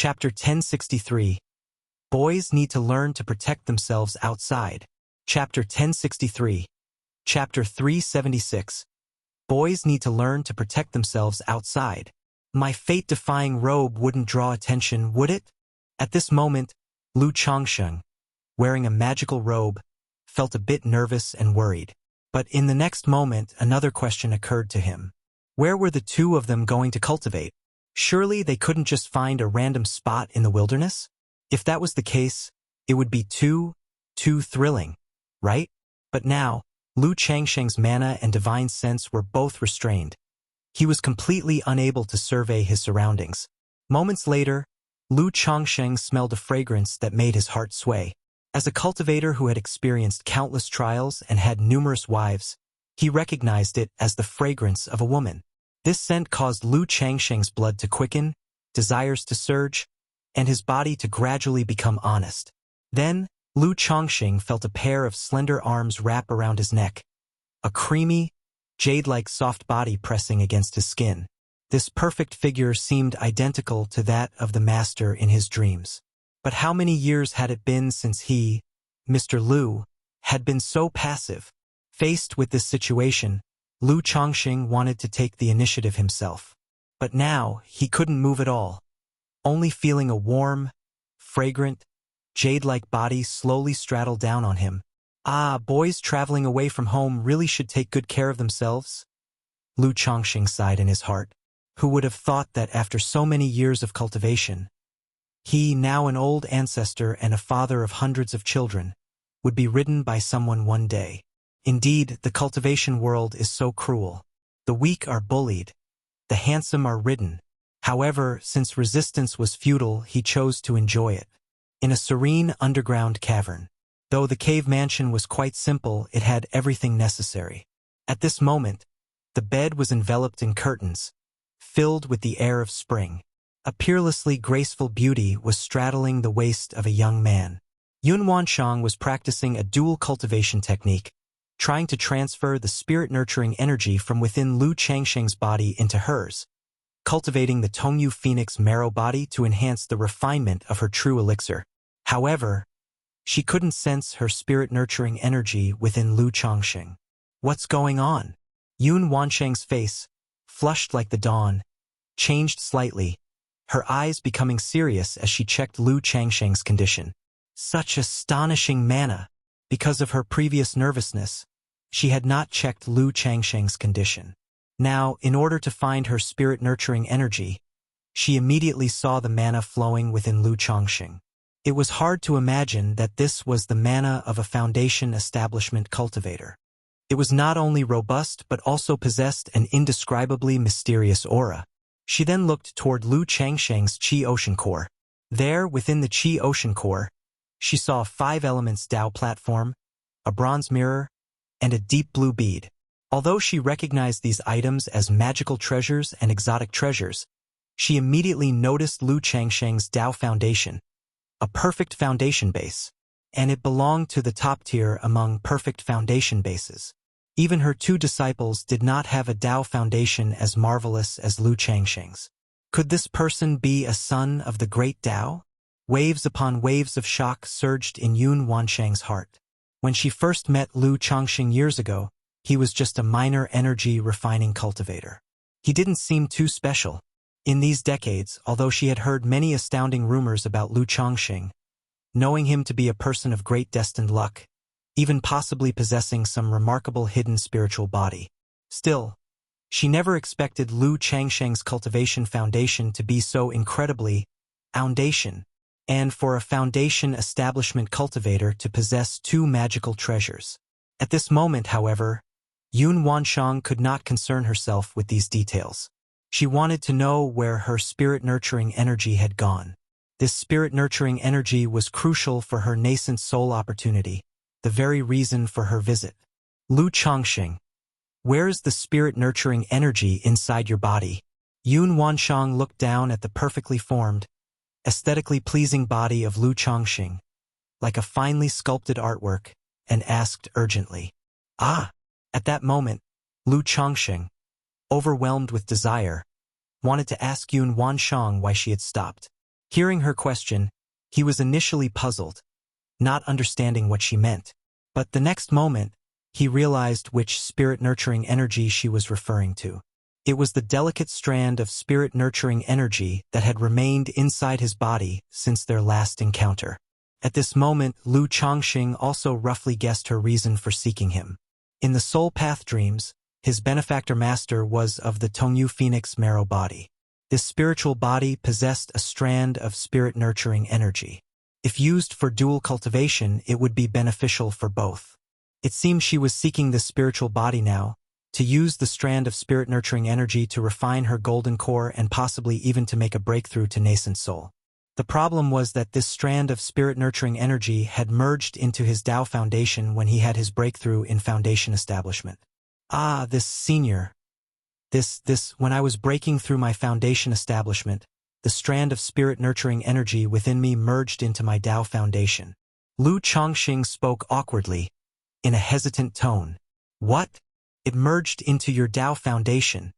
Chapter 1063. Boys need to learn to protect themselves outside. Chapter 1063. Chapter 376. Boys need to learn to protect themselves outside. My fate-defying robe wouldn't draw attention, would it? At this moment, Lu Changsheng, wearing a magical robe, felt a bit nervous and worried. But in the next moment, another question occurred to him. Where were the two of them going to cultivate? Surely they couldn't just find a random spot in the wilderness? If that was the case, it would be too thrilling, right? But now, Lu Changsheng's mana and divine sense were both restrained. He was completely unable to survey his surroundings. Moments later, Lu Changsheng smelled a fragrance that made his heart sway. As a cultivator who had experienced countless trials and had numerous wives, he recognized it as the fragrance of a woman. This scent caused Lu Changsheng's blood to quicken, desires to surge, and his body to gradually become honest. Then, Lu Changsheng felt a pair of slender arms wrap around his neck, a creamy, jade-like soft body pressing against his skin. This perfect figure seemed identical to that of the master in his dreams. But how many years had it been since he, Mr. Lu, had been so passive? Faced with this situation, Lu Changsheng wanted to take the initiative himself. But now, he couldn't move at all. Only feeling a warm, fragrant, jade-like body slowly straddle down on him. Ah, boys traveling away from home really should take good care of themselves? Lu Changsheng sighed in his heart. Who would have thought that after so many years of cultivation, he, now an old ancestor and a father of hundreds of children, would be ridden by someone one day? Indeed, the cultivation world is so cruel. The weak are bullied. The handsome are ridden. However, since resistance was futile, he chose to enjoy it. In a serene underground cavern. Though the cave mansion was quite simple, it had everything necessary. At this moment, the bed was enveloped in curtains, filled with the air of spring. A peerlessly graceful beauty was straddling the waist of a young man. Yun Wanshang was practicing a dual cultivation technique, trying to transfer the spirit-nurturing energy from within Lu Changsheng's body into hers, cultivating the Tongyu Phoenix marrow body to enhance the refinement of her true elixir. However, she couldn't sense her spirit-nurturing energy within Lu Changsheng. What's going on? Yun Wanshang's face, flushed like the dawn, changed slightly, her eyes becoming serious as she checked Lu Changsheng's condition. Such astonishing mana! Because of her previous nervousness, she had not checked Lu Changsheng's condition. Now, in order to find her spirit-nurturing energy, she immediately saw the mana flowing within Lu Changsheng. It was hard to imagine that this was the mana of a foundation establishment cultivator. It was not only robust but also possessed an indescribably mysterious aura. She then looked toward Lu Changsheng's Qi Ocean Core. There, within the Qi Ocean Core, she saw a 5 elements Dao platform, a bronze mirror, and a deep blue bead. Although she recognized these items as magical treasures and exotic treasures, she immediately noticed Lu Changsheng's Dao foundation, a perfect foundation base, and it belonged to the top tier among perfect foundation bases. Even her 2 disciples did not have a Dao foundation as marvelous as Lu Changsheng's. Could this person be a son of the great Dao? Waves upon waves of shock surged in Yun Wanshang's heart. When she first met Lu Changsheng years ago, he was just a minor energy-refining cultivator. He didn't seem too special. In these decades, although she had heard many astounding rumors about Lu Changsheng, knowing him to be a person of great destined luck, even possibly possessing some remarkable hidden spiritual body. Still, she never expected Lu Changsheng's cultivation foundation to be so incredibly foundation, and for a foundation establishment cultivator to possess 2 magical treasures. At this moment, however, Yun Wanshang could not concern herself with these details. She wanted to know where her spirit-nurturing energy had gone. This spirit-nurturing energy was crucial for her nascent soul opportunity, the very reason for her visit. Lu Changsheng, where is the spirit-nurturing energy inside your body? Yun Wanshang looked down at the perfectly formed, aesthetically pleasing body of Lu Changsheng, like a finely sculpted artwork, and asked urgently. Ah! At that moment, Lu Changsheng, overwhelmed with desire, wanted to ask Yun Wanshang why she had stopped. Hearing her question, he was initially puzzled, not understanding what she meant. But the next moment, he realized which spirit-nurturing energy she was referring to. It was the delicate strand of spirit-nurturing energy that had remained inside his body since their last encounter. At this moment, Lu Chongqing also roughly guessed her reason for seeking him. In the soul path dreams, his benefactor master was of the Tongyu Phoenix marrow body. This spiritual body possessed a strand of spirit-nurturing energy. If used for dual cultivation, it would be beneficial for both. It seemed she was seeking this spiritual body now, to use the strand of spirit-nurturing energy to refine her golden core and possibly even to make a breakthrough to nascent soul. The problem was that this strand of spirit-nurturing energy had merged into his Tao foundation when he had his breakthrough in foundation establishment. When I was breaking through my foundation establishment, the strand of spirit-nurturing energy within me merged into my Tao foundation. Lu Chongqing spoke awkwardly, in a hesitant tone. What? It merged into your Tao foundation.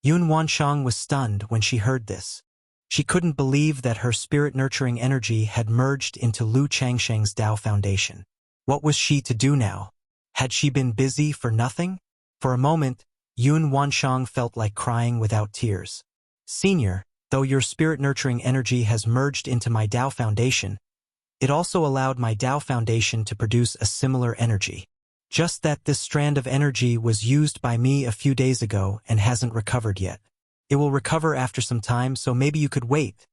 Yun Wanshang was stunned when she heard this. She couldn't believe that her spirit-nurturing energy had merged into Lu Changsheng's Tao foundation. What was she to do now? Had she been busy for nothing? For a moment, Yun Wanshang felt like crying without tears. Senior, though your spirit-nurturing energy has merged into my Tao foundation, it also allowed my Tao foundation to produce a similar energy. Just that this strand of energy was used by me a few days ago and hasn't recovered yet. It will recover after some time, so maybe you could wait,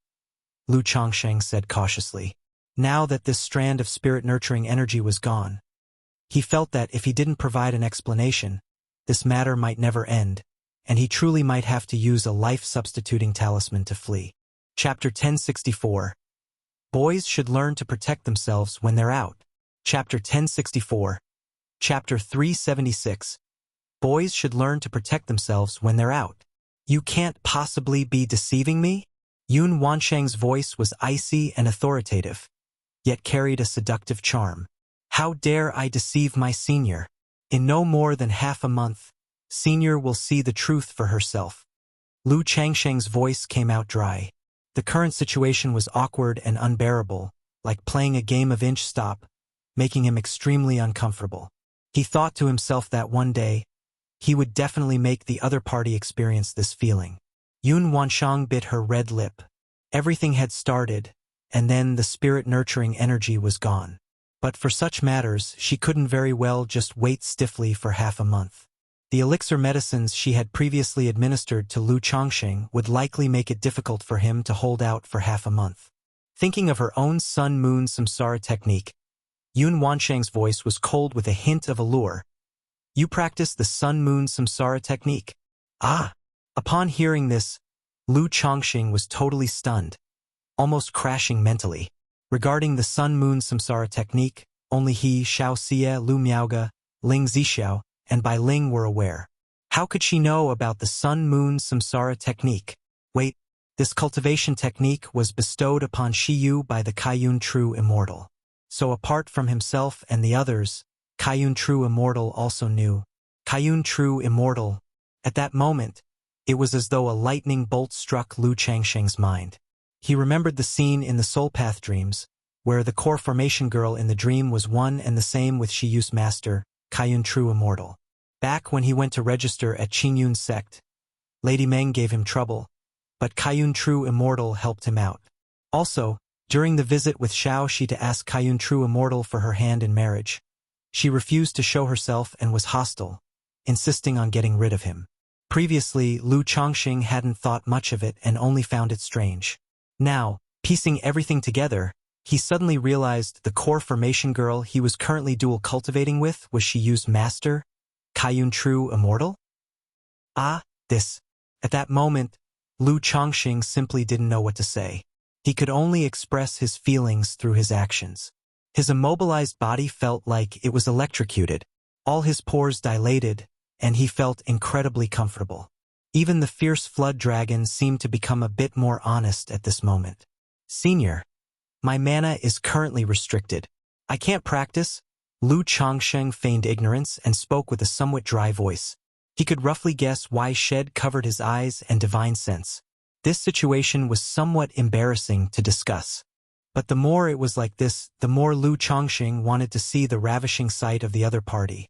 Lu Chongsheng said cautiously. Now that this strand of spirit-nurturing energy was gone, he felt that if he didn't provide an explanation, this matter might never end, and he truly might have to use a life-substituting talisman to flee. Chapter 1064. Boys should learn to protect themselves when they're out. Chapter 1064. Chapter 376. Boys should learn to protect themselves when they're out. You can't possibly be deceiving me? Yun Wansheng's voice was icy and authoritative, yet carried a seductive charm. How dare I deceive my senior? In no more than half a month, senior will see the truth for herself. Lu Changsheng's voice came out dry. The current situation was awkward and unbearable, like playing a game of inch-stop, making him extremely uncomfortable. He thought to himself that one day, he would definitely make the other party experience this feeling. Yun Wanshang bit her red lip. Everything had started, and then the spirit-nurturing energy was gone. But for such matters, she couldn't very well just wait stiffly for half a month. The elixir medicines she had previously administered to Lu Chongqing would likely make it difficult for him to hold out for half a month. Thinking of her own sun-moon samsara technique, Yun Wansheng's voice was cold with a hint of allure. You practice the sun-moon samsara technique? Ah! Upon hearing this, Lu Chongqing was totally stunned, almost crashing mentally. Regarding the sun-moon samsara technique, only he, Xiao Xie, Lu Miaoge, Ling Zixiao, and Bai Ling were aware. How could she know about the sun-moon samsara technique? Wait, this cultivation technique was bestowed upon Shiyu by the Kaiyun True Immortal. So apart from himself and the others, Kaiyun True Immortal also knew. Kaiyun True Immortal. At that moment, it was as though a lightning bolt struck Lu Changsheng's mind. He remembered the scene in the Soul Path dreams, where the core formation girl in the dream was one and the same with Shiyu's master, Kaiyun True Immortal. Back when he went to register at Qingyun's sect, Lady Meng gave him trouble, but Kaiyun True Immortal helped him out. Also, during the visit with Xiao Shi to ask Kaiyun True Immortal for her hand in marriage, she refused to show herself and was hostile, insisting on getting rid of him. Previously, Lu Chongqing hadn't thought much of it and only found it strange. Now, piecing everything together, he suddenly realized the core formation girl he was currently dual cultivating with was Shiyu's master, Kaiyun True Immortal? This. At that moment, Lu Chongqing simply didn't know what to say. He could only express his feelings through his actions. His immobilized body felt like it was electrocuted. All his pores dilated, and he felt incredibly comfortable. Even the fierce flood dragon seemed to become a bit more honest at this moment. Senior, my mana is currently restricted. I can't practice. Lu Chongqing feigned ignorance and spoke with a somewhat dry voice. He could roughly guess why shed covered his eyes and divine sense. This situation was somewhat embarrassing to discuss. But the more it was like this, the more Lu Chongqing wanted to see the ravishing sight of the other party,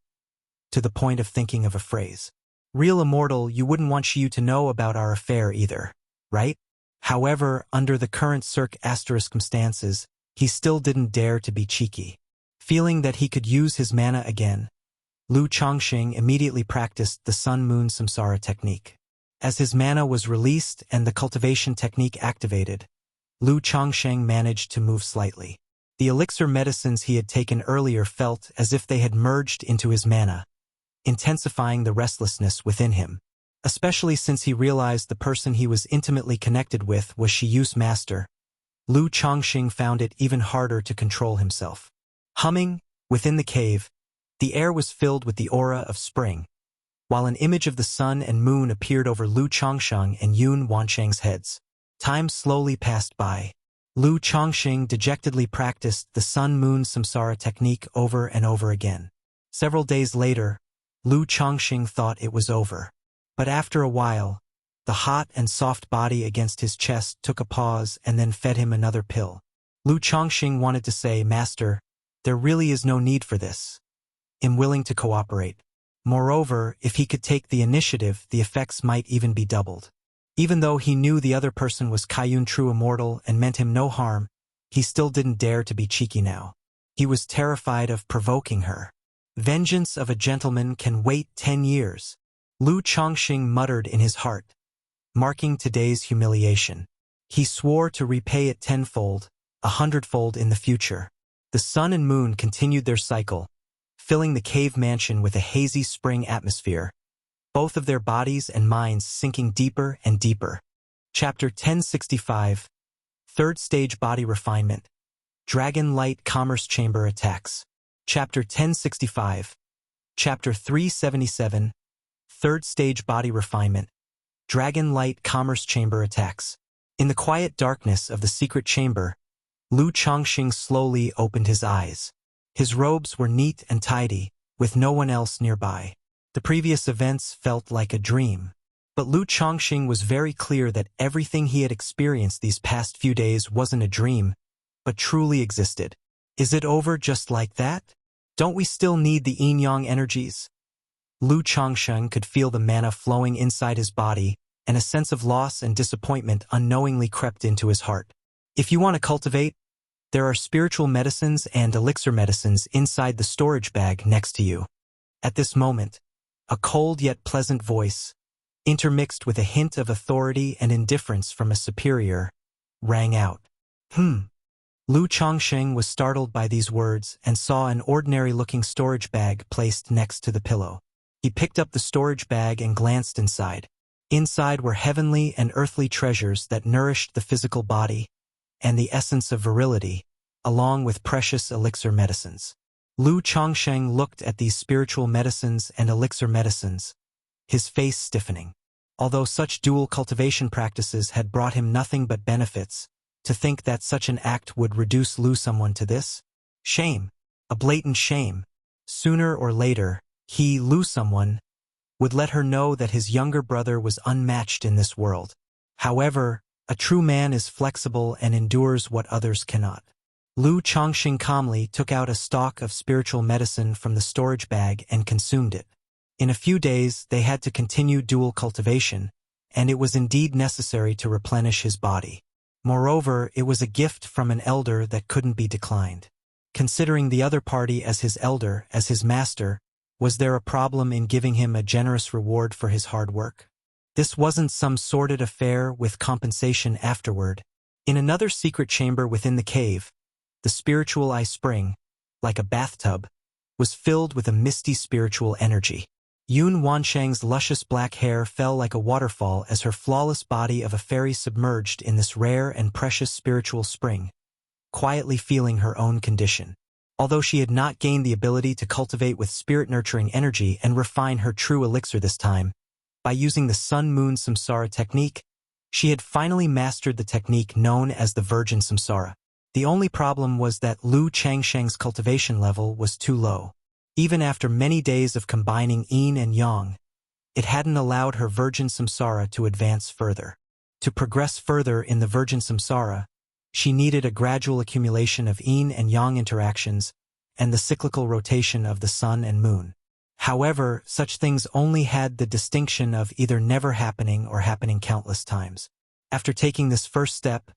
to the point of thinking of a phrase. Real Immortal, you wouldn't want Xiu to know about our affair either, right? However, under the current circumstances, he still didn't dare to be cheeky. Feeling that he could use his mana again, Lu Chongqing immediately practiced the Sun-Moon Samsara technique. As his mana was released and the cultivation technique activated, Lu Chongqing managed to move slightly. The elixir medicines he had taken earlier felt as if they had merged into his mana, intensifying the restlessness within him, especially since he realized the person he was intimately connected with was Shiyu's master. Lu Chongqing found it even harder to control himself. Humming, within the cave, the air was filled with the aura of spring, while an image of the sun and moon appeared over Lu Chongqing and Yun Wansheng's heads. Time slowly passed by. Lu Chongqing dejectedly practiced the Sun-Moon Samsara technique over and over again. Several days later, Lu Chongqing thought it was over. But after a while, the hot and soft body against his chest took a pause and then fed him another pill. Lu Chongqing wanted to say, "Master, there really is no need for this. I'm willing to cooperate." Moreover, if he could take the initiative, the effects might even be doubled. Even though he knew the other person was Kaiyun true immortal and meant him no harm, he still didn't dare to be cheeky now. He was terrified of provoking her. Vengeance of a gentleman can wait 10 years. Lu Chongqing muttered in his heart, marking today's humiliation. He swore to repay it tenfold, 100-fold in the future. The sun and moon continued their cycle, filling the cave mansion with a hazy spring atmosphere, both of their bodies and minds sinking deeper and deeper. Chapter 1065, Third Stage Body Refinement, Dragon Light Commerce Chamber Attacks. Chapter 1065, Chapter 377, Third Stage Body Refinement, Dragon Light Commerce Chamber Attacks. In the quiet darkness of the secret chamber, Lu Chongqing slowly opened his eyes. His robes were neat and tidy, with no one else nearby. The previous events felt like a dream. But Lu Chongqing was very clear that everything he had experienced these past few days wasn't a dream, but truly existed. Is it over just like that? Don't we still need the yin-yang energies? Lu Chongqing could feel the mana flowing inside his body, and a sense of loss and disappointment unknowingly crept into his heart. If you want to cultivate, there are spiritual medicines and elixir medicines inside the storage bag next to you. At this moment, a cold yet pleasant voice, intermixed with a hint of authority and indifference from a superior, rang out. Lu Chongqing was startled by these words and saw an ordinary-looking storage bag placed next to the pillow. He picked up the storage bag and glanced inside. Inside were heavenly and earthly treasures that nourished the physical body and the essence of virility, along with precious elixir medicines. Lu Chongqing looked at these spiritual medicines and elixir medicines, his face stiffening. Although such dual cultivation practices had brought him nothing but benefits, to think that such an act would reduce someone to this? Shame. A blatant shame. Sooner or later, he, someone, would let her know that his younger brother was unmatched in this world. However, a true man is flexible and endures what others cannot. Lu Chongqing calmly took out a stalk of spiritual medicine from the storage bag and consumed it. In a few days, they had to continue dual cultivation, and it was indeed necessary to replenish his body. Moreover, it was a gift from an elder that couldn't be declined. Considering the other party as his elder, as his master, was there a problem in giving him a generous reward for his hard work? This wasn't some sordid affair with compensation afterward. In another secret chamber within the cave, the spiritual eye spring, like a bathtub, was filled with a misty spiritual energy. Yun Wansheng's luscious black hair fell like a waterfall as her flawless body of a fairy submerged in this rare and precious spiritual spring, quietly feeling her own condition. Although she had not gained the ability to cultivate with spirit-nurturing energy and refine her true elixir this time, by using the Sun-Moon Samsara technique, she had finally mastered the technique known as the Virgin Samsara. The only problem was that Lu Chongqing's cultivation level was too low. Even after many days of combining yin and yang, it hadn't allowed her Virgin Samsara to advance further. To progress further in the virgin samsara, she needed a gradual accumulation of yin and yang interactions and the cyclical rotation of the sun and moon. However, such things only had the distinction of either never happening or happening countless times. After taking this first step,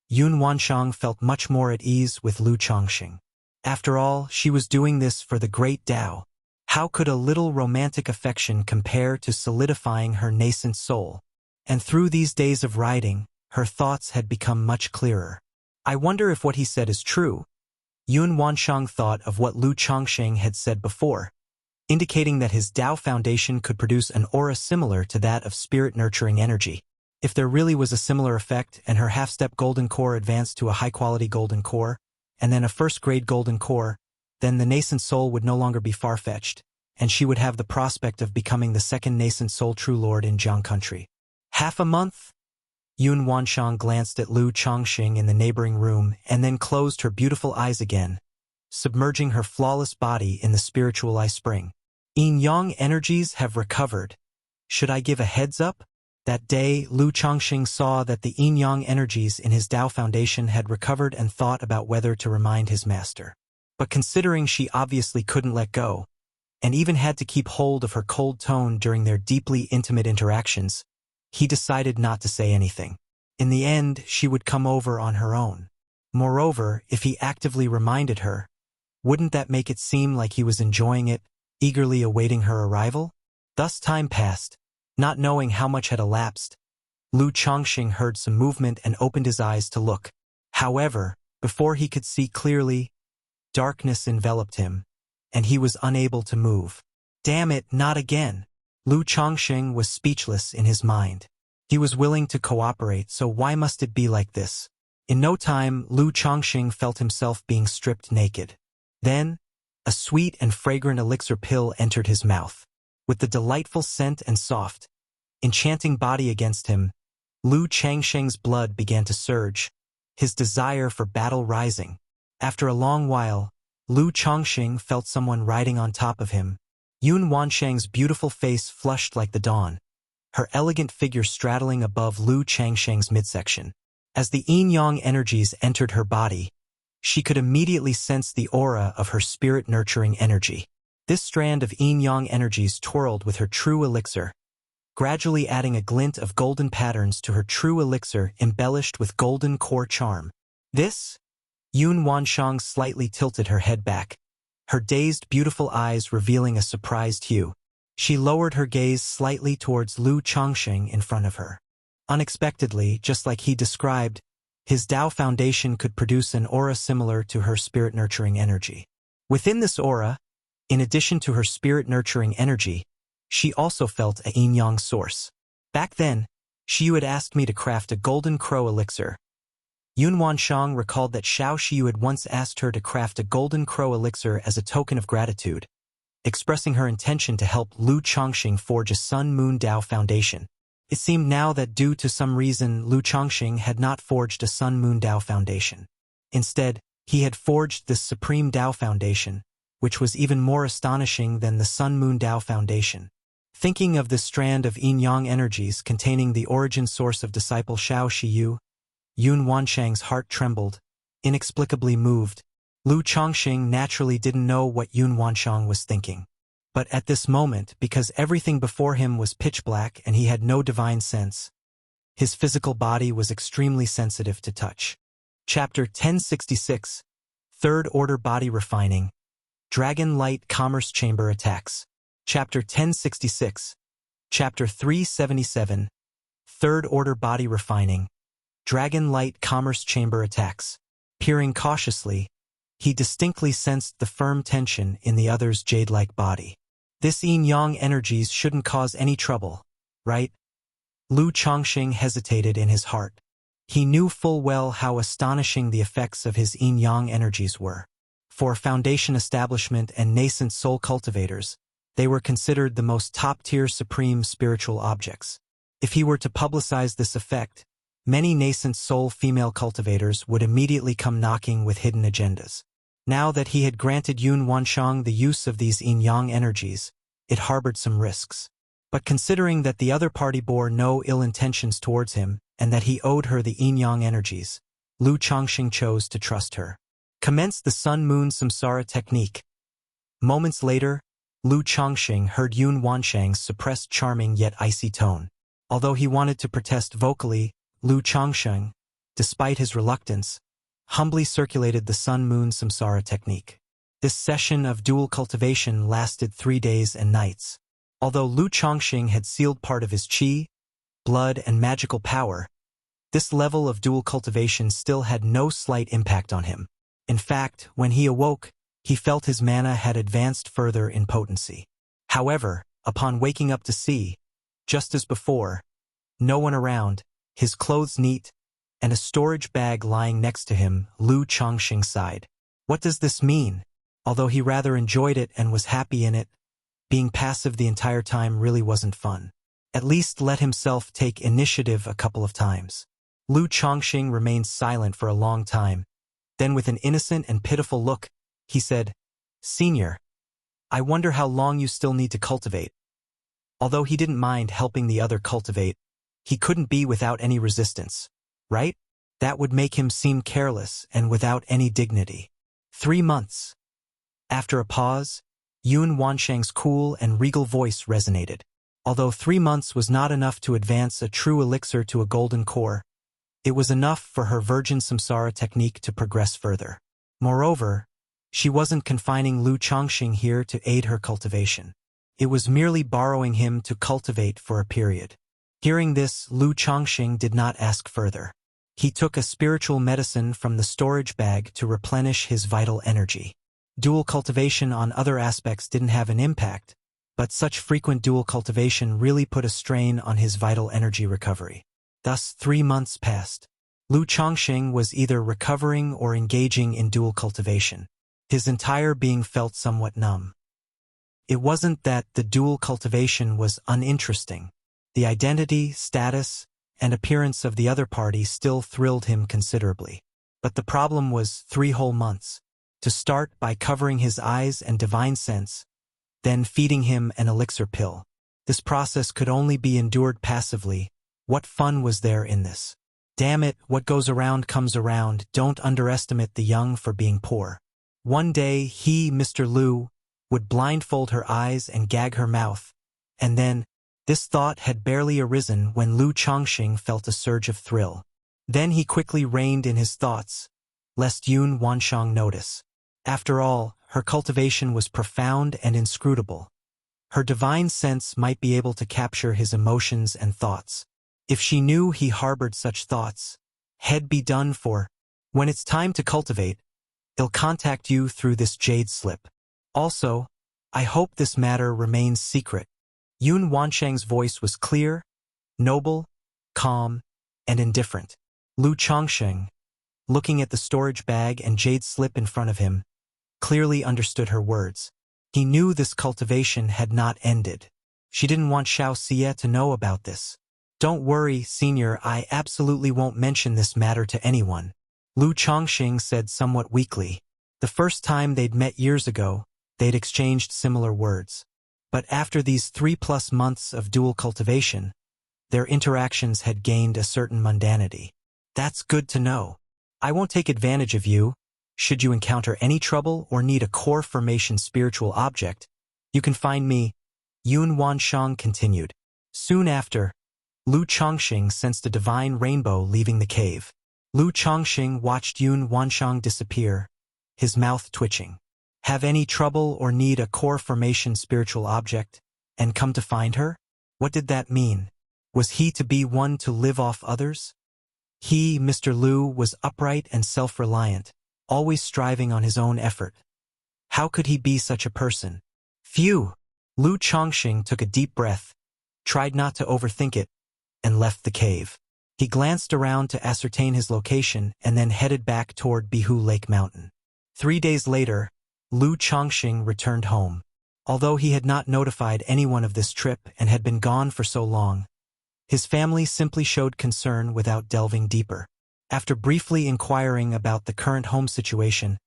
Yun Wanshang felt much more at ease with Lu Chongqing. After all, she was doing this for the great Tao. How could a little romantic affection compare to solidifying her nascent soul? And through these days of writing, her thoughts had become much clearer. I wonder if what he said is true. Yun Wanshang thought of what Lu Chongqing had said before, indicating that his Tao foundation could produce an aura similar to that of spirit-nurturing energy. If there really was a similar effect and her half-step golden core advanced to a high-quality golden core, and then a first-grade golden core, then the nascent soul would no longer be far-fetched, and she would have the prospect of becoming the second nascent soul true lord in Jiang country. Half a month? Yun Wanshang glanced at Lu Chongqing in the neighboring room and then closed her beautiful eyes again, submerging her flawless body in the spiritual eye spring. Yin-yang energies have recovered. Should I give a heads-up? That day, Lu Chongqing saw that the yin-yang energies in his Tao foundation had recovered and thought about whether to remind his master. But considering she obviously couldn't let go, and even had to keep hold of her cold tone during their deeply intimate interactions, he decided not to say anything. In the end, she would come over on her own. Moreover, if he actively reminded her, wouldn't that make it seem like he was enjoying it, eagerly awaiting her arrival? Thus time passed. Not knowing how much had elapsed, Lu Chongqing heard some movement and opened his eyes to look. However, before he could see clearly, darkness enveloped him, and he was unable to move. Damn it, not again! Lu Chongqing was speechless in his mind. He was willing to cooperate, so why must it be like this? In no time, Lu Chongqing felt himself being stripped naked. Then, a sweet and fragrant elixir pill entered his mouth. With the delightful scent and soft, enchanting body against him, Lu Chongqing's blood began to surge, his desire for battle rising. After a long while, Lu Chongqing felt someone riding on top of him. Yun Wanshang's beautiful face flushed like the dawn, her elegant figure straddling above Lu Chongqing's midsection. As the yin-yang energies entered her body, she could immediately sense the aura of her spirit-nurturing energy. This strand of yin-yang energies twirled with her true elixir, gradually adding a glint of golden patterns to her true elixir embellished with golden core charm. This? Yun Wanshang slightly tilted her head back, her dazed beautiful eyes revealing a surprised hue. She lowered her gaze slightly towards Lu Chongqing in front of her. Unexpectedly, just like he described, his Tao foundation could produce an aura similar to her spirit-nurturing energy. Within this aura, in addition to her spirit-nurturing energy, she also felt a yin-yang source. Back then, Xiu had asked me to craft a golden crow elixir. Yun Wanshang recalled that Xiao Xiu had once asked her to craft a golden crow elixir as a token of gratitude, expressing her intention to help Lu Chongqing forge a Sun-Moon Tao foundation. It seemed now that due to some reason Lu Chongqing had not forged a Sun-Moon Tao foundation. Instead, he had forged this supreme Tao foundation, which was even more astonishing than the Sun-Moon Tao foundation. Thinking of this strand of yin-yang energies containing the origin source of disciple Xiao Xiu, Yun Wanshang's heart trembled, inexplicably moved. Lu Chongqing naturally didn't know what Yun Wanshang was thinking. But at this moment, because everything before him was pitch black and he had no divine sense, his physical body was extremely sensitive to touch. Chapter 1066, Third Order Body Refining, Dragon Light Commerce Chamber Attacks. Chapter 1066, Chapter 377, Third Order Body Refining, Dragon Light Commerce Chamber Attacks. Peering cautiously, he distinctly sensed the firm tension in the other's jade-like body. This yin-yang energies shouldn't cause any trouble, right? Lu Chongqing hesitated in his heart. He knew full well how astonishing the effects of his yin-yang energies were. For foundation establishment and nascent soul cultivators, they were considered the most top-tier supreme spiritual objects. If he were to publicize this effect, many nascent soul female cultivators would immediately come knocking with hidden agendas. Now that he had granted Yun Wanshang the use of these yin-yang energies, it harbored some risks. But considering that the other party bore no ill intentions towards him, and that he owed her the yin-yang energies, Lu Chongqing chose to trust her. Commenced the sun-moon samsara technique. Moments later, Lu Chongqing heard Yun Wanshang's suppressed charming yet icy tone. Although he wanted to protest vocally, Lu Chongqing, despite his reluctance, humbly circulated the sun-moon samsara technique. This session of dual cultivation lasted 3 days and nights. Although Lu Chongqing had sealed part of his qi, blood, and magical power, this level of dual cultivation still had no slight impact on him. In fact, when he awoke, he felt his mana had advanced further in potency. However, upon waking up to see, just as before, no one around, his clothes neat, and a storage bag lying next to him, Lu Chongqing sighed. What does this mean? Although he rather enjoyed it and was happy in it, being passive the entire time really wasn't fun. At least let himself take initiative a couple of times. Lu Chongqing remained silent for a long time. Then with an innocent and pitiful look, he said, "Senior, I wonder how long you still need to cultivate." Although he didn't mind helping the other cultivate, he couldn't be without any resistance, right? That would make him seem careless and without any dignity. 3 months. After a pause, Yun Wanshang's cool and regal voice resonated. Although 3 months was not enough to advance a true elixir to a golden core, it was enough for her virgin samsara technique to progress further. Moreover, she wasn't confining Lu Chongqing here to aid her cultivation. It was merely borrowing him to cultivate for a period. Hearing this, Lu Chongqing did not ask further. He took a spiritual medicine from the storage bag to replenish his vital energy. Dual cultivation on other aspects didn't have an impact, but such frequent dual cultivation really put a strain on his vital energy recovery. Thus 3 months passed. Lu Chongqing was either recovering or engaging in dual cultivation. His entire being felt somewhat numb. It wasn't that the dual cultivation was uninteresting. The identity, status, and appearance of the other party still thrilled him considerably. But the problem was 3 whole months. To start by covering his eyes and divine sense, then feeding him an elixir pill. This process could only be endured passively. What fun was there in this? Damn it, what goes around comes around. Don't underestimate the young for being poor. One day he, Mr. Lu, would blindfold her eyes and gag her mouth, and then, this thought had barely arisen when Lu Chongqing felt a surge of thrill. Then he quickly reined in his thoughts, lest Yun Wanshang notice. After all, her cultivation was profound and inscrutable. Her divine sense might be able to capture his emotions and thoughts. If she knew he harbored such thoughts, he'd be done for. When it's time to cultivate, he'll contact you through this jade slip. Also, I hope this matter remains secret. Yun Wanshang's voice was clear, noble, calm, and indifferent. Lu Chongqing, looking at the storage bag and jade slip in front of him, clearly understood her words. He knew this cultivation had not ended. She didn't want Xiao Xie to know about this. Don't worry, Senior, I absolutely won't mention this matter to anyone, Lu Chongqing said somewhat weakly. The first time they'd met years ago, they'd exchanged similar words. But after these 3+ months of dual cultivation, their interactions had gained a certain mundanity. That's good to know. I won't take advantage of you. Should you encounter any trouble or need a core formation spiritual object, you can find me, Yun Wanshang continued. Soon after, Lu Chongqing sensed a divine rainbow leaving the cave. Lu Chongqing watched Yun Wanshang disappear, his mouth twitching. Have any trouble or need a core formation spiritual object, and come to find her? What did that mean? Was he to be one to live off others? He, Mr. Lu, was upright and self-reliant, always striving on his own effort. How could he be such a person? Phew! Lu Chongqing took a deep breath, tried not to overthink it, and left the cave. He glanced around to ascertain his location and then headed back toward Bihu Lake Mountain. 3 days later, Lu Chongqing returned home. Although he had not notified anyone of this trip and had been gone for so long, his family simply showed concern without delving deeper. After briefly inquiring about the current home situation,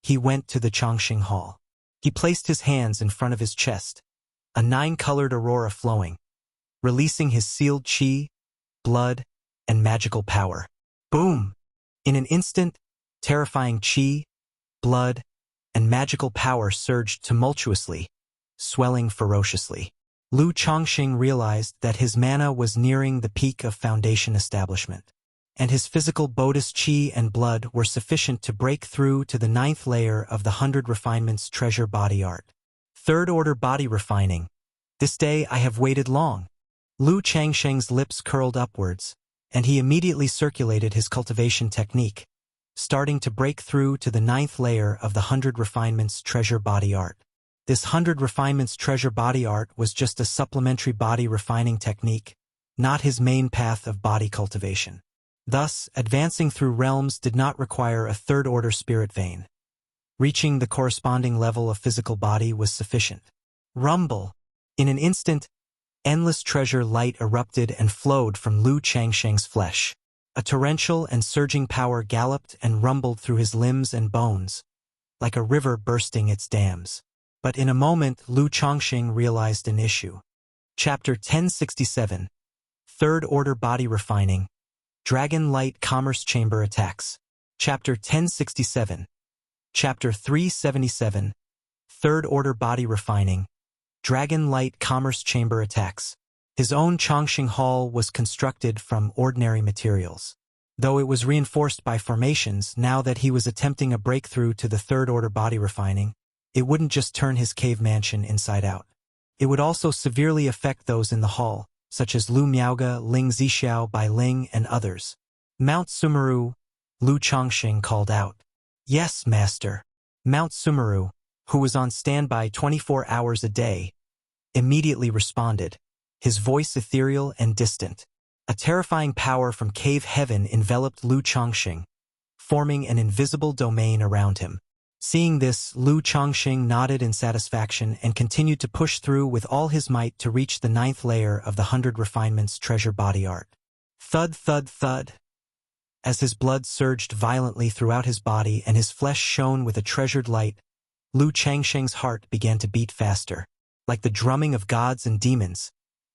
he went to the Chongqing Hall. He placed his hands in front of his chest, a 9-colored aurora flowing, releasing his sealed qi, blood, and magical power. Boom! In an instant, terrifying chi, blood, and magical power surged tumultuously, swelling ferociously. Lu Chongqing realized that his mana was nearing the peak of foundation establishment, and his physical Bodhis chi and blood were sufficient to break through to the 9th layer of the 100 Refinements treasure body art. Third order body refining. This day I have waited long. Lu Changsheng's lips curled upwards, and he immediately circulated his cultivation technique, starting to break through to the 9th layer of the 100 Refinements treasure body art. This 100 Refinements treasure body art was just a supplementary body refining technique, not his main path of body cultivation. Thus, advancing through realms did not require a third-order spirit vein. Reaching the corresponding level of physical body was sufficient. Rumble! In an instant, endless treasure light erupted and flowed from Lu Changsheng's flesh. A torrential and surging power galloped and rumbled through his limbs and bones, like a river bursting its dams. But in a moment, Lu Chongqing realized an issue. Chapter 1067. Third Order Body Refining. Dragon Light Commerce Chamber Attacks. Chapter 1067. Chapter 377. Third Order Body Refining. Dragon Light Commerce Chamber Attacks. His own Chongqing Hall was constructed from ordinary materials. Though it was reinforced by formations, now that he was attempting a breakthrough to the Third Order Body Refining, it wouldn't just turn his cave mansion inside out. It would also severely affect those in the hall, such as Lu Miaoge, Ling Zixiao, Bai Ling, and others. Mount Sumeru, Lu Chongqing called out. Yes, master. Mount Sumeru, who was on standby 24 hours a day, immediately responded, his voice ethereal and distant. A terrifying power from cave heaven enveloped Lu Chongqing, forming an invisible domain around him. Seeing this, Lu Chongqing nodded in satisfaction and continued to push through with all his might to reach the 9th layer of the 100 Refinements treasure body art. Thud, thud, thud. As his blood surged violently throughout his body and his flesh shone with a treasured light, Lu Changsheng's heart began to beat faster. Like the drumming of gods and demons,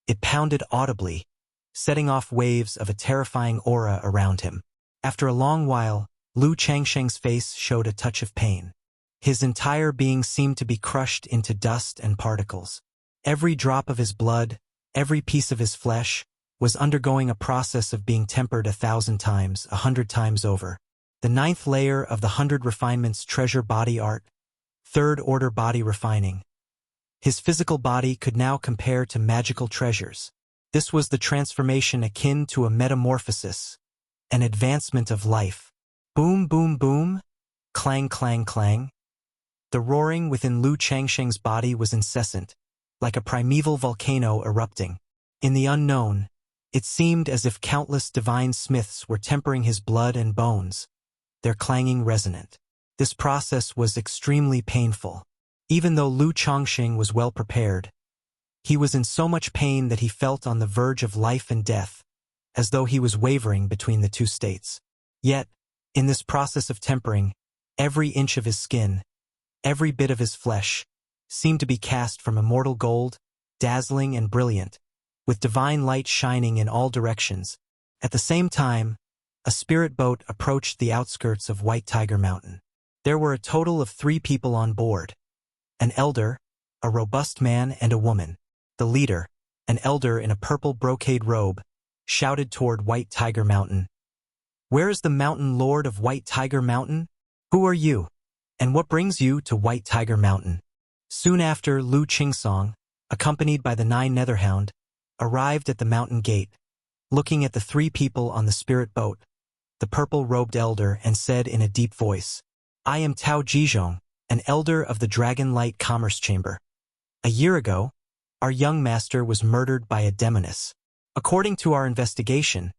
it pounded audibly, setting off waves of a terrifying aura around him. After a long while, Lu Changsheng's face showed a touch of pain. His entire being seemed to be crushed into dust and particles. Every drop of his blood, every piece of his flesh, was undergoing a process of being tempered 1,000 times, 100 times over. The 9th layer of the 100 Refinements treasure body art, Third Order Body Refining. His physical body could now compare to magical treasures. This was the transformation akin to a metamorphosis, an advancement of life. Boom, boom, boom, clang, clang, clang. The roaring within Lu Changsheng's body was incessant, like a primeval volcano erupting. In the unknown, it seemed as if countless divine smiths were tempering his blood and bones, their clanging resonant. This process was extremely painful. Even though Lu Chongqing was well prepared, he was in so much pain that he felt on the verge of life and death, as though he was wavering between the two states. Yet, in this process of tempering, every inch of his skin, every bit of his flesh, seemed to be cast from immortal gold, dazzling and brilliant, with divine light shining in all directions. At the same time, a spirit boat approached the outskirts of White Tiger Mountain. There were a total of 3 people on board. An elder, a robust man, and a woman. The leader, an elder in a purple brocade robe, shouted toward White Tiger Mountain. Where is the mountain lord of White Tiger Mountain? Who are you? And what brings you to White Tiger Mountain? Soon after, Lu Qingsong, accompanied by the 9 Netherhound, arrived at the mountain gate, looking at the 3 people on the spirit boat, the purple-robed elder, and said in a deep voice, I am Tao Jizhong, an elder of the Dragon Light Commerce Chamber. A year ago, our young master was murdered by a demoness. According to our investigation,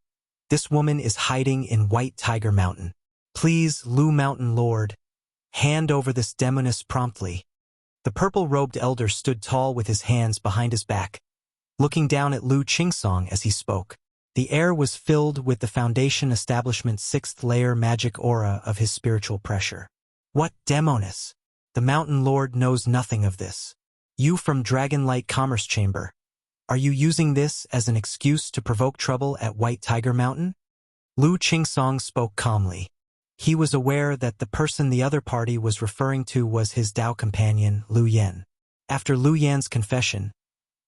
this woman is hiding in White Tiger Mountain. Please, Lu Mountain Lord, hand over this demoness promptly. The purple-robed elder stood tall with his hands behind his back, looking down at Lu Qingsong as he spoke. The air was filled with the Foundation Establishment's 6th layer magic aura of his spiritual pressure. What demoness? The Mountain Lord knows nothing of this. You from Dragon Light Commerce Chamber, are you using this as an excuse to provoke trouble at White Tiger Mountain? Lu Qingsong spoke calmly. He was aware that the person the other party was referring to was his Dao companion, Lu Yan. After Lu Yan's confession,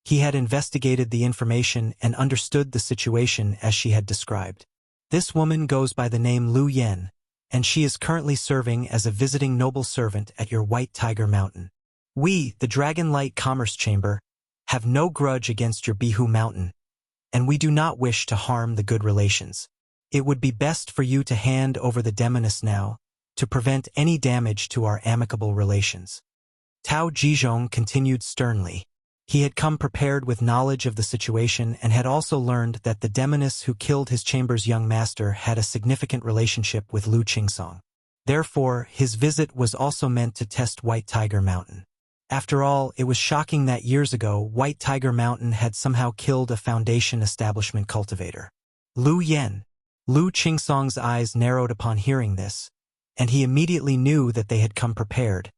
he had investigated the information and understood the situation as she had described. This woman goes by the name Lu Yan, and she is currently serving as a visiting noble servant at your White Tiger Mountain. We, the Dragon Light Commerce Chamber, have no grudge against your Bihu Mountain, and we do not wish to harm the good relations. It would be best for you to hand over the demoness now, to prevent any damage to our amicable relations. Tao Jizhong continued sternly. He had come prepared with knowledge of the situation and had also learned that the demoness who killed his chamber's young master had a significant relationship with Lu Qingsong. Therefore, his visit was also meant to test White Tiger Mountain. After all, it was shocking that years ago, White Tiger Mountain had somehow killed a Foundation establishment cultivator. Lu Yan. Lu Qingsong's eyes narrowed upon hearing this, and he immediately knew that they had come prepared,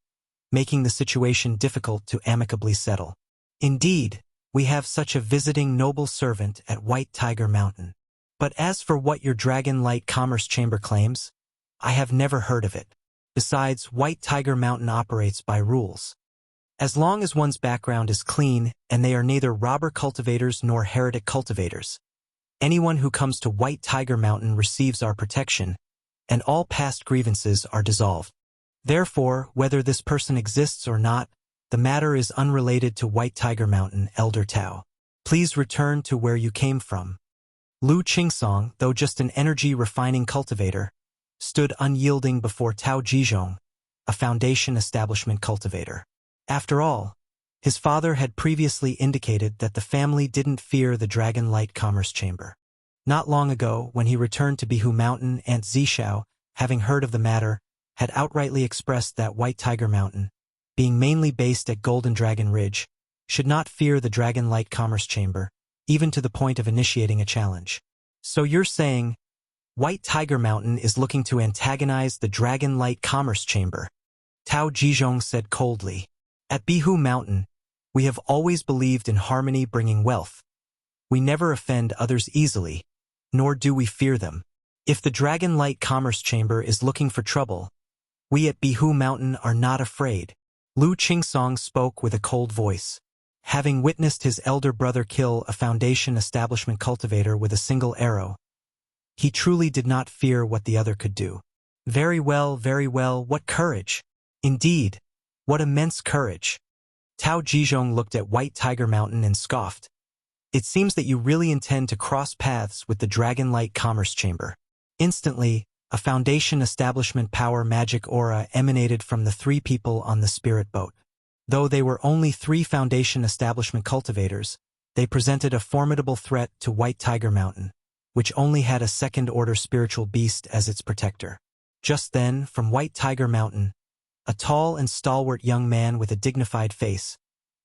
making the situation difficult to amicably settle. Indeed, we have such a visiting noble servant at White Tiger Mountain. But as for what your Dragon Light Commerce Chamber claims, I have never heard of it. Besides, White Tiger Mountain operates by rules. As long as one's background is clean and they are neither robber cultivators nor heretic cultivators, anyone who comes to White Tiger Mountain receives our protection, and all past grievances are dissolved. Therefore, whether this person exists or not, the matter is unrelated to White Tiger Mountain, Elder Tao. Please return to where you came from. Lu Qingsong, though just an energy-refining cultivator, stood unyielding before Tao Jizhong, a Foundation establishment cultivator. After all, his father had previously indicated that the family didn't fear the Dragon Light Commerce Chamber. Not long ago, when he returned to Bihu Mountain, Aunt Zishao, having heard of the matter, had outrightly expressed that White Tiger Mountain, being mainly based at Golden Dragon Ridge, should not fear the Dragon Light Commerce Chamber, even to the point of initiating a challenge. So you're saying, White Tiger Mountain is looking to antagonize the Dragon Light Commerce Chamber? Tao Jizhong said coldly. At Bihu Mountain, we have always believed in harmony bringing wealth. We never offend others easily, nor do we fear them. If the Dragon Light Commerce Chamber is looking for trouble, we at Bihu Mountain are not afraid. Lu Qingsong spoke with a cold voice. Having witnessed his elder brother kill a Foundation establishment cultivator with a single arrow, he truly did not fear what the other could do. Very well, what courage! Indeed, what immense courage! Tao Jizhong looked at White Tiger Mountain and scoffed. It seems that you really intend to cross paths with the Dragon Light Commerce Chamber. Instantly, a Foundation establishment power magic aura emanated from the three people on the spirit boat. Though they were only 3 Foundation establishment cultivators, they presented a formidable threat to White Tiger Mountain, which only had a second-order spiritual beast as its protector. Just then, from White Tiger Mountain, a tall and stalwart young man with a dignified face,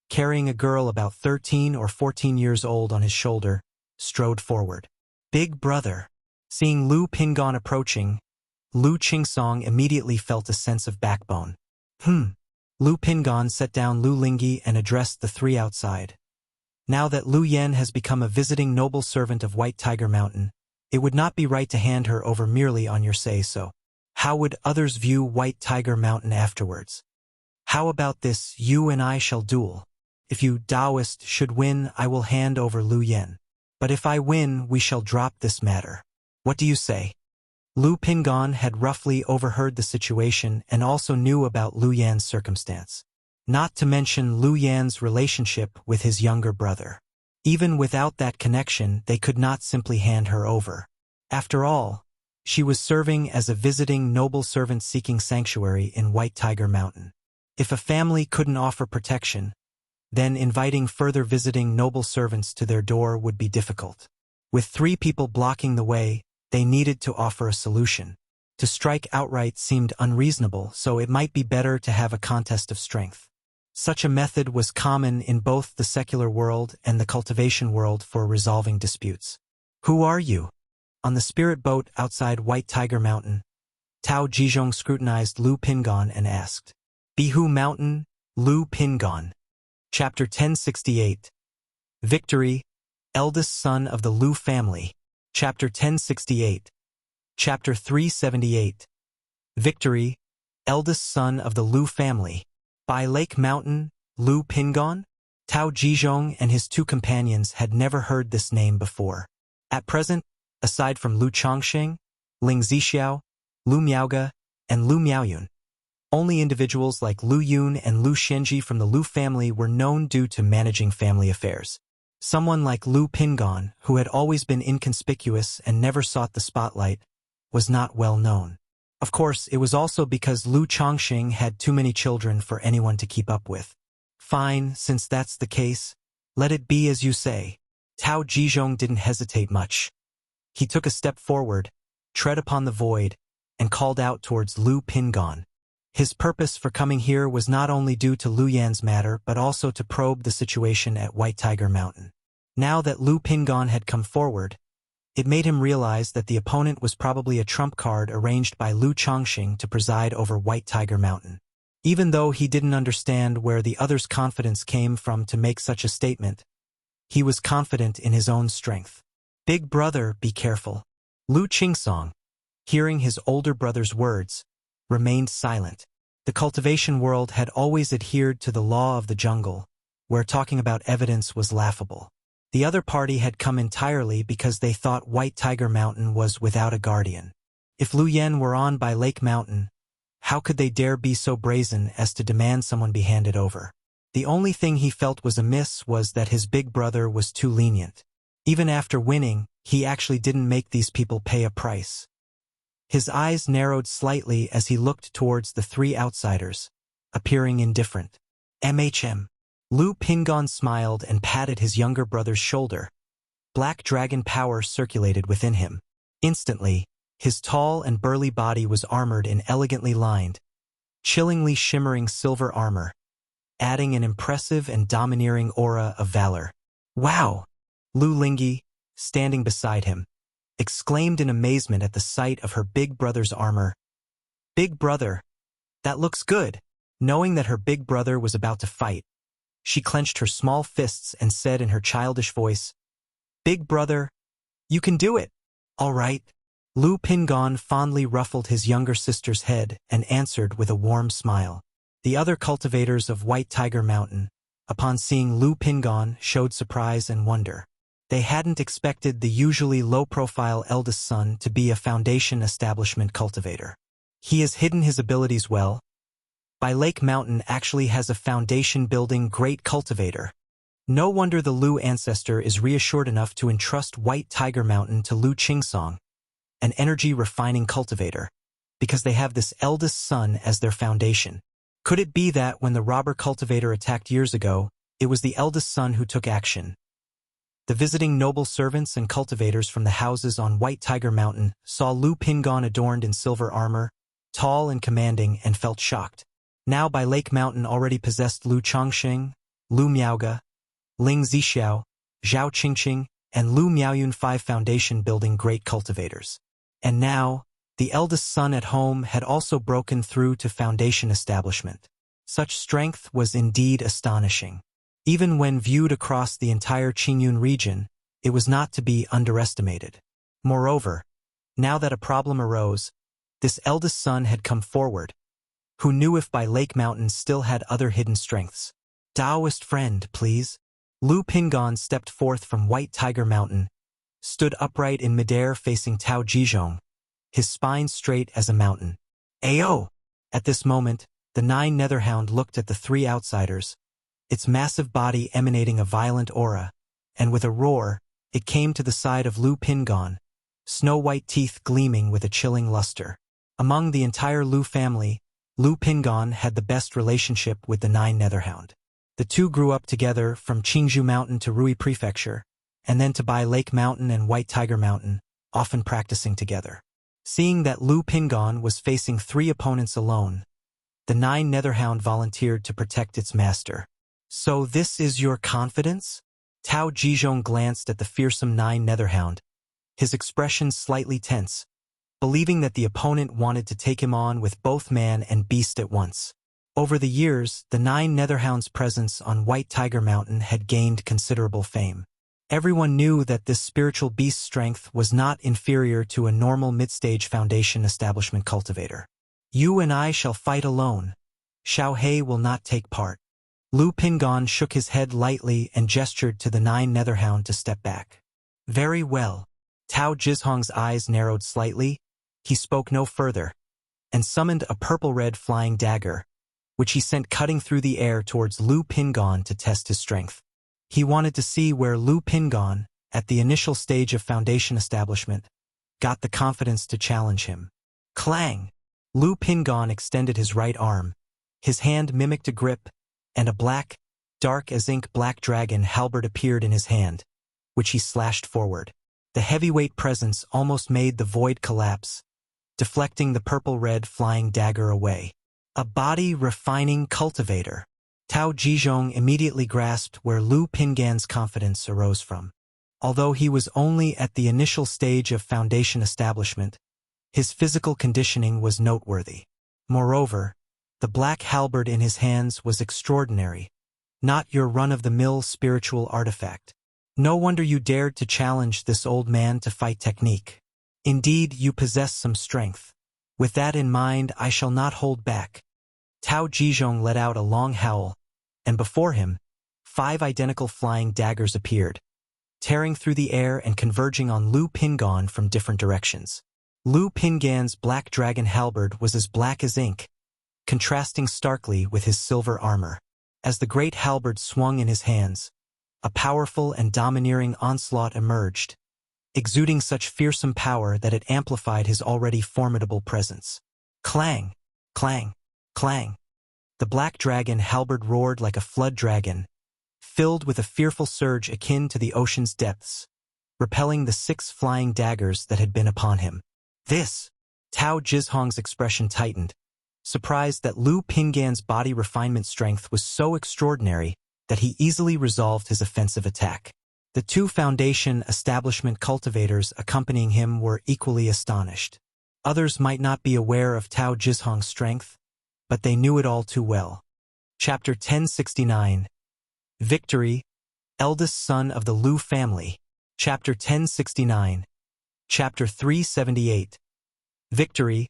carrying a girl about 13 or 14 years old on his shoulder, strode forward. Big brother. Seeing Lu Pingon approaching, Lu Qingsong immediately felt a sense of backbone. Lu Pingon set down Lu Lingyi and addressed the 3 outside. Now that Lu Yan has become a visiting noble servant of White Tiger Mountain, it would not be right to hand her over merely on your say-so. How would others view White Tiger Mountain afterwards? How about this, you and I shall duel. If you, Taoist, should win, I will hand over Lu Yan. But if I win, we shall drop this matter. What do you say? Lu Pingon had roughly overheard the situation and also knew about Lu Yan's circumstance. Not to mention Lu Yan's relationship with his younger brother. Even without that connection, they could not simply hand her over. After all, she was serving as a visiting noble servant seeking sanctuary in White Tiger Mountain. If a family couldn't offer protection, then inviting further visiting noble servants to their door would be difficult. With 3 people blocking the way, they needed to offer a solution. To strike outright seemed unreasonable, so it might be better to have a contest of strength. Such a method was common in both the secular world and the cultivation world for resolving disputes. Who are you? On the spirit boat outside White Tiger Mountain, Tao Jizhong scrutinized Lu Pingon and asked, Bihu Mountain, Lu Pingon. Chapter 1068. Victory, eldest son of the Lu family. Chapter 1068. Chapter 378. Victory, eldest son of the Lu family. By Lake Mountain, Lu Pingon? Tao Jizhong and his two companions had never heard this name before. At present, aside from Lu Chongqing, Ling Zixiao, Lu Miaoge, and Lu Miaoyun, only individuals like Lu Yun and Lu Shenji from the Lu family were known due to managing family affairs. Someone like Lu Pingon, who had always been inconspicuous and never sought the spotlight, was not well known. Of course, it was also because Lu Chongqing had too many children for anyone to keep up with. Fine, since that's the case, let it be as you say. Tao Jizhong didn't hesitate much. He took a step forward, tread upon the void, and called out towards Lu Pingon. His purpose for coming here was not only due to Lu Yan's matter but also to probe the situation at White Tiger Mountain. Now that Lu Pingon had come forward, it made him realize that the opponent was probably a trump card arranged by Lu Chongqing to preside over White Tiger Mountain. Even though he didn't understand where the other's confidence came from to make such a statement, he was confident in his own strength. Big brother, be careful. Lu Qingsong, hearing his older brother's words, remained silent. The cultivation world had always adhered to the law of the jungle, where talking about evidence was laughable. The other party had come entirely because they thought White Tiger Mountain was without a guardian. If Lu Yan were on by Lake Mountain, how could they dare be so brazen as to demand someone be handed over? The only thing he felt was amiss was that his big brother was too lenient. Even after winning, he actually didn't make these people pay a price. His eyes narrowed slightly as he looked towards the three outsiders, appearing indifferent. MHM. Lu Pingon smiled and patted his younger brother's shoulder. Black dragon power circulated within him. Instantly, his tall and burly body was armored in elegantly lined, chillingly shimmering silver armor, adding an impressive and domineering aura of valor. Wow! Lu Lingyi, standing beside him, exclaimed in amazement at the sight of her big brother's armor. Big brother, that looks good. Knowing that her big brother was about to fight, she clenched her small fists and said in her childish voice, Big brother, you can do it. All right. Lu Pingon fondly ruffled his younger sister's head and answered with a warm smile. The other cultivators of White Tiger Mountain, upon seeing Lu Pingon, showed surprise and wonder. They hadn't expected the usually low-profile eldest son to be a foundation establishment cultivator. He has hidden his abilities well. By Lake Mountain actually has a foundation-building great cultivator. No wonder the Lu ancestor is reassured enough to entrust White Tiger Mountain to Lu Qingsong, an energy-refining cultivator, because they have this eldest son as their foundation. Could it be that when the robber cultivator attacked years ago, it was the eldest son who took action? The visiting noble servants and cultivators from the houses on White Tiger Mountain saw Lu Pingon adorned in silver armor, tall and commanding, and felt shocked. Now by Lake Mountain already possessed Lu Chongqing, Lu Miaoge, Ling Zixiao, Zhao Qingqing, and Lu Miaoyun, 5 foundation-building great cultivators. And now, the eldest son at home had also broken through to foundation establishment. Such strength was indeed astonishing. Even when viewed across the entire Qingyun region, it was not to be underestimated. Moreover, now that a problem arose, this eldest son had come forward. Who knew if by Lake Mountain still had other hidden strengths? Taoist friend, please. Lu Pingon stepped forth from White Tiger Mountain, stood upright in midair facing Tao Jizhong, his spine straight as a mountain. Ayo! At this moment, the 9 Netherhound looked at the 3 outsiders, its massive body emanating a violent aura, and with a roar, it came to the side of Lu Pingon, snow-white teeth gleaming with a chilling luster. Among the entire Lu family, Lu Pingon had the best relationship with the 9 Netherhound. The two grew up together from Qingzhou Mountain to Rui Prefecture, and then to Bai Lake Mountain and White Tiger Mountain, often practicing together. Seeing that Lu Pingon was facing 3 opponents alone, the 9 Netherhound volunteered to protect its master. So this is your confidence? Tao Jizhong glanced at the fearsome 9 Netherhound, his expression slightly tense, believing that the opponent wanted to take him on with both man and beast at once. Over the years, the 9 Netherhound's presence on White Tiger Mountain had gained considerable fame. Everyone knew that this spiritual beast's strength was not inferior to a normal mid-stage foundation establishment cultivator. You and I shall fight alone. Xiao He will not take part. Lu Pingon shook his head lightly and gestured to the 9 Netherhound to step back. Very well. Tao Jizhong's eyes narrowed slightly. He spoke no further, and summoned a purple-red flying dagger, which he sent cutting through the air towards Lu Pingon to test his strength. He wanted to see where Lu Pingon, at the initial stage of foundation establishment, got the confidence to challenge him. Clang! Lu Pingon extended his right arm. His hand mimicked a grip, and a black, dark as ink black dragon halberd appeared in his hand, which he slashed forward. The heavyweight presence almost made the void collapse, deflecting the purple-red flying dagger away. A body-refining cultivator. Tao Jizhong immediately grasped where Lu Pingan's confidence arose from. Although he was only at the initial stage of foundation establishment, his physical conditioning was noteworthy. Moreover, the black halberd in his hands was extraordinary, not your run-of-the-mill spiritual artifact. No wonder you dared to challenge this old man to fight technique. Indeed, you possess some strength. With that in mind, I shall not hold back. Tao Jizhong let out a long howl, and before him, 5 identical flying daggers appeared, tearing through the air and converging on Lu Pingon from different directions. Lu Pingan's black dragon halberd was as black as ink, contrasting starkly with his silver armor. As the great halberd swung in his hands, a powerful and domineering onslaught emerged, exuding such fearsome power that it amplified his already formidable presence. Clang! Clang! Clang! The black dragon halberd roared like a flood dragon, filled with a fearful surge akin to the ocean's depths, repelling the 6 flying daggers that had been upon him. This! Tao Jizhong's expression tightened, surprised that Lu Pingan's body refinement strength was so extraordinary that he easily resolved his offensive attack. The 2 foundation establishment cultivators accompanying him were equally astonished. Others might not be aware of Tao Jizhong's strength, but they knew it all too well. Chapter 1069. Victory, eldest son of the Lu family. Chapter 1069. Chapter 378. Victory,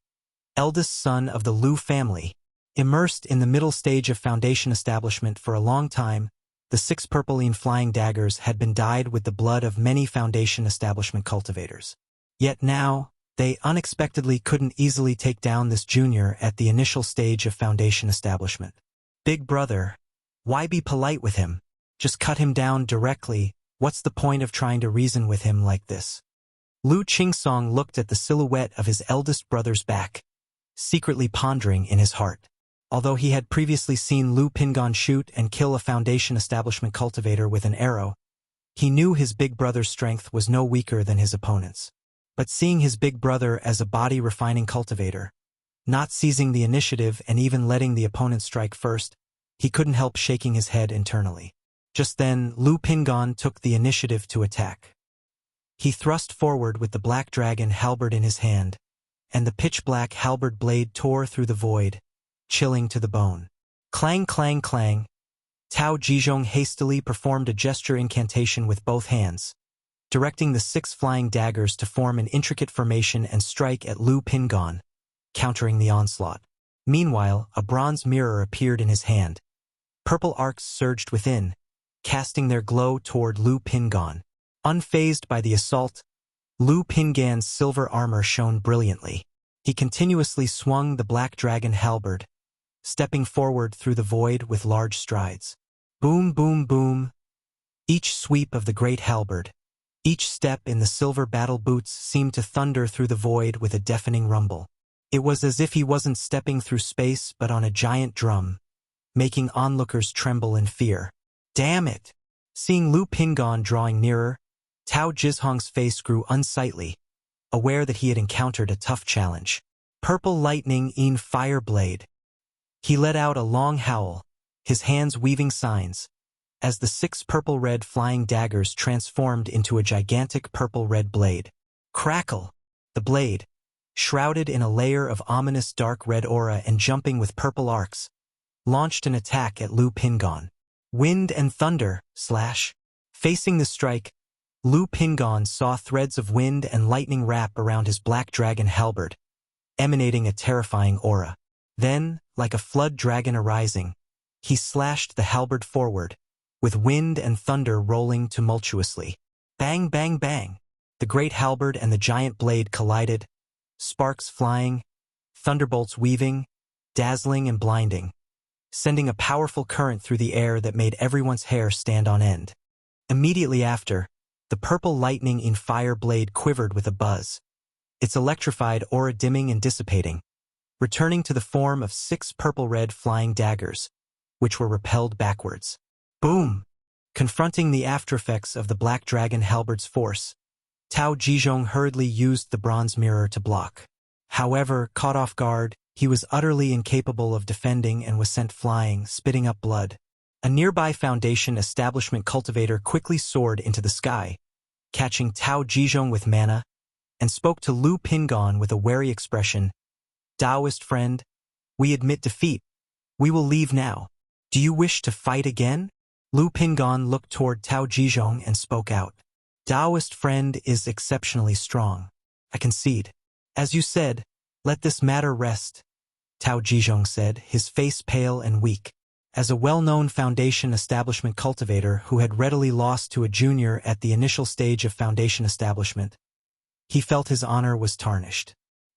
eldest son of the Lu family. Immersed in the middle stage of foundation establishment for a long time, the 6 purpline flying daggers had been dyed with the blood of many foundation establishment cultivators. Yet now, they unexpectedly couldn't easily take down this junior at the initial stage of foundation establishment. Big brother, why be polite with him? Just cut him down directly. What's the point of trying to reason with him like this? Lu Qingsong looked at the silhouette of his eldest brother's back, secretly pondering in his heart. Although he had previously seen Lu Pingon shoot and kill a foundation establishment cultivator with an arrow, he knew his big brother's strength was no weaker than his opponent's. But seeing his big brother as a body-refining cultivator, not seizing the initiative and even letting the opponent strike first, he couldn't help shaking his head internally. Just then, Lu Pingon took the initiative to attack. He thrust forward with the black dragon halberd in his hand, and the pitch-black halberd blade tore through the void, chilling to the bone. Clang, clang, clang. Tao Jizhong hastily performed a gesture incantation with both hands, directing the 6 flying daggers to form an intricate formation and strike at Lu Pingon, countering the onslaught. Meanwhile, a bronze mirror appeared in his hand. Purple arcs surged within, casting their glow toward Lu Pingon. Unfazed by the assault, Lu Pingan's silver armor shone brilliantly. He continuously swung the black dragon halberd, stepping forward through the void with large strides. Boom, boom, boom. Each sweep of the great halberd, each step in the silver battle boots seemed to thunder through the void with a deafening rumble. It was as if he wasn't stepping through space but on a giant drum, making onlookers tremble in fear. Damn it! Seeing Lu Pingon drawing nearer, Tao Jizhong's face grew unsightly, aware that he had encountered a tough challenge. Purple lightning in fire blade. He let out a long howl, his hands weaving signs, as the 6 purple-red flying daggers transformed into a gigantic purple-red blade. Crackle! The blade, shrouded in a layer of ominous dark red aura and jumping with purple arcs, launched an attack at Lu Pingon. Wind and thunder, slash. Facing the strike, Lu Pingon saw threads of wind and lightning wrap around his black dragon halberd, emanating a terrifying aura. Then, like a flood dragon arising, he slashed the halberd forward, with wind and thunder rolling tumultuously. Bang, bang, bang! The great halberd and the giant blade collided, sparks flying, thunderbolts weaving, dazzling and blinding, sending a powerful current through the air that made everyone's hair stand on end. Immediately after, the purple lightning in fire blade quivered with a buzz, its electrified aura dimming and dissipating, returning to the form of 6 purple-red flying daggers, which were repelled backwards. Boom! Confronting the aftereffects of the black dragon halberd's force, Tao Jizhong hurriedly used the bronze mirror to block. However, caught off guard, he was utterly incapable of defending and was sent flying, spitting up blood. A nearby Foundation establishment cultivator quickly soared into the sky, catching Tao Jizhong with mana, and spoke to Lu Pingon with a wary expression. Taoist friend, we admit defeat. We will leave now. Do you wish to fight again? Lu Pingon looked toward Tao Jizhong and spoke out. Taoist friend is exceptionally strong. I concede. As you said, let this matter rest, Tao Jizhong said, his face pale and weak. As a well-known Foundation establishment cultivator who had readily lost to a junior at the initial stage of Foundation establishment, he felt his honor was tarnished.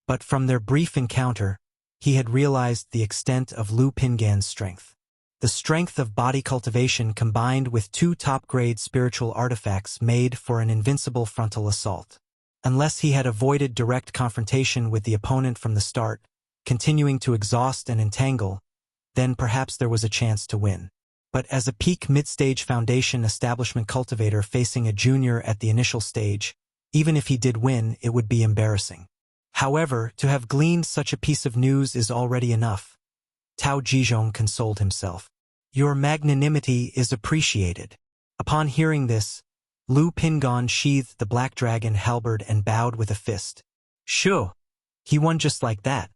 But from their brief encounter, he had realized the extent of Lu Pingan's strength. The strength of body cultivation combined with 2 top-grade spiritual artifacts made for an invincible frontal assault. Unless he had avoided direct confrontation with the opponent from the start, continuing to exhaust and entangle, then perhaps there was a chance to win. But as a peak mid-stage Foundation establishment cultivator facing a junior at the initial stage, even if he did win, it would be embarrassing. However, to have gleaned such a piece of news is already enough. Tao Jizhong consoled himself. Your magnanimity is appreciated. Upon hearing this, Lu Pingon sheathed the black dragon halberd and bowed with a fist. Shoo! He won just like that.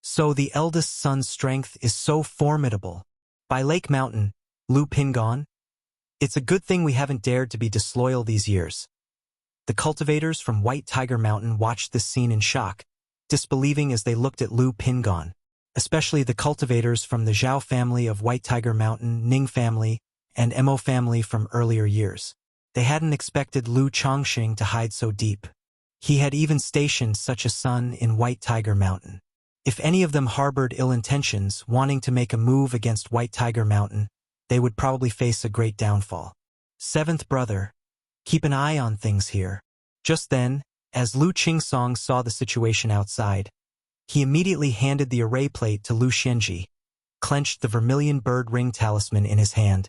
So the eldest son's strength is so formidable. By Lake Mountain, Lu Pingon, it's a good thing we haven't dared to be disloyal these years. The cultivators from White Tiger Mountain watched this scene in shock, disbelieving as they looked at Lu Pingon. Especially the cultivators from the Zhao family of White Tiger Mountain, Ning family, and Mo family from earlier years. They hadn't expected Lu Chongqing to hide so deep. He had even stationed such a son in White Tiger Mountain. If any of them harbored ill intentions, wanting to make a move against White Tiger Mountain, they would probably face a great downfall. 7th brother, keep an eye on things here. Just then, as Lu Qingsong saw the situation outside, he immediately handed the array plate to Lu Xianji, clenched the vermilion bird ring talisman in his hand,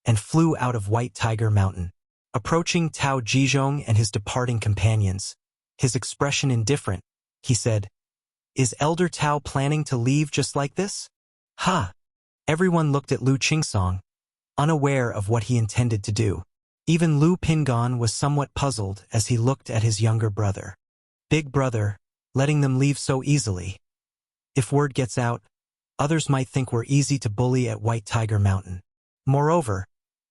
and flew out of White Tiger Mountain. Approaching Tao Jizhong and his departing companions, his expression indifferent, he said, Is Elder Tao planning to leave just like this? Ha! Everyone looked at Lu Qingsong, unaware of what he intended to do. Even Lu Pingon was somewhat puzzled as he looked at his younger brother. Big brother, letting them leave so easily. If word gets out, others might think we're easy to bully at White Tiger Mountain. Moreover,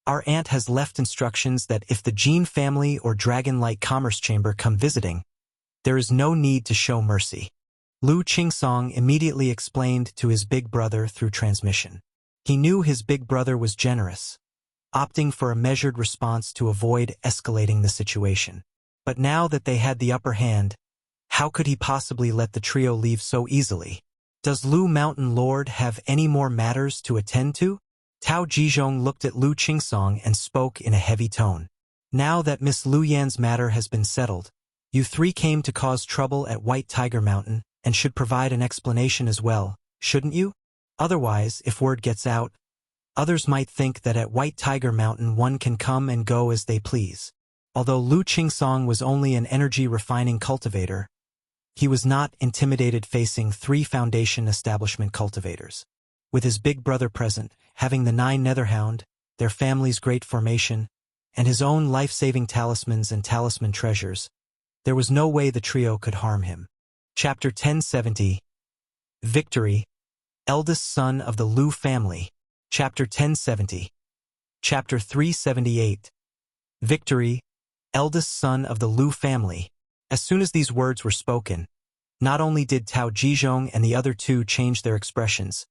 our aunt has left instructions that if the Jin family or Dragon-like Commerce Chamber come visiting, there is no need to show mercy. Lu Qingsong immediately explained to his big brother through transmission. He knew his big brother was generous, opting for a measured response to avoid escalating the situation. But now that they had the upper hand, how could he possibly let the trio leave so easily? Does Lu Mountain Lord have any more matters to attend to? Tao Jizhong looked at Lu Qingsong and spoke in a heavy tone. Now that Miss Lu Yan's matter has been settled, you 3 came to cause trouble at White Tiger Mountain and should provide an explanation as well, shouldn't you? Otherwise, if word gets out, others might think that at White Tiger Mountain one can come and go as they please. Although Lu Qingsong was only an energy-refining cultivator, he was not intimidated facing 3 Foundation establishment cultivators. With his big brother present, having the 9 Netherhound, their family's great formation, and his own life-saving talismans and talisman treasures, there was no way the trio could harm him. Chapter 1070. Victory, eldest son of the Lu family. Chapter 1070. Chapter 378. Victory, eldest son of the Lu family. As soon as these words were spoken, not only did Tao Jizhong and the other two change their expressions,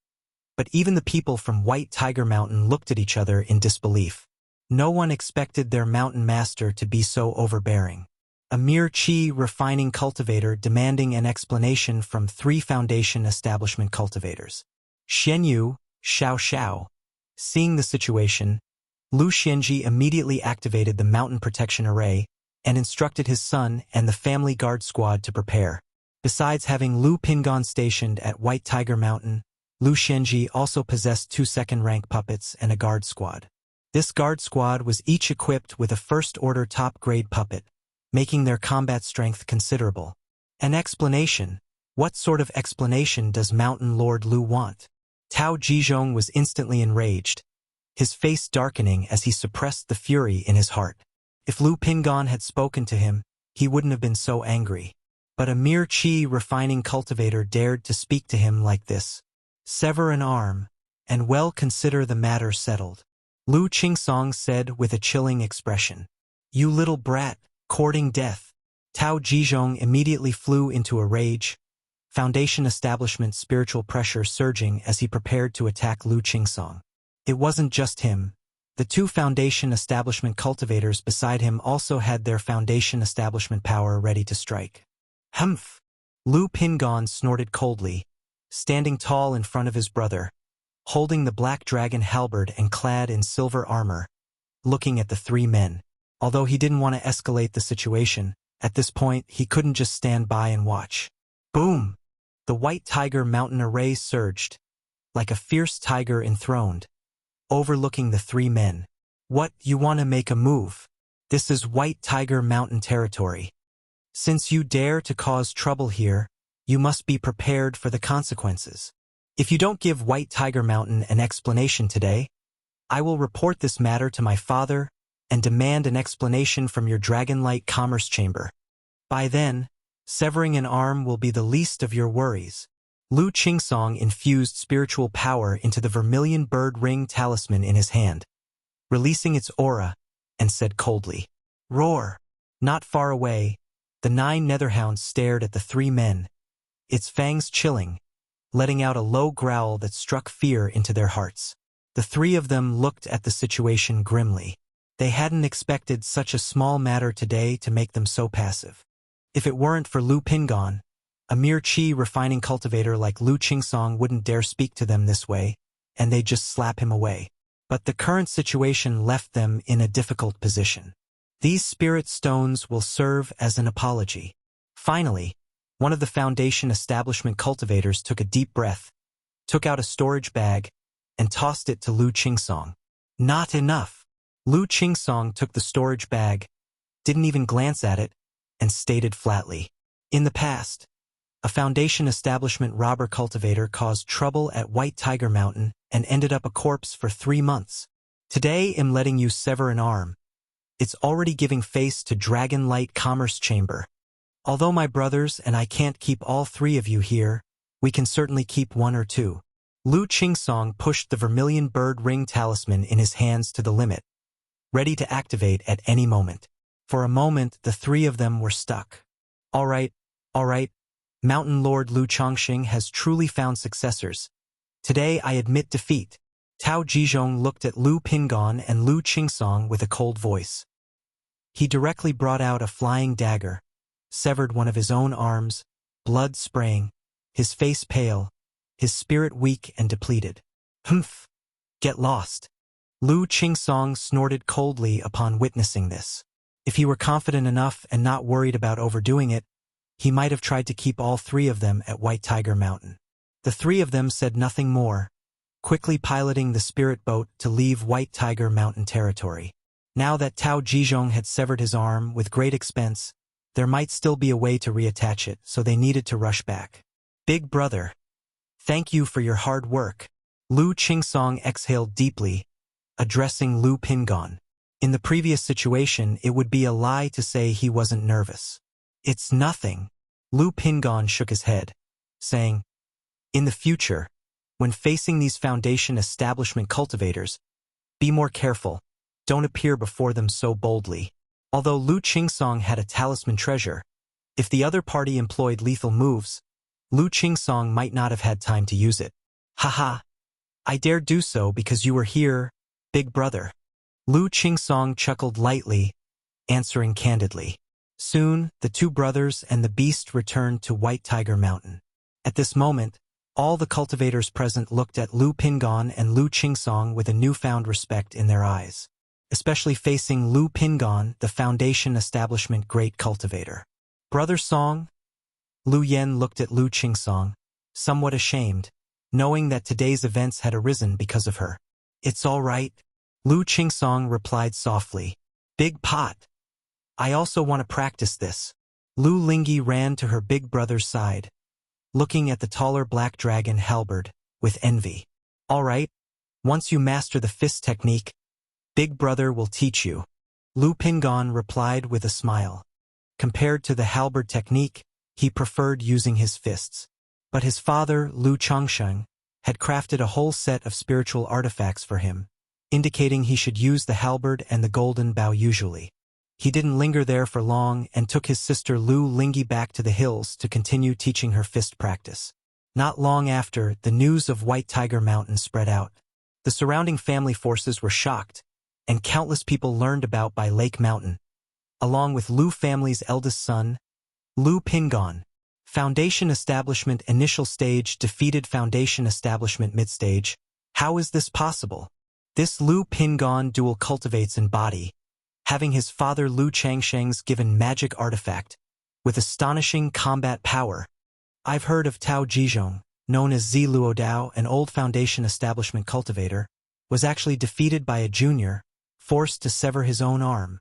but even the people from White Tiger Mountain looked at each other in disbelief. No one expected their mountain master to be so overbearing. A mere chi refining cultivator demanding an explanation from 3 foundation establishment cultivators. Xianyu, Xiao Xiao. Seeing the situation, Lu Xianji immediately activated the mountain protection array and instructed his son and the family guard squad to prepare. Besides having Lu Pingon stationed at White Tiger Mountain, Lu Xianji also possessed 2 second-rank puppets and a guard squad. This guard squad was each equipped with a first-order top-grade puppet, making their combat strength considerable. An explanation. What sort of explanation does Mountain Lord Lu want? Tao Jizhong was instantly enraged, his face darkening as he suppressed the fury in his heart. If Lu Pingon had spoken to him, he wouldn't have been so angry. But a mere chi refining cultivator dared to speak to him like this. Sever an arm, and well consider the matter settled. Lu Qingsong said with a chilling expression. You little brat, courting death. Tao Jizhong immediately flew into a rage, Foundation establishment spiritual pressure surging as he prepared to attack Lu Qingsong. It wasn't just him. The 2 Foundation establishment cultivators beside him also had their Foundation establishment power ready to strike. Humph! Lu Pingon snorted coldly, standing tall in front of his brother, holding the black dragon halberd and clad in silver armor, looking at the 3 men. Although he didn't want to escalate the situation, at this point he couldn't just stand by and watch. Boom! The White Tiger Mountain array surged, like a fierce tiger enthroned, overlooking the 3 men. What, you want to make a move? This is White Tiger Mountain territory. Since you dare to cause trouble here, you must be prepared for the consequences. If you don't give White Tiger Mountain an explanation today, I will report this matter to my father and demand an explanation from your Dragonlight Commerce Chamber. By then, severing an arm will be the least of your worries. Lu Qingsong infused spiritual power into the vermilion bird ring talisman in his hand, releasing its aura, and said coldly, Roar! Not far away, the 9 netherhounds stared at the 3 men, its fangs chilling, letting out a low growl that struck fear into their hearts. The 3 of them looked at the situation grimly. They hadn't expected such a small matter today to make them so passive. If it weren't for Lu Pingon, a mere chi refining cultivator like Lu Qingsong wouldn't dare speak to them this way, and they'd just slap him away. But the current situation left them in a difficult position. These spirit stones will serve as an apology. Finally, one of the Foundation establishment cultivators took a deep breath, took out a storage bag, and tossed it to Lu Qingsong. Not enough. Lu Qingsong took the storage bag, didn't even glance at it, and stated flatly, in the past, a Foundation establishment robber cultivator caused trouble at White Tiger Mountain and ended up a corpse for 3 months. Today I'm letting you sever an arm. It's already giving face to Dragonlight Commerce Chamber. Although my brothers and I can't keep all 3 of you here, we can certainly keep 1 or 2. Lu Qingsong pushed the vermilion bird ring talisman in his hands to the limit, ready to activate at any moment. For a moment, the 3 of them were stuck. All right. Mountain Lord Lu Chongqing has truly found successors. Today I admit defeat. Tao Jizhong looked at Lu Pingon and Lu Qingsong with a cold voice. He directly brought out a flying dagger, severed one of his own arms, blood spraying, his face pale, his spirit weak and depleted. Humph! Get lost. Lu Qingsong snorted coldly upon witnessing this. If he were confident enough and not worried about overdoing it, he might have tried to keep all 3 of them at White Tiger Mountain. The 3 of them said nothing more, quickly piloting the spirit boat to leave White Tiger Mountain territory. Now that Tao Jizhong had severed his arm with great expense, there might still be a way to reattach it, so they needed to rush back. Big brother, thank you for your hard work. Lu Qingsong exhaled deeply, addressing Lu Pingon. In the previous situation, it would be a lie to say he wasn't nervous. It's nothing. Lu Pingon shook his head, saying, in the future, when facing these Foundation establishment cultivators, be more careful. Don't appear before them so boldly. Although Lu Qingsong had a talisman treasure, if the other party employed lethal moves, Lu Qingsong might not have had time to use it. Haha. I dared do so because you were here, big brother. Lu Qingsong chuckled lightly, answering candidly. Soon, the two brothers and the beast returned to White Tiger Mountain. At this moment, all the cultivators present looked at Lu Pingon and Lu Qingsong with a newfound respect in their eyes, especially facing Lu Pingon, the Foundation Establishment great cultivator. Brother Song? Lu Yen looked at Lu Qingsong, somewhat ashamed, knowing that today's events had arisen because of her. It's all right, Lu Qingsong replied softly. Big pot. I also want to practice this. Lu Lingyi ran to her big brother's side, looking at the taller black dragon halberd, with envy. All right, once you master the fist technique, big brother will teach you. Lu Pingon replied with a smile. Compared to the halberd technique, he preferred using his fists. But his father, Lu Chongsheng, had crafted a whole set of spiritual artifacts for him, indicating he should use the halberd and the golden bow usually. He didn't linger there for long and took his sister Lu Lingyi back to the hills to continue teaching her fist practice. Not long after, the news of White Tiger Mountain spread out. The surrounding family forces were shocked, and countless people learned about by Lake Mountain, along with Lu family's eldest son, Lu Pingon. Foundation Establishment Initial Stage defeated Foundation Establishment Mid-Stage. How is this possible? This Lu Pingon dual cultivates in body, having his father Lu Changsheng's given magic artifact, with astonishing combat power. I've heard of Tao Jizhong, known as Zi Luodao, an old Foundation Establishment cultivator, was actually defeated by a junior, forced to sever his own arm.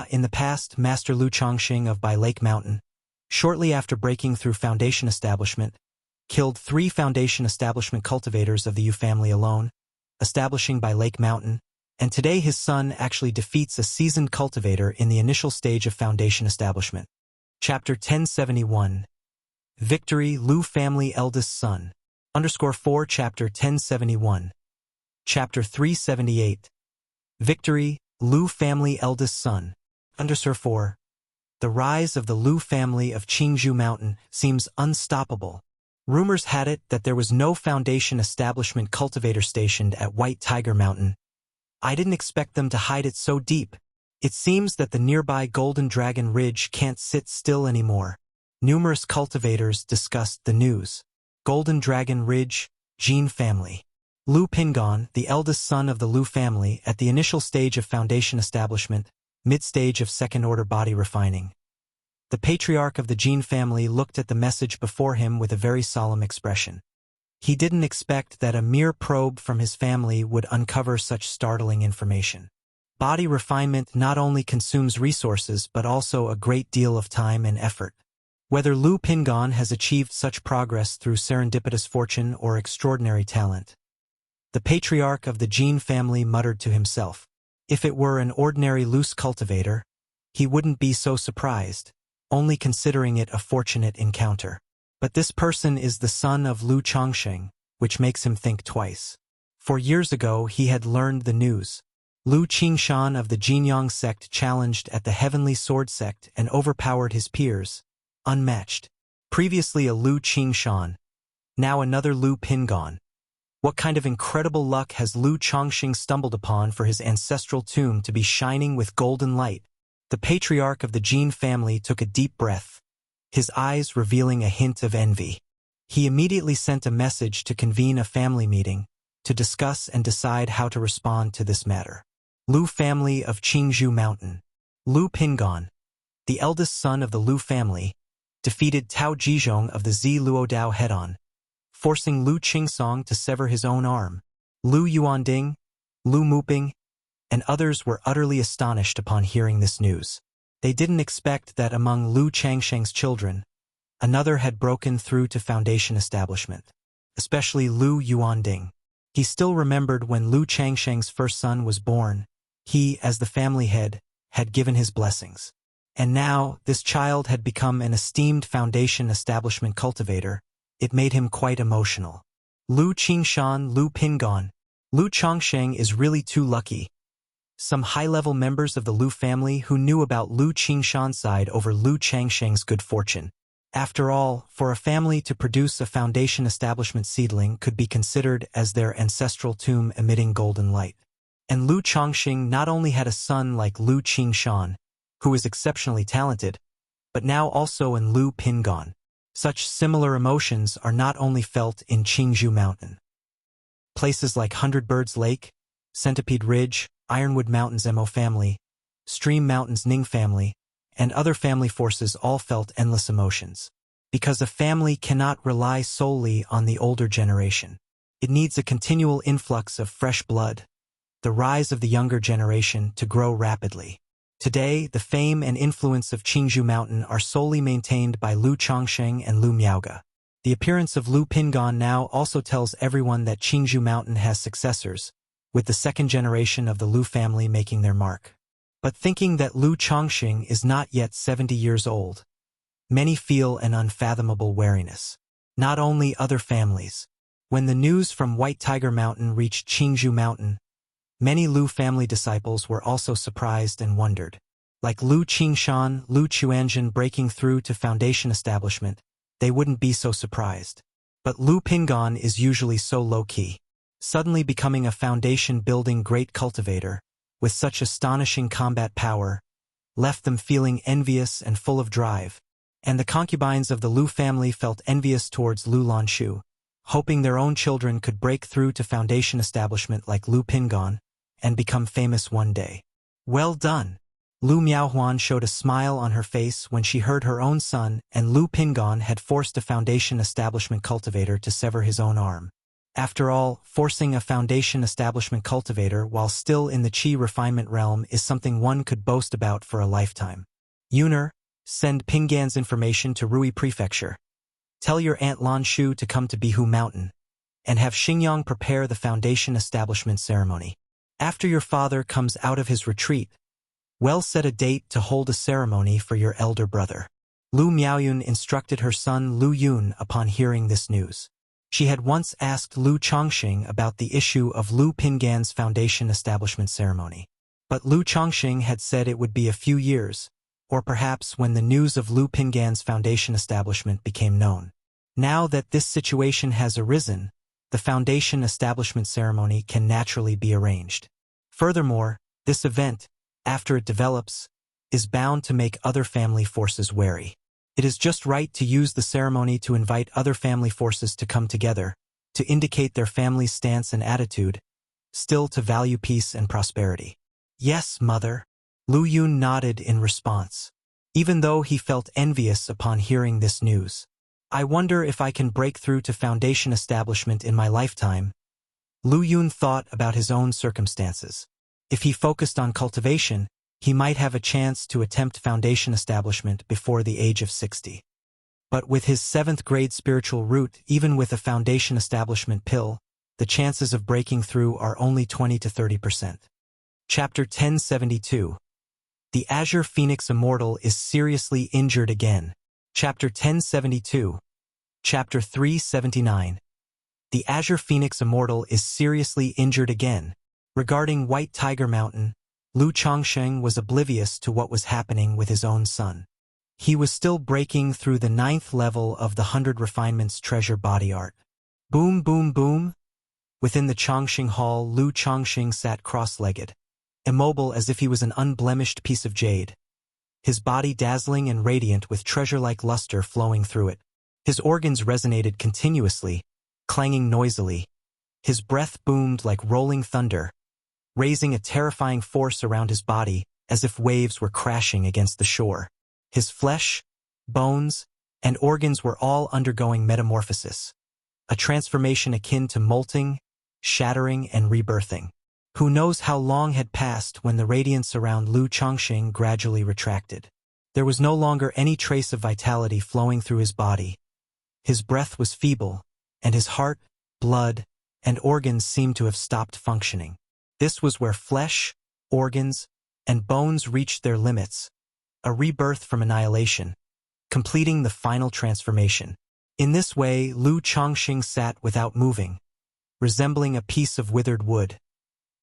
In the past, Master Lu Chongxing of By Lake Mountain, shortly after breaking through Foundation Establishment, killed 3 Foundation Establishment cultivators of the Yu family alone, establishing By Lake Mountain, and today his son actually defeats a seasoned cultivator in the initial stage of Foundation Establishment. Chapter 1071. Victory, Lu Family Eldest Son. _4 Chapter 1071. Chapter 378. Victory, Lu Family Eldest Son. _4. The rise of the Lu family of Qingzhou Mountain seems unstoppable. Rumors had it that there was no Foundation Establishment cultivator stationed at White Tiger Mountain. I didn't expect them to hide it so deep. It seems that the nearby Golden Dragon Ridge can't sit still anymore. Numerous cultivators discussed the news. Golden Dragon Ridge, Jin family. Lu Pingon, the eldest son of the Lu family, at the initial stage of Foundation Establishment, mid-stage of second-order body refining. The patriarch of the Jin family looked at the message before him with a very solemn expression. He didn't expect that a mere probe from his family would uncover such startling information. Body refinement not only consumes resources but also a great deal of time and effort. Whether Lu Pingon has achieved such progress through serendipitous fortune or extraordinary talent, the patriarch of the Jin family muttered to himself. If it were an ordinary loose cultivator, he wouldn't be so surprised, only considering it a fortunate encounter. But this person is the son of Lu Chongsheng, which makes him think twice. 4 years ago he had learned the news. Lu Qingshan of the Jinyang sect challenged at the Heavenly Sword sect and overpowered his peers, unmatched. Previously a Lu Qingshan, now another Lu Pingon. What kind of incredible luck has Lu Chongxing stumbled upon for his ancestral tomb to be shining with golden light? The patriarch of the Jin family took a deep breath, his eyes revealing a hint of envy. He immediately sent a message to convene a family meeting, to discuss and decide how to respond to this matter. Lu family of Qingzhou Mountain. Lu Pingon, the eldest son of the Lu family, defeated Tao Jizhong of the Zi Luodao head-on, forcing Lu Qingsong to sever his own arm. Lu Yuanding, Lu Muping, and others were utterly astonished upon hearing this news. They didn't expect that among Lu Changsheng's children, another had broken through to Foundation Establishment, especially Lu Yuanding. He still remembered when Lu Changsheng's first son was born. He, as the family head, had given his blessings. And now, this child had become an esteemed Foundation Establishment cultivator. It made him quite emotional. Lu Qingshan, Lu Pingon. Lu Chongsheng is really too lucky. Some high-level members of the Lu family who knew about Lu Qingshan's side over Lu Changsheng's good fortune. After all, for a family to produce a foundation establishment seedling could be considered as their ancestral tomb emitting golden light. And Lu Chongxing not only had a son like Lu Qingshan, who was exceptionally talented, but now also in Lu Pingan. Such similar emotions are not only felt in Qingzhou Mountain. Places like Hundred Birds Lake, Centipede Ridge, Ironwood Mountains Mo family, Stream Mountains Ning family, and other family forces all felt endless emotions. Because a family cannot rely solely on the older generation. It needs a continual influx of fresh blood, the rise of the younger generation, to grow rapidly. Today, the fame and influence of Qingzhou Mountain are solely maintained by Lu Chongsheng and Lu Miaoge. The appearance of Lu Pingan now also tells everyone that Qingzhou Mountain has successors, with the second generation of the Lu family making their mark. But thinking that Lu Chongxing is not yet 70 years old, many feel an unfathomable wariness. Not only other families. When the news from White Tiger Mountain reached Qingzhou Mountain, many Lu family disciples were also surprised and wondered. Like Lu Qingshan, Lu Chuanjin breaking through to foundation establishment, they wouldn't be so surprised. But Lu Pingan is usually so low-key. Suddenly becoming a foundation-building great cultivator, with such astonishing combat power, left them feeling envious and full of drive. And the concubines of the Lu family felt envious towards Lu Lanshu, hoping their own children could break through to foundation establishment like Lu Pingan, and become famous one day. Well done! Lu Miaohuan showed a smile on her face when she heard her own son and Lu Pingan had forced a foundation establishment cultivator to sever his own arm. After all, forcing a foundation establishment cultivator while still in the Qi refinement realm is something one could boast about for a lifetime. Yuner, send Pingan's information to Rui Prefecture. Tell your Aunt Lanshu to come to Bihu Mountain, and have Xingyang prepare the foundation establishment ceremony. After your father comes out of his retreat, well, set a date to hold a ceremony for your elder brother. Lu Miaoyun instructed her son Lu Yun upon hearing this news. She had once asked Lu Chongxing about the issue of Lu Pingan's foundation establishment ceremony. But Lu Chongxing had said it would be a few years, or perhaps when the news of Lu Pingan's foundation establishment became known. Now that this situation has arisen, the foundation establishment ceremony can naturally be arranged. Furthermore, this event, after it develops, is bound to make other family forces wary. It is just right to use the ceremony to invite other family forces to come together, to indicate their family's stance and attitude, still to value peace and prosperity. Yes, mother. Lu Yun nodded in response. Even though he felt envious upon hearing this news. I wonder if I can break through to foundation establishment in my lifetime. Lu Yun thought about his own circumstances. If he focused on cultivation, he might have a chance to attempt foundation establishment before the age of 60. But with his 7th grade spiritual root, even with a foundation establishment pill, the chances of breaking through are only 20 to 30%. Chapter 1072. The Azure Phoenix Immortal is seriously injured again. Chapter 1072. Chapter 379. The Azure Phoenix Immortal is seriously injured again. Regarding White Tiger Mountain, Lu Chongsheng was oblivious to what was happening with his own son. He was still breaking through the 9th level of the 100 Refinements Treasure Body Art. Boom, boom, boom. Within the Chongqing Hall, Lu Chongqing sat cross-legged, immobile as if he was an unblemished piece of jade. His body dazzling and radiant with treasure-like luster flowing through it. His organs resonated continuously, clanging noisily. His breath boomed like rolling thunder, raising a terrifying force around his body as if waves were crashing against the shore. His flesh, bones, and organs were all undergoing metamorphosis, a transformation akin to molting, shattering, and rebirthing. Who knows how long had passed when the radiance around Lu Chongqing gradually retracted. There was no longer any trace of vitality flowing through his body. His breath was feeble, and his heart, blood, and organs seemed to have stopped functioning. This was where flesh, organs, and bones reached their limits, a rebirth from annihilation, completing the final transformation. In this way, Lu Chongqing sat without moving, resembling a piece of withered wood.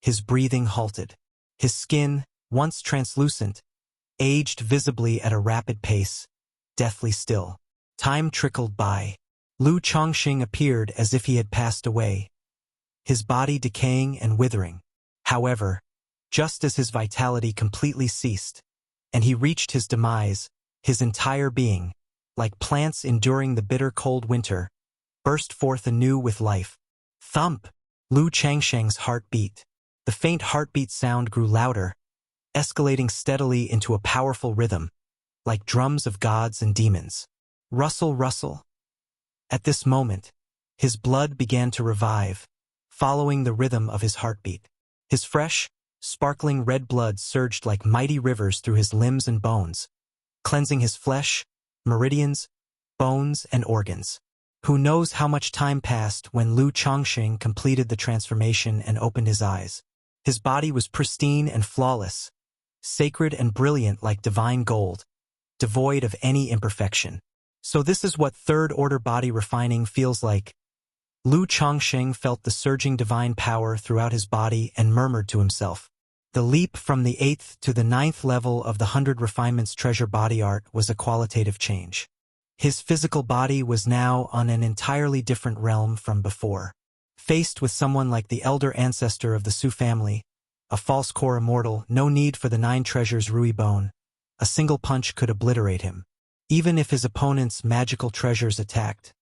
His breathing halted. His skin, once translucent, aged visibly at a rapid pace, deathly still. Time trickled by. Lu Chongqing appeared as if he had passed away, his body decaying and withering. However, just as his vitality completely ceased, and he reached his demise, his entire being, like plants enduring the bitter cold winter, burst forth anew with life. Thump! Lu Changsheng's heart beat. The faint heartbeat sound grew louder, escalating steadily into a powerful rhythm, like drums of gods and demons. Rustle, rustle. At this moment, his blood began to revive, following the rhythm of his heartbeat. His fresh, sparkling red blood surged like mighty rivers through his limbs and bones, cleansing his flesh, meridians, bones, and organs. Who knows how much time passed when Lu Chongqing completed the transformation and opened his eyes. His body was pristine and flawless, sacred and brilliant like divine gold, devoid of any imperfection. So this is what third-order body refining feels like. Lu Chongqing felt the surging divine power throughout his body and murmured to himself. The leap from the 8th to the 9th level of the 100 Refinements Treasure Body Art was a qualitative change. His physical body was now on an entirely different realm from before. Faced with someone like the elder ancestor of the Su family, a false core immortal, no need for the 9 treasures Rui Bone. A single punch could obliterate him. Even if his opponent's magical treasures attacked,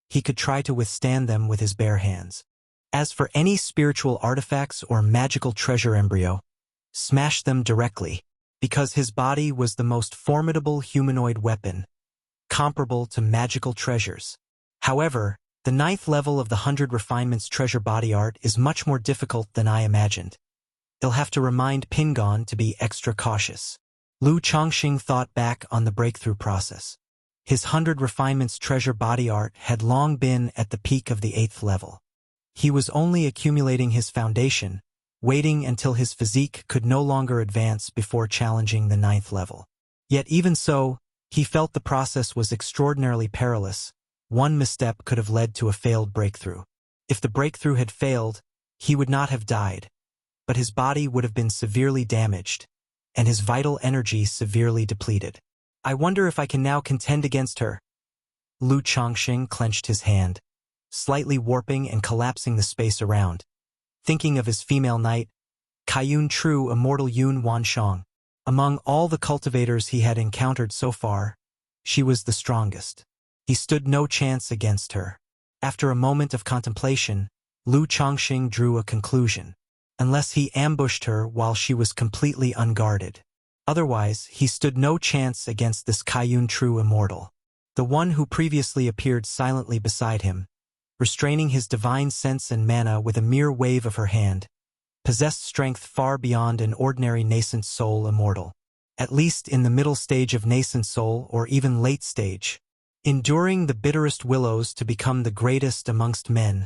he could try to withstand them with his bare hands. As for any spiritual artifacts or magical treasure embryo, smash them directly, because his body was the most formidable humanoid weapon, comparable to magical treasures. However, the 9th level of the 100 Refinements Treasure Body Art is much more difficult than I imagined. He'll have to remind Pingon to be extra cautious. Lu Chongqing thought back on the breakthrough process. His 100 Refinements Treasure Body Art had long been at the peak of the 8th level. He was only accumulating his foundation, waiting until his physique could no longer advance before challenging the 9th level. Yet even so, he felt the process was extraordinarily perilous. One misstep could have led to a failed breakthrough. If the breakthrough had failed, he would not have died, but his body would have been severely damaged, and his vital energy severely depleted. I wonder if I can now contend against her. Lu Chongqing clenched his hand, slightly warping and collapsing the space around, thinking of his female knight, Kaiyun True Immortal Yun Wanshang. Among all the cultivators he had encountered so far, she was the strongest. He stood no chance against her. After a moment of contemplation, Lu Chongqing drew a conclusion. Unless he ambushed her while she was completely unguarded. Otherwise, he stood no chance against this Kaiyun True Immortal. The one who previously appeared silently beside him, restraining his divine sense and mana with a mere wave of her hand, possessed strength far beyond an ordinary nascent soul immortal. At least in the middle stage of nascent soul or even late stage. Enduring the bitterest willows to become the greatest amongst men.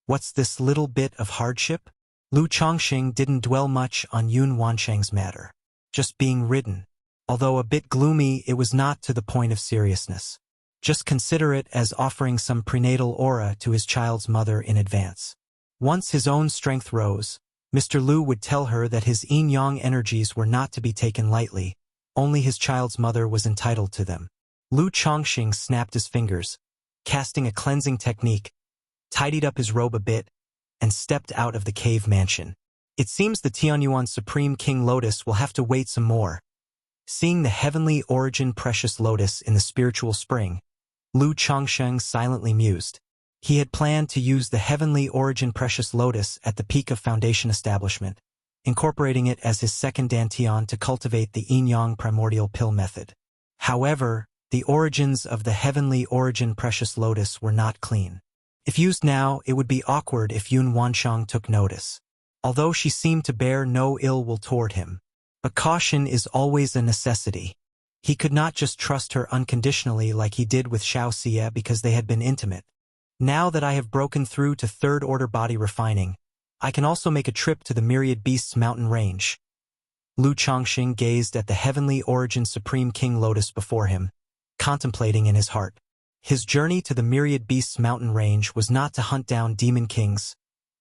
What's this little bit of hardship? Lu Chongqing didn't dwell much on Yun Wanshang's matter. Just being ridden. Although a bit gloomy, it was not to the point of seriousness. Just consider it as offering some prenatal aura to his child's mother in advance. Once his own strength rose, Mr. Lu would tell her that his yin-yang energies were not to be taken lightly, only his child's mother was entitled to them. Lu Chongqing snapped his fingers, casting a cleansing technique, tidied up his robe a bit, and stepped out of the cave mansion. It seems the Tianyuan Supreme King Lotus will have to wait some more. Seeing the heavenly origin precious lotus in the spiritual spring, Lu Chongqing silently mused. He had planned to use the heavenly origin precious lotus at the peak of foundation establishment, incorporating it as his second dantian to cultivate the yin-yang primordial pill method. However, the origins of the heavenly origin precious lotus were not clean. If used now, it would be awkward if Yun Wanshang took notice. Although she seemed to bear no ill will toward him. But caution is always a necessity. He could not just trust her unconditionally like he did with Xiao Xie because they had been intimate. Now that I have broken through to third-order body refining, I can also make a trip to the Myriad Beasts mountain range. Lu Chongqing gazed at the heavenly origin Supreme King Lotus before him, contemplating in his heart. His journey to the Myriad Beasts mountain range was not to hunt down demon kings,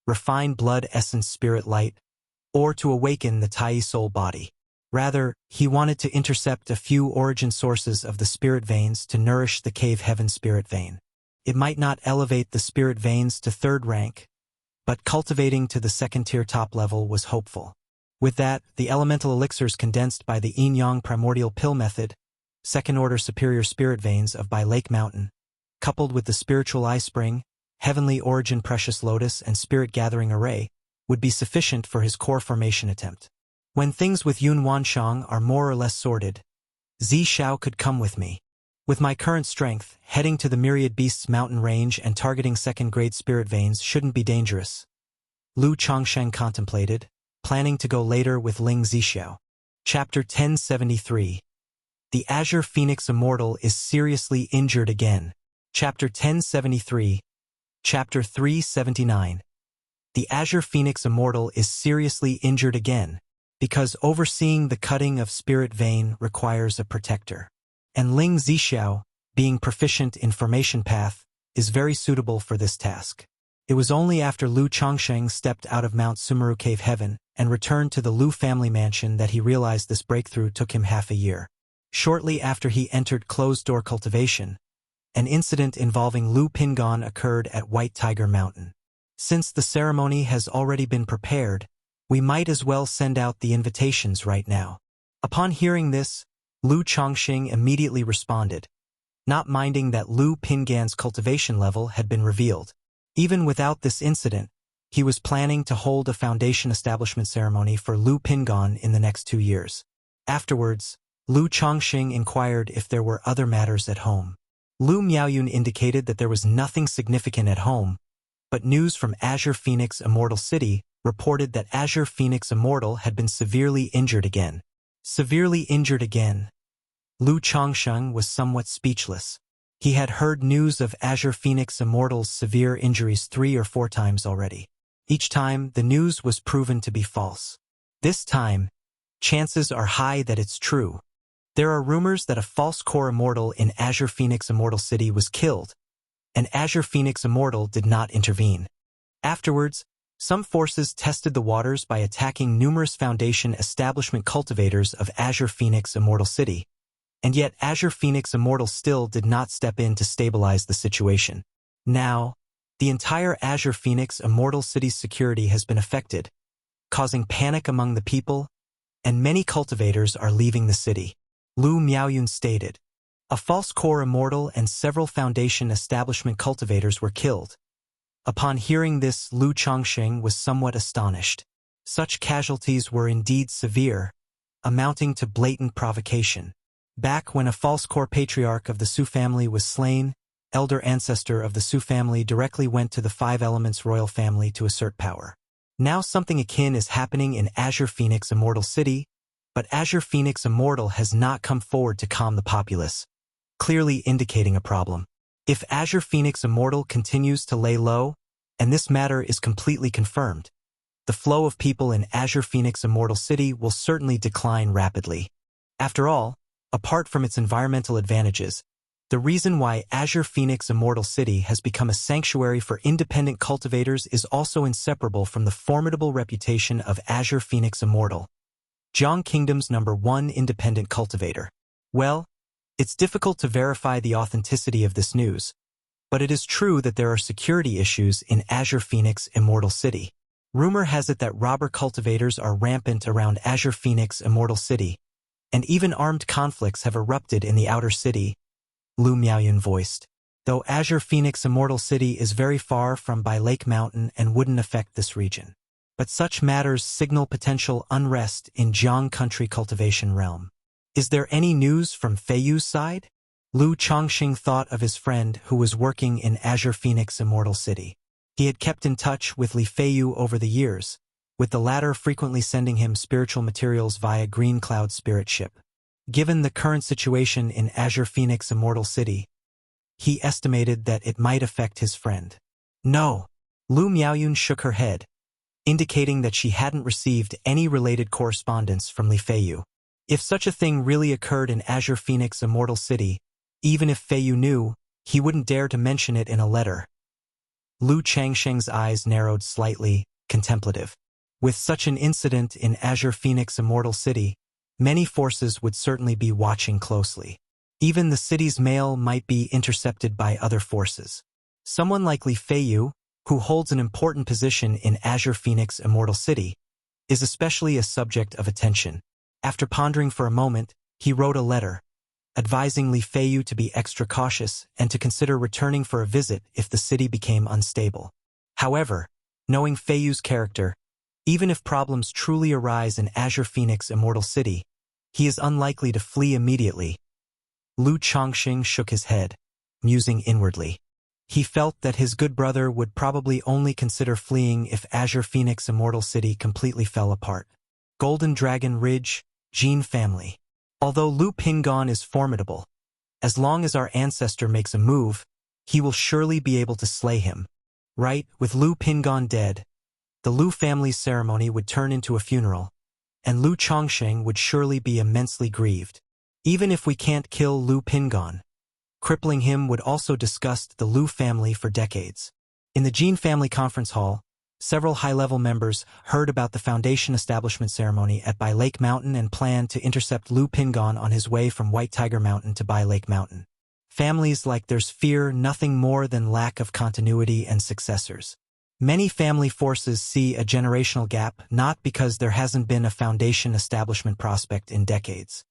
refine blood essence spirit light, or to awaken the Tai soul body. Rather, he wanted to intercept a few origin sources of the spirit veins to nourish the cave heaven spirit vein. It might not elevate the spirit veins to third rank, but cultivating to the second-tier top level was hopeful. With that, the elemental elixirs condensed by the yin-yang primordial pill method, second-order superior spirit veins of by Lake Mountain, coupled with the spiritual eye spring, heavenly origin precious lotus and spirit gathering array, would be sufficient for his core formation attempt. When things with Yun Wanshang are more or less sorted, Zi Xiao could come with me. With my current strength, heading to the Myriad Beasts mountain range and targeting second-grade spirit veins shouldn't be dangerous. Lu Chongsheng contemplated, planning to go later with Ling Zixiao. Chapter 1073. The Azure Phoenix Immortal is seriously injured again. Chapter 1073. Chapter 379. The Azure Phoenix Immortal is seriously injured again, because overseeing the cutting of spirit vein requires a protector. And Ling Zixiao, being proficient in formation path, is very suitable for this task. It was only after Lu Chongsheng stepped out of Mount Sumeru Cave Heaven and returned to the Lu family mansion that he realized this breakthrough took him half a year. Shortly after he entered closed-door cultivation, an incident involving Lu Pingon occurred at White Tiger Mountain. Since the ceremony has already been prepared, we might as well send out the invitations right now. Upon hearing this, Lu Chongxing immediately responded, not minding that Lu Pingan's cultivation level had been revealed. Even without this incident, he was planning to hold a foundation establishment ceremony for Lu Pingon in the next 2 years. Afterwards, Lu Chongxing inquired if there were other matters at home. Lu Miaoyun indicated that there was nothing significant at home, but news from Azure Phoenix Immortal City reported that Azure Phoenix Immortal had been severely injured again. Severely injured again. Lu Chongsheng was somewhat speechless. He had heard news of Azure Phoenix Immortal's severe injuries 3 or 4 times already. Each time, the news was proven to be false. This time, chances are high that it's true. There are rumors that a false core immortal in Azure Phoenix Immortal City was killed, and Azure Phoenix Immortal did not intervene. Afterwards, some forces tested the waters by attacking numerous Foundation establishment cultivators of Azure Phoenix Immortal City, and yet Azure Phoenix Immortal still did not step in to stabilize the situation. Now, the entire Azure Phoenix Immortal City's security has been affected, causing panic among the people, and many cultivators are leaving the city. Lu Miaoyun stated, a false core immortal and several Foundation establishment cultivators were killed. Upon hearing this, Lu Chongxing was somewhat astonished. Such casualties were indeed severe, amounting to blatant provocation. Back when a false core patriarch of the Su family was slain, elder ancestor of the Su family directly went to the 5 Elements royal family to assert power. Now something akin is happening in Azure Phoenix Immortal City, but Azure Phoenix Immortal has not come forward to calm the populace, clearly indicating a problem. If Azure Phoenix Immortal continues to lay low, and this matter is completely confirmed, the flow of people in Azure Phoenix Immortal City will certainly decline rapidly. After all, apart from its environmental advantages, the reason why Azure Phoenix Immortal City has become a sanctuary for independent cultivators is also inseparable from the formidable reputation of Azure Phoenix Immortal, Jiang Kingdom's #1 independent cultivator. Well, it's difficult to verify the authenticity of this news, but it is true that there are security issues in Azure Phoenix Immortal City. Rumor has it that robber cultivators are rampant around Azure Phoenix Immortal City, and even armed conflicts have erupted in the outer city, Lu Miaoyun voiced. Though Azure Phoenix Immortal City is very far from by Lake Mountain and wouldn't affect this region. But such matters signal potential unrest in Jiang country cultivation realm. Is there any news from Feiyu's side? Lu Chongxing thought of his friend who was working in Azure Phoenix Immortal City. He had kept in touch with Li Feiyu over the years, with the latter frequently sending him spiritual materials via Green Cloud spirit ship. Given the current situation in Azure Phoenix Immortal City, he estimated that it might affect his friend. No. Lu Miaoyun shook her head, indicating that she hadn't received any related correspondence from Li Feiyu. If such a thing really occurred in Azure Phoenix Immortal City, even if Feiyu knew, he wouldn't dare to mention it in a letter. Lu Changsheng's eyes narrowed slightly, contemplative. With such an incident in Azure Phoenix Immortal City, many forces would certainly be watching closely. Even the city's mail might be intercepted by other forces. Someone like Li Feiyu, who holds an important position in Azure Phoenix Immortal City, is especially a subject of attention. After pondering for a moment, he wrote a letter, advising Li Feiyu to be extra cautious and to consider returning for a visit if the city became unstable. However, knowing Feiyu's character, even if problems truly arise in Azure Phoenix Immortal City, he is unlikely to flee immediately. Lu Chongqing shook his head, musing inwardly. He felt that his good brother would probably only consider fleeing if Azure Phoenix Immortal City completely fell apart. Golden Dragon Ridge, Jin family. Although Lu Pingon is formidable, as long as our ancestor makes a move, he will surely be able to slay him. Right, with Lu Pingon dead, the Lu family's ceremony would turn into a funeral, and Lu Chongqing would surely be immensely grieved. Even if we can't kill Lu Pingon, crippling him would also disgust the Lu family for decades. In the Jin family conference hall, several high-level members heard about the foundation establishment ceremony at Bai Lake Mountain and planned to intercept Lu Pingon on his way from White Tiger Mountain to Bai Lake Mountain. Families like theirs fear nothing more than lack of continuity and successors. Many family forces see a generational gap not because there hasn't been a foundation establishment prospect in decades,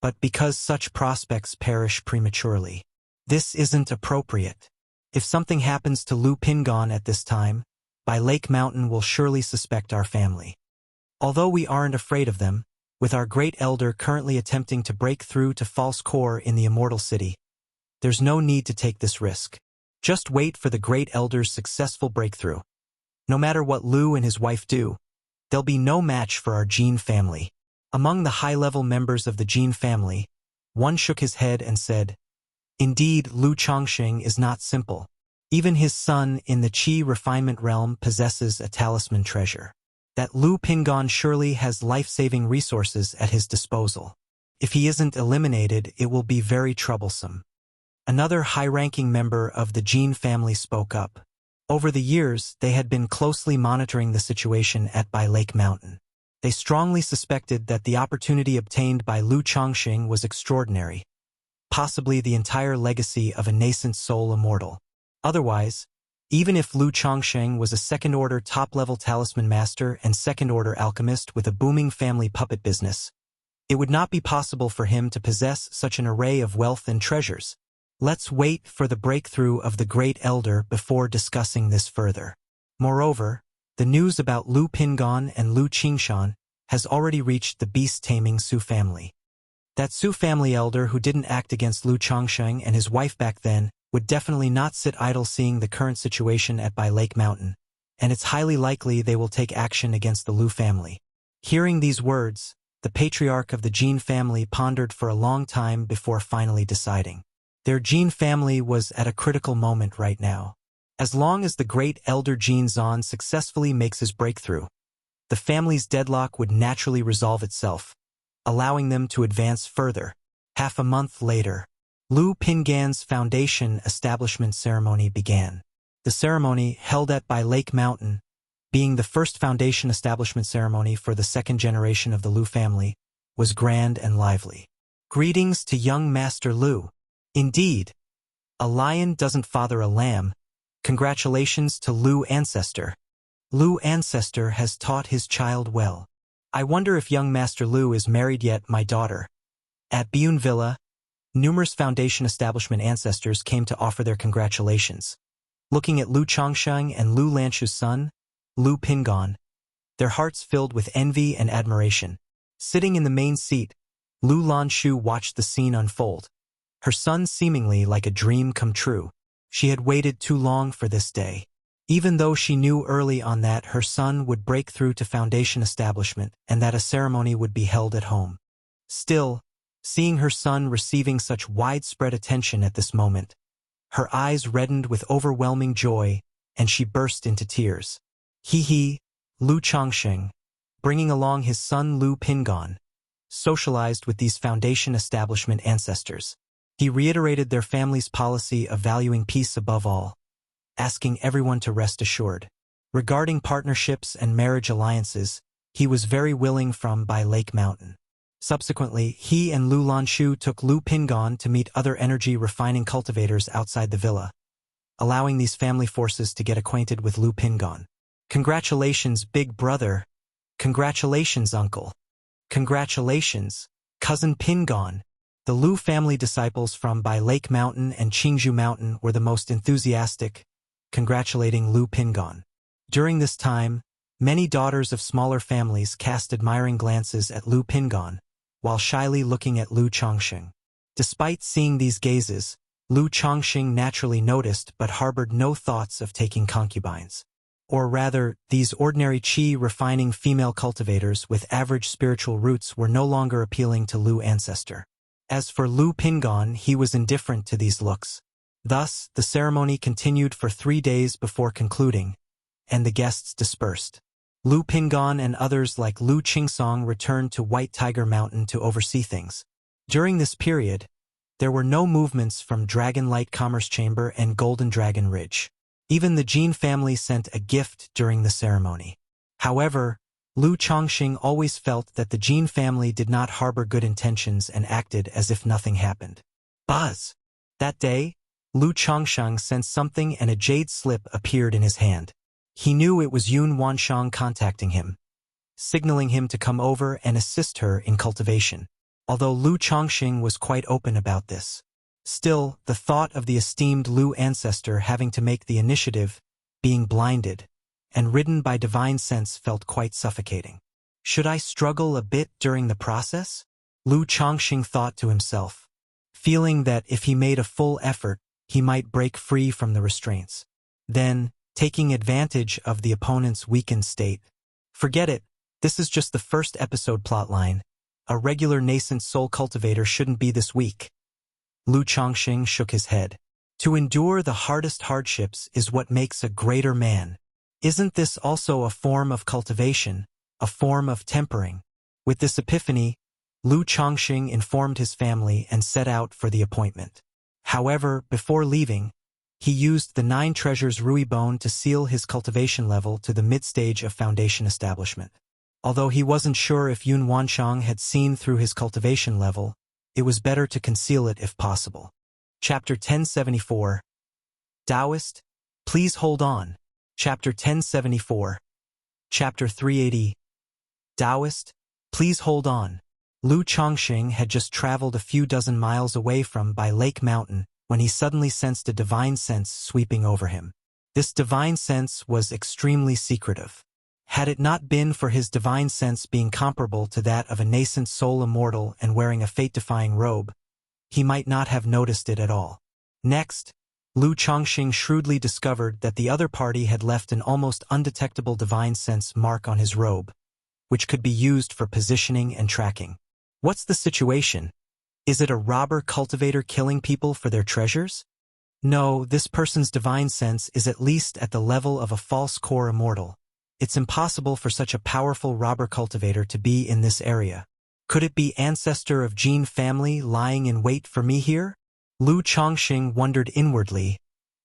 but because such prospects perish prematurely. This isn't appropriate. If something happens to Lu Pingon at this time, Bai Lake Mountain will surely suspect our family. Although we aren't afraid of them, with our great elder currently attempting to break through to False Core in the Immortal City, there's no need to take this risk. Just wait for the great elder's successful breakthrough. No matter what Lu and his wife do, there'll be no match for our Jin family. Among the high-level members of the Jin family, one shook his head and said, "Indeed, Lu Chongqing is not simple. Even his son in the Qi refinement realm possesses a talisman treasure. That Lu Pingon surely has life-saving resources at his disposal. If he isn't eliminated, it will be very troublesome." Another high-ranking member of the Jin family spoke up. Over the years, they had been closely monitoring the situation at Bai Lake Mountain. They strongly suspected that the opportunity obtained by Lu Chongqing was extraordinary, possibly the entire legacy of a nascent soul immortal. Otherwise, even if Lu Chongqing was a second-order top-level talisman master and second-order alchemist with a booming family puppet business, it would not be possible for him to possess such an array of wealth and treasures. Let's wait for the breakthrough of the Great Elder before discussing this further. Moreover, the news about Lu Pingon and Lu Qingshan has already reached the beast-taming Su family. That Su family elder who didn't act against Lu Chongqing and his wife back then would definitely not sit idle seeing the current situation at Bai Lake Mountain, and it's highly likely they will take action against the Lu family. Hearing these words, the patriarch of the Jin family pondered for a long time before finally deciding. Their Jin family was at a critical moment right now. As long as the great elder Jin Zan successfully makes his breakthrough, the family's deadlock would naturally resolve itself, allowing them to advance further. Half a month later, Lu Pingan's foundation establishment ceremony began. The ceremony, held at Bai Lake Mountain, being the first foundation establishment ceremony for the second generation of the Lu family, was grand and lively. Greetings to young Master Lu. Indeed, a lion doesn't father a lamb. Congratulations to Lu Ancestor. Lu Ancestor has taught his child well. I wonder if young Master Lu is married yet, my daughter. At Biyun Villa, numerous foundation establishment ancestors came to offer their congratulations. Looking at Lu Chongqing and Lu Lanshu's son, Lu Pingon, their hearts filled with envy and admiration. Sitting in the main seat, Lu Lanshu watched the scene unfold. Her son seemingly like a dream come true. She had waited too long for this day. Even though she knew early on that her son would break through to foundation establishment and that a ceremony would be held at home. Still, seeing her son receiving such widespread attention at this moment, her eyes reddened with overwhelming joy, and she burst into tears. He, Lu Chongqing, bringing along his son Lu Pingon, socialized with these foundation establishment ancestors. He reiterated their family's policy of valuing peace above all, asking everyone to rest assured. Regarding partnerships and marriage alliances, he was very willing from by Lake Mountain. Subsequently, he and Lu Lanshu took Lu Pingon to meet other energy refining cultivators outside the villa, allowing these family forces to get acquainted with Lu Pingon. Congratulations, big brother. Congratulations, uncle. Congratulations, cousin Pingon. The Lu family disciples from by Lake Mountain and Qingzhou Mountain were the most enthusiastic, congratulating Lu Pingon. During this time, many daughters of smaller families cast admiring glances at Lu Pingon, while shyly looking at Lu Chongqing. Despite seeing these gazes, Lu Chongqing naturally noticed but harbored no thoughts of taking concubines. Or rather, these ordinary qi refining female cultivators with average spiritual roots were no longer appealing to Lu ancestor. As for Lu Pingon, he was indifferent to these looks. Thus, the ceremony continued for 3 days before concluding, and the guests dispersed. Lu Pingon and others like Lu Qingsong returned to White Tiger Mountain to oversee things. During this period, there were no movements from Dragon Light Commerce Chamber and Golden Dragon Ridge. Even the Jin family sent a gift during the ceremony. However, Lu Chongqing always felt that the Jin family did not harbor good intentions and acted as if nothing happened. Buzz! That day, Lu Chongqing sensed something and a jade slip appeared in his hand. He knew it was Yun Wanshang contacting him, signaling him to come over and assist her in cultivation. Although Lu Chongqing was quite open about this. Still, the thought of the esteemed Lu ancestor having to make the initiative, being blinded, and ridden by divine sense felt quite suffocating. Should I struggle a bit during the process? Lu Chongqing thought to himself, feeling that if he made a full effort, he might break free from the restraints. Then, taking advantage of the opponent's weakened state. Forget it, this is just the first episode plotline. A regular nascent soul cultivator shouldn't be this weak. Lu Chongqing shook his head. To endure the hardest hardships is what makes a greater man. Isn't this also a form of cultivation, a form of tempering? With this epiphany, Lu Chongqing informed his family and set out for the appointment. However, before leaving, he used the 9 treasures Rui Bone to seal his cultivation level to the mid-stage of foundation establishment. Although he wasn't sure if Yun Wanshang had seen through his cultivation level, it was better to conceal it if possible. Chapter 1074. Taoist, please hold on. Chapter 1074. Chapter 380. Taoist, please hold on. Lu Chongqing had just traveled a few dozen miles away from by Lake Mountain when he suddenly sensed a divine sense sweeping over him. This divine sense was extremely secretive. Had it not been for his divine sense being comparable to that of a nascent soul immortal and wearing a fate-defying robe, he might not have noticed it at all. Next, Lu Chongqing shrewdly discovered that the other party had left an almost undetectable divine sense mark on his robe, which could be used for positioning and tracking. What's the situation? Is it a robber cultivator killing people for their treasures? No, this person's divine sense is at least at the level of a false core immortal. It's impossible for such a powerful robber cultivator to be in this area. Could it be ancestor of Jin family lying in wait for me here? Lu Chongqing wondered inwardly,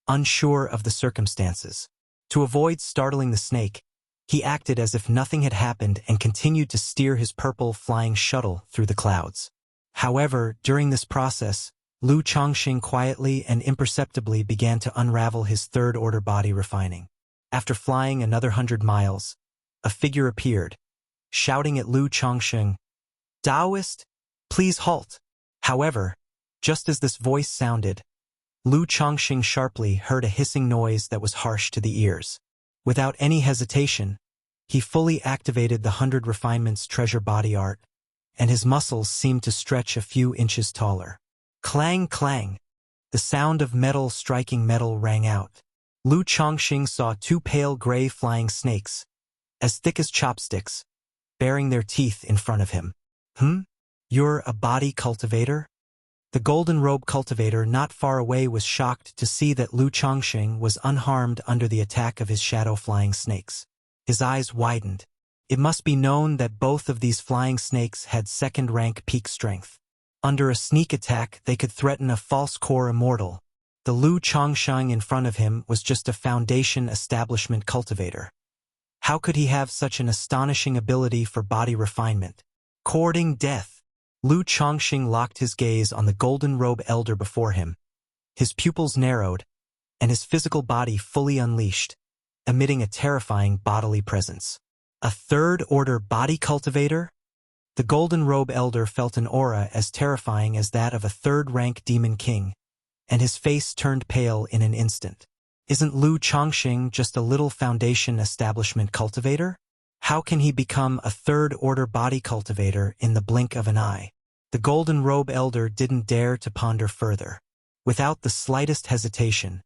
unsure of the circumstances. To avoid startling the snake, he acted as if nothing had happened and continued to steer his purple flying shuttle through the clouds. However, during this process, Lu Chongqing quietly and imperceptibly began to unravel his third-order body refining. After flying another 100 miles, a figure appeared, shouting at Lu Chongqing, "Taoist, please halt." However, just as this voice sounded, Lu Chongqing sharply heard a hissing noise that was harsh to the ears. Without any hesitation, he fully activated the 100 Refinements treasure body art, and his muscles seemed to stretch a few inches taller. Clang, clang! The sound of metal striking metal rang out. Lu Chongqing saw 2 pale gray flying snakes, as thick as chopsticks, baring their teeth in front of him. You're a body cultivator? The golden robe cultivator not far away was shocked to see that Lu Chongqing was unharmed under the attack of his shadow-flying snakes. His eyes widened. It must be known that both of these flying snakes had second-rank peak strength. Under a sneak attack, they could threaten a false core immortal, The Lu Chongsheng in front of him was just a foundation establishment cultivator. How could he have such an astonishing ability for body refinement? Courting death. Lu Chongsheng locked his gaze on the golden robe elder before him. His pupils narrowed, and his physical body fully unleashed, emitting a terrifying bodily presence. A third-order body cultivator? The golden robe elder felt an aura as terrifying as that of a third-rank demon king, and his face turned pale in an instant. Isn't Lu Chongsheng just a little foundation establishment cultivator? How can he become a third-order body cultivator in the blink of an eye? The golden robe elder didn't dare to ponder further. Without the slightest hesitation,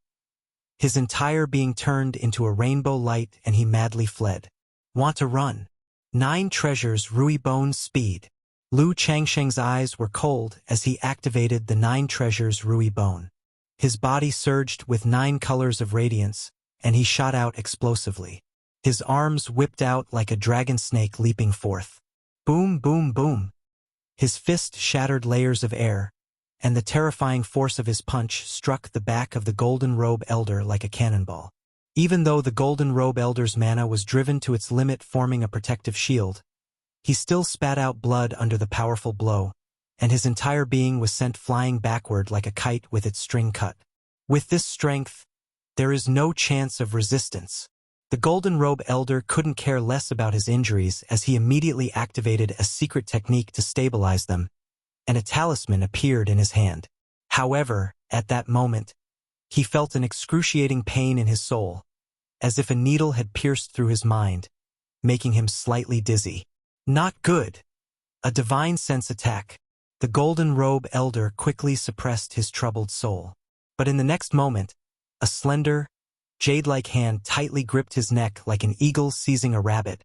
his entire being turned into a rainbow light and he madly fled. Want to run? 9 treasures Rui Bone's speed. Lu Changsheng's eyes were cold as he activated the 9 treasures Rui Bone. His body surged with 9 colors of radiance, and he shot out explosively. His arms whipped out like a dragon snake leaping forth. Boom, boom, boom. His fist shattered layers of air, and the terrifying force of his punch struck the back of the golden robe elder like a cannonball. Even though the golden robe elder's mana was driven to its limit, forming a protective shield, he still spat out blood under the powerful blow, and his entire being was sent flying backward like a kite with its string cut. With this strength, there is no chance of resistance. The golden robe elder couldn't care less about his injuries as he immediately activated a secret technique to stabilize them, and a talisman appeared in his hand. However, at that moment, he felt an excruciating pain in his soul, as if a needle had pierced through his mind, making him slightly dizzy. Not good. A divine sense attack. The golden robe elder quickly suppressed his troubled soul. But in the next moment, a slender, jade-like hand tightly gripped his neck like an eagle seizing a rabbit,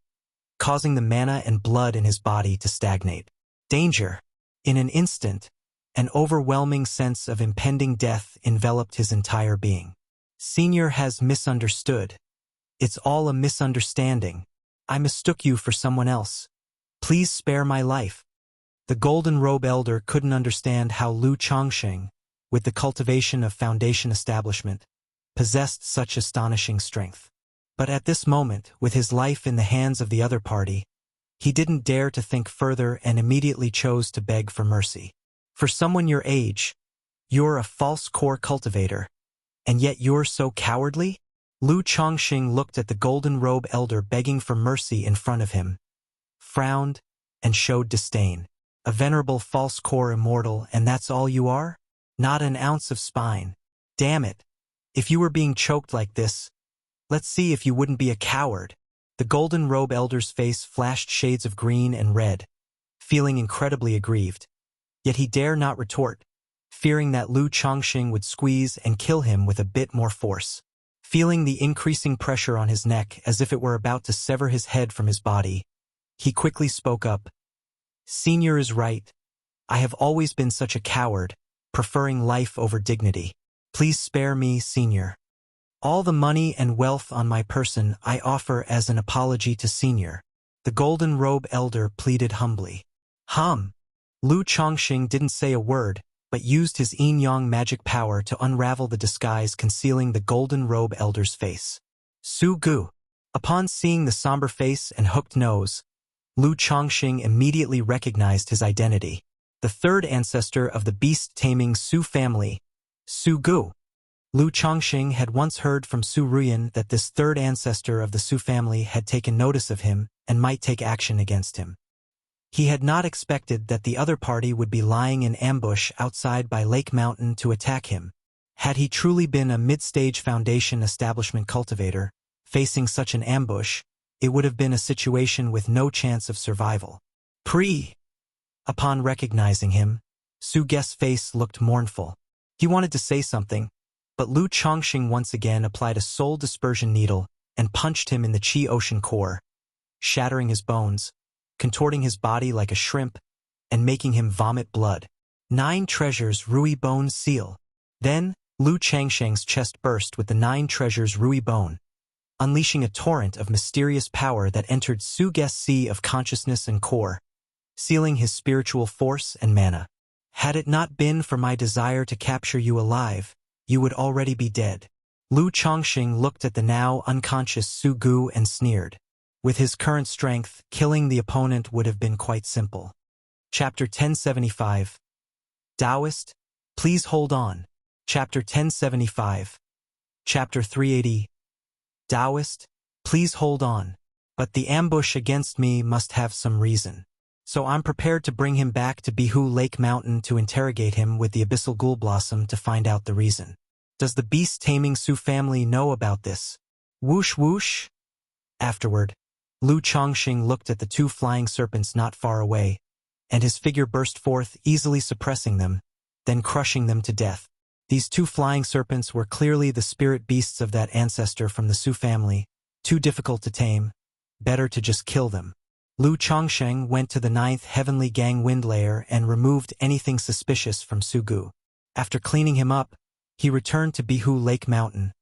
causing the mana and blood in his body to stagnate. Danger. In an instant, an overwhelming sense of impending death enveloped his entire being. Senior has misunderstood. It's all a misunderstanding. I mistook you for someone else. Please spare my life. The golden robe elder couldn't understand how Lu Chongsheng, with the cultivation of foundation establishment, possessed such astonishing strength. But at this moment, with his life in the hands of the other party, he didn't dare to think further and immediately chose to beg for mercy. For someone your age, you're a false core cultivator, and yet you're so cowardly? Lu Chongsheng looked at the golden robe elder begging for mercy in front of him, frowned, and showed disdain. A venerable false core immortal, and that's all you are? Not an ounce of spine. Damn it. If you were being choked like this, let's see if you wouldn't be a coward. The golden robe elder's face flashed shades of green and red, feeling incredibly aggrieved. Yet he dare not retort, fearing that Lu Chongsheng would squeeze and kill him with a bit more force. Feeling the increasing pressure on his neck as if it were about to sever his head from his body, he quickly spoke up. Senior is right. I have always been such a coward, preferring life over dignity. Please spare me, Senior. All the money and wealth on my person I offer as an apology to Senior. The golden robe elder pleaded humbly. Lu Chongsheng didn't say a word, but used his yin-yang magic power to unravel the disguise concealing the golden robe elder's face. Su Gu. Upon seeing the somber face and hooked nose, Lu Chongsheng immediately recognized his identity. The third ancestor of the beast-taming Su family, Su Gu. Lu Chongsheng had once heard from Su Ruyan that this third ancestor of the Su family had taken notice of him and might take action against him. He had not expected that the other party would be lying in ambush outside by Lake Mountain to attack him. Had he truly been a mid-stage foundation establishment cultivator, facing such an ambush, it would have been a situation with no chance of survival. Upon recognizing him, Su Guest's face looked mournful. He wanted to say something, but Lu Chongsheng once again applied a soul dispersion needle and punched him in the Qi Ocean core, shattering his bones, contorting his body like a shrimp, and making him vomit blood. 9 treasures Rui Bone's seal. Then, Lu Changsheng's chest burst with the 9 treasures Rui Bone, unleashing a torrent of mysterious power that entered Su Guest's sea of consciousness and core, sealing his spiritual force and mana. Had it not been for my desire to capture you alive, you would already be dead. Lu Chongqing looked at the now unconscious Su Gu and sneered. With his current strength, killing the opponent would have been quite simple. Chapter 1075. Taoist, please hold on. Chapter 1075. Chapter 380. Taoist, please hold on. But the ambush against me must have some reason. So I'm prepared to bring him back to Bihu Lake Mountain to interrogate him with the Abyssal Ghoul Blossom to find out the reason. Does the beast-taming Su family know about this? Whoosh whoosh. Afterward, Lu Chongqing looked at the two flying serpents not far away, and his figure burst forth, easily suppressing them, then crushing them to death. These two flying serpents were clearly the spirit beasts of that ancestor from the Su family, too difficult to tame, better to just kill them. Lu Chongqing went to the 9th Heavenly Gang Wind Layer and removed anything suspicious from Su Gu. After cleaning him up, he returned to Bihu Lake Mountain,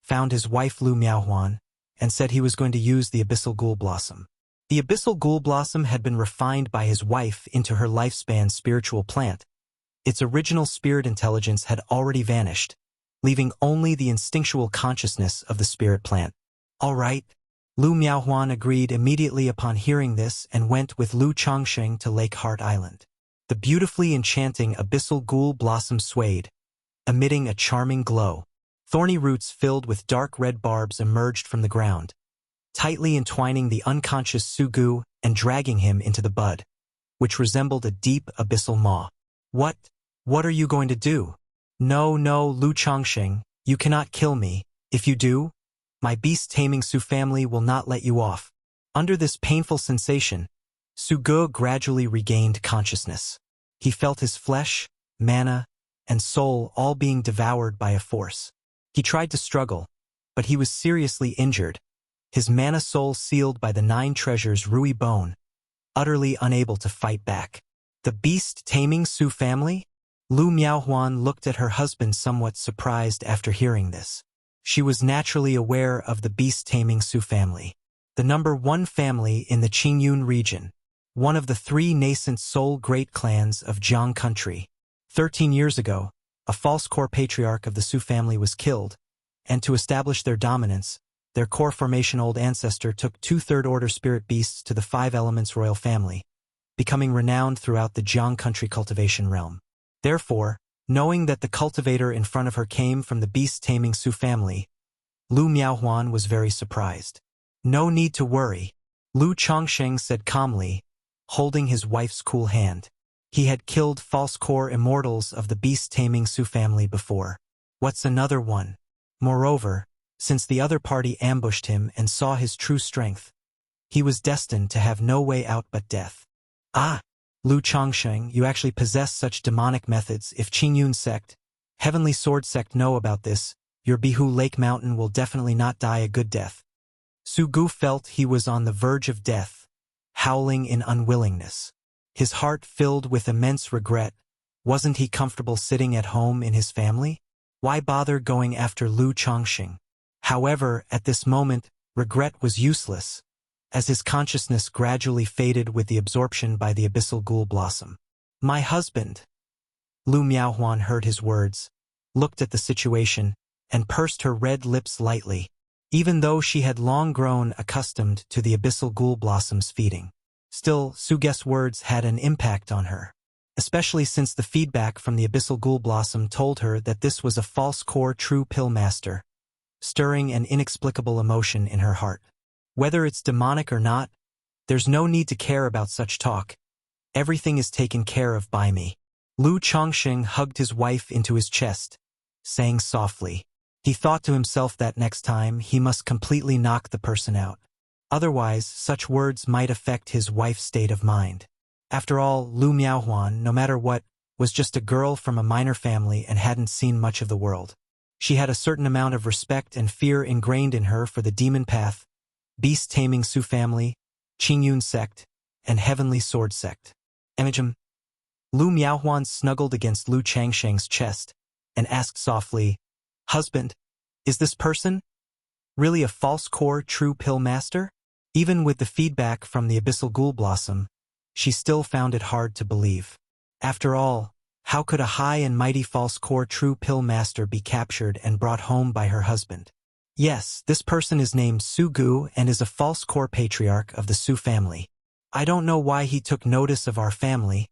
found his wife Lu Miaohuan, and said he was going to use the Abyssal Ghoul Blossom. The Abyssal Ghoul Blossom had been refined by his wife into her lifespan spiritual plant. Its original spirit intelligence had already vanished, leaving only the instinctual consciousness of the spirit plant. All right. Lu Miaohuan agreed immediately upon hearing this and went with Lu Chongqing to Lake Heart Island. The beautifully enchanting Abyssal Ghoul Blossom swayed, emitting a charming glow. Thorny roots filled with dark red barbs emerged from the ground, tightly entwining the unconscious Su Gu and dragging him into the bud, which resembled a deep abyssal maw. What are you going to do? No, Lu Chongqing, you cannot kill me. If you do, my beast-taming Su family will not let you off. Under this painful sensation, Su Gu gradually regained consciousness. He felt his flesh, mana, and soul all being devoured by a force. He tried to struggle, but he was seriously injured, his mana soul sealed by the 9 treasures Rui Bone, utterly unable to fight back. The beast-taming Su family? Lu Miaohuan looked at her husband somewhat surprised after hearing this. She was naturally aware of the beast-taming Su family, the number 1 family in the Qingyun region, one of the 3 nascent Soul Great Clans of Jiang Country. 13 years ago, a false core patriarch of the Su family was killed, and to establish their dominance, their core formation old ancestor took 2 third-order spirit beasts to the 5 Elements royal family, becoming renowned throughout the Jiang Country cultivation realm. Therefore, knowing that the cultivator in front of her came from the beast-taming Su family, Lu Miaohuan was very surprised. No need to worry, Lu Chongqing said calmly, holding his wife's cool hand. He had killed false core immortals of the beast-taming Su family before. What's another one? Moreover, since the other party ambushed him and saw his true strength, he was destined to have no way out but death. Ah! Lu Chongqing, you actually possess such demonic methods. If Qingyun sect, Heavenly Sword sect know about this, your Bihu Lake Mountain will definitely not die a good death. Su Gu felt he was on the verge of death, howling in unwillingness. His heart filled with immense regret. Wasn't he comfortable sitting at home in his family? Why bother going after Lu Chongqing? However, at this moment, regret was useless, as his consciousness gradually faded with the absorption by the Abyssal Ghoul Blossom. My husband. Lu Miaohuan heard his words, looked at the situation, and pursed her red lips lightly, even though she had long grown accustomed to the Abyssal Ghoul Blossom's feeding. Still, Su Gu's words had an impact on her, especially since the feedback from the Abyssal Ghoul Blossom told her that this was a false core true pill master, stirring an inexplicable emotion in her heart. Whether it's demonic or not, there's no need to care about such talk. Everything is taken care of by me. Lu Chongqing hugged his wife into his chest, saying softly. He thought to himself that next time he must completely knock the person out. Otherwise, such words might affect his wife's state of mind. After all, Lu Miaohuan, no matter what, was just a girl from a minor family and hadn't seen much of the world. She had a certain amount of respect and fear ingrained in her for the demon path, beast-taming Su family, Qingyun sect, and Heavenly Sword sect. Emijim. Lu Miaohuan snuggled against Lu Changsheng's chest and asked softly, Husband, is this person really a false core true pill master? Even with the feedback from the Abyssal Ghoul Blossom, she still found it hard to believe. After all, How could a high and mighty false core true pill master be captured and brought home by her husband? Yes, this person is named Su Gu and is a false core patriarch of the Su family. I don't know why he took notice of our family.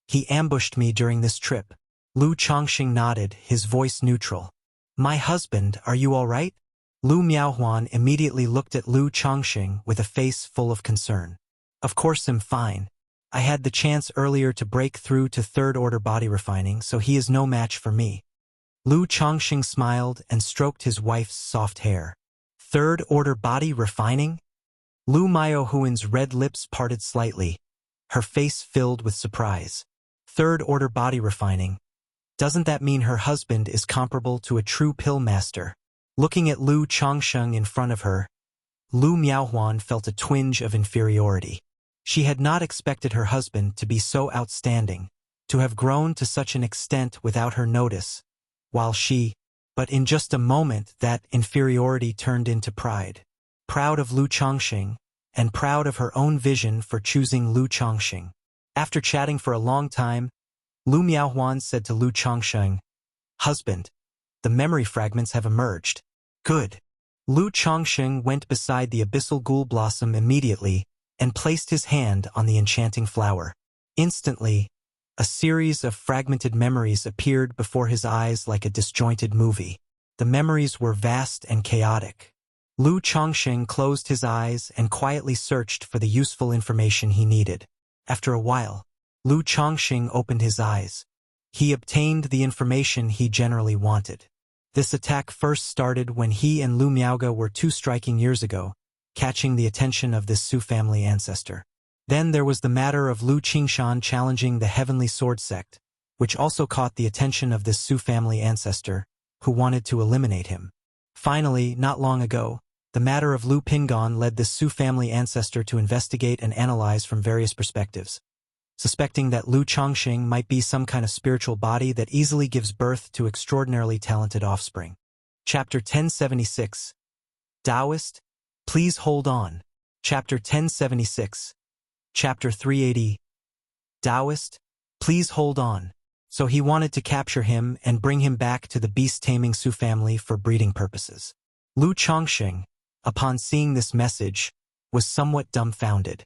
He ambushed me during this trip. Lu Chongqing nodded, his voice neutral. My husband, are you all right? Lu Miaohuan immediately looked at Lu Chongqing with a face full of concern. Of course I'm fine. I had the chance earlier to break through to third-order body refining, so he is no match for me. Lu Chongqing smiled and stroked his wife's soft hair. Third-order body refining? Lu Miaohuan's red lips parted slightly, her face filled with surprise. Third-order body refining. Doesn't that mean her husband is comparable to a true pill master? Looking at Lu Chongqing in front of her, Lu Miaohuan felt a twinge of inferiority. She had not expected her husband to be so outstanding, to have grown to such an extent without her notice, but in just a moment that inferiority turned into pride. Proud of Lu Chongqing, and proud of her own vision for choosing Lu Chongqing. After chatting for a long time, Lu Miaohuan said to Lu Chongqing, "Husband, the memory fragments have emerged." Good. Lu Chongqing went beside the abyssal ghoul blossom immediately and placed his hand on the enchanting flower. Instantly, a series of fragmented memories appeared before his eyes like a disjointed movie. The memories were vast and chaotic. Lu Chongqing closed his eyes and quietly searched for the useful information he needed. After a while, Lu Chongqing opened his eyes. He obtained the information he generally wanted. This attack first started when he and Lu Miaoge were 2 striking years ago, catching the attention of this Su family ancestor. Then there was the matter of Lu Qingshan challenging the Heavenly Sword Sect, which also caught the attention of this Su family ancestor, who wanted to eliminate him. Finally, not long ago, the matter of Lu Pingon led this Su family ancestor to investigate and analyze from various perspectives, suspecting that Lu Chongqing might be some kind of spiritual body that easily gives birth to extraordinarily talented offspring. Chapter 1076. Taoist, please hold on. Chapter 1076. Chapter 380. Taoist, please hold on. So he wanted to capture him and bring him back to the beast-taming Su family for breeding purposes. Lu Chongqing, upon seeing this message, was somewhat dumbfounded.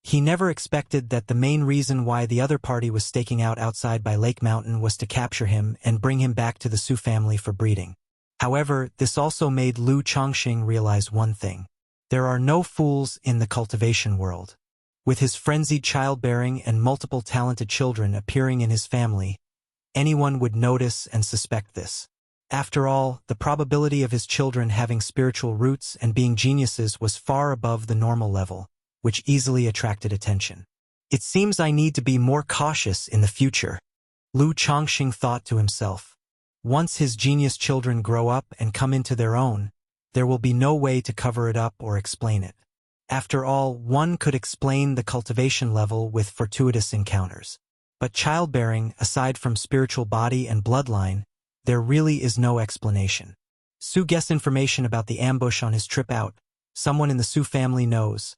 He never expected that the main reason why the other party was staking out outside by Lake Mountain was to capture him and bring him back to the Su family for breeding. However, this also made Lu Chongqing realize one thing. There are no fools in the cultivation world. With his frenzied childbearing and multiple talented children appearing in his family, anyone would notice and suspect this. After all, the probability of his children having spiritual roots and being geniuses was far above the normal level, which easily attracted attention. It seems I need to be more cautious in the future, Lu Chongqing thought to himself. Once his genius children grow up and come into their own, there will be no way to cover it up or explain it. After all, one could explain the cultivation level with fortuitous encounters. But childbearing, aside from spiritual body and bloodline, there really is no explanation. Su guessed information about the ambush on his trip out. Someone in the Su family knows.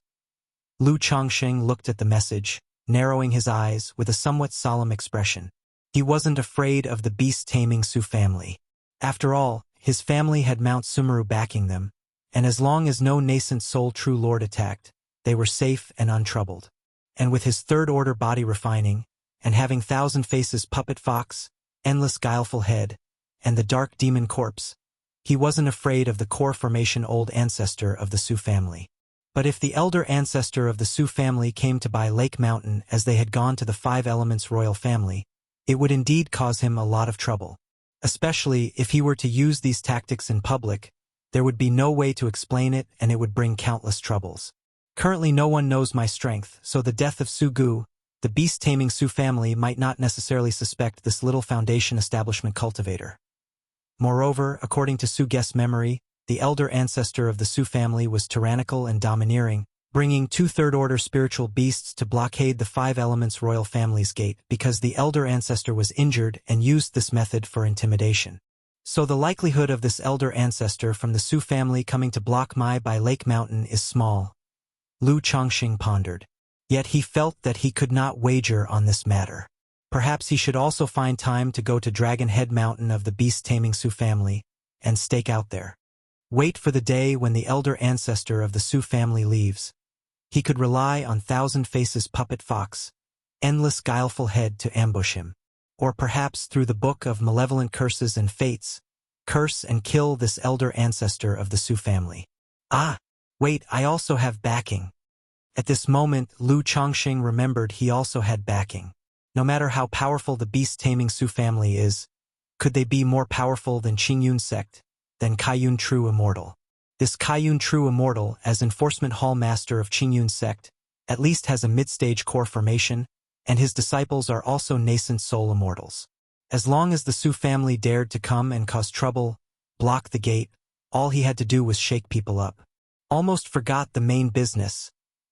Lu Chongqing looked at the message, narrowing his eyes with a somewhat solemn expression. He wasn't afraid of the beast-taming Su family. After all, his family had Mount Sumeru backing them, and as long as no nascent soul true lord attacked, they were safe and untroubled. And with his third-order body refining, and having thousand faces puppet fox, endless guileful head, and the dark demon corpse, he wasn't afraid of the core formation old ancestor of the Su family. But if the elder ancestor of the Su family came to buy Lake Mountain as they had gone to the Five Elements royal family, it would indeed cause him a lot of trouble. Especially if he were to use these tactics in public, there would be no way to explain it and it would bring countless troubles. Currently no one knows my strength, so the death of Su Gu, the beast-taming Su family might not necessarily suspect this little foundation establishment cultivator. Moreover, according to Su Guest's memory, the elder ancestor of the Su family was tyrannical and domineering, bringing 2 third-order spiritual beasts to blockade the Five Elements royal family's gate because the elder ancestor was injured and used this method for intimidation. So the likelihood of this elder ancestor from the Su family coming to block my by Lake Mountain is small. Lu Chongqing pondered. Yet he felt that he could not wager on this matter. Perhaps he should also find time to go to Dragon Head Mountain of the beast-taming Su family and stake out there. Wait for the day when the elder ancestor of the Su family leaves. He could rely on Thousand Faces Puppet Fox, Endless Guileful Head to ambush him. Or perhaps through the book of malevolent curses and fates, curse and kill this elder ancestor of the Su family. Ah! Wait, I also have backing. At this moment, Lu Chongqing remembered he also had backing. No matter how powerful the beast-taming Su family is, could they be more powerful than Qingyun sect, than Kaiyun True Immortal? This Kaiyun True Immortal, as Enforcement Hall Master of Qingyun sect, at least has a mid-stage core formation, and his disciples are also nascent soul immortals. As long as the Su family dared to come and cause trouble, block the gate, all he had to do was shake people up. Almost forgot the main business.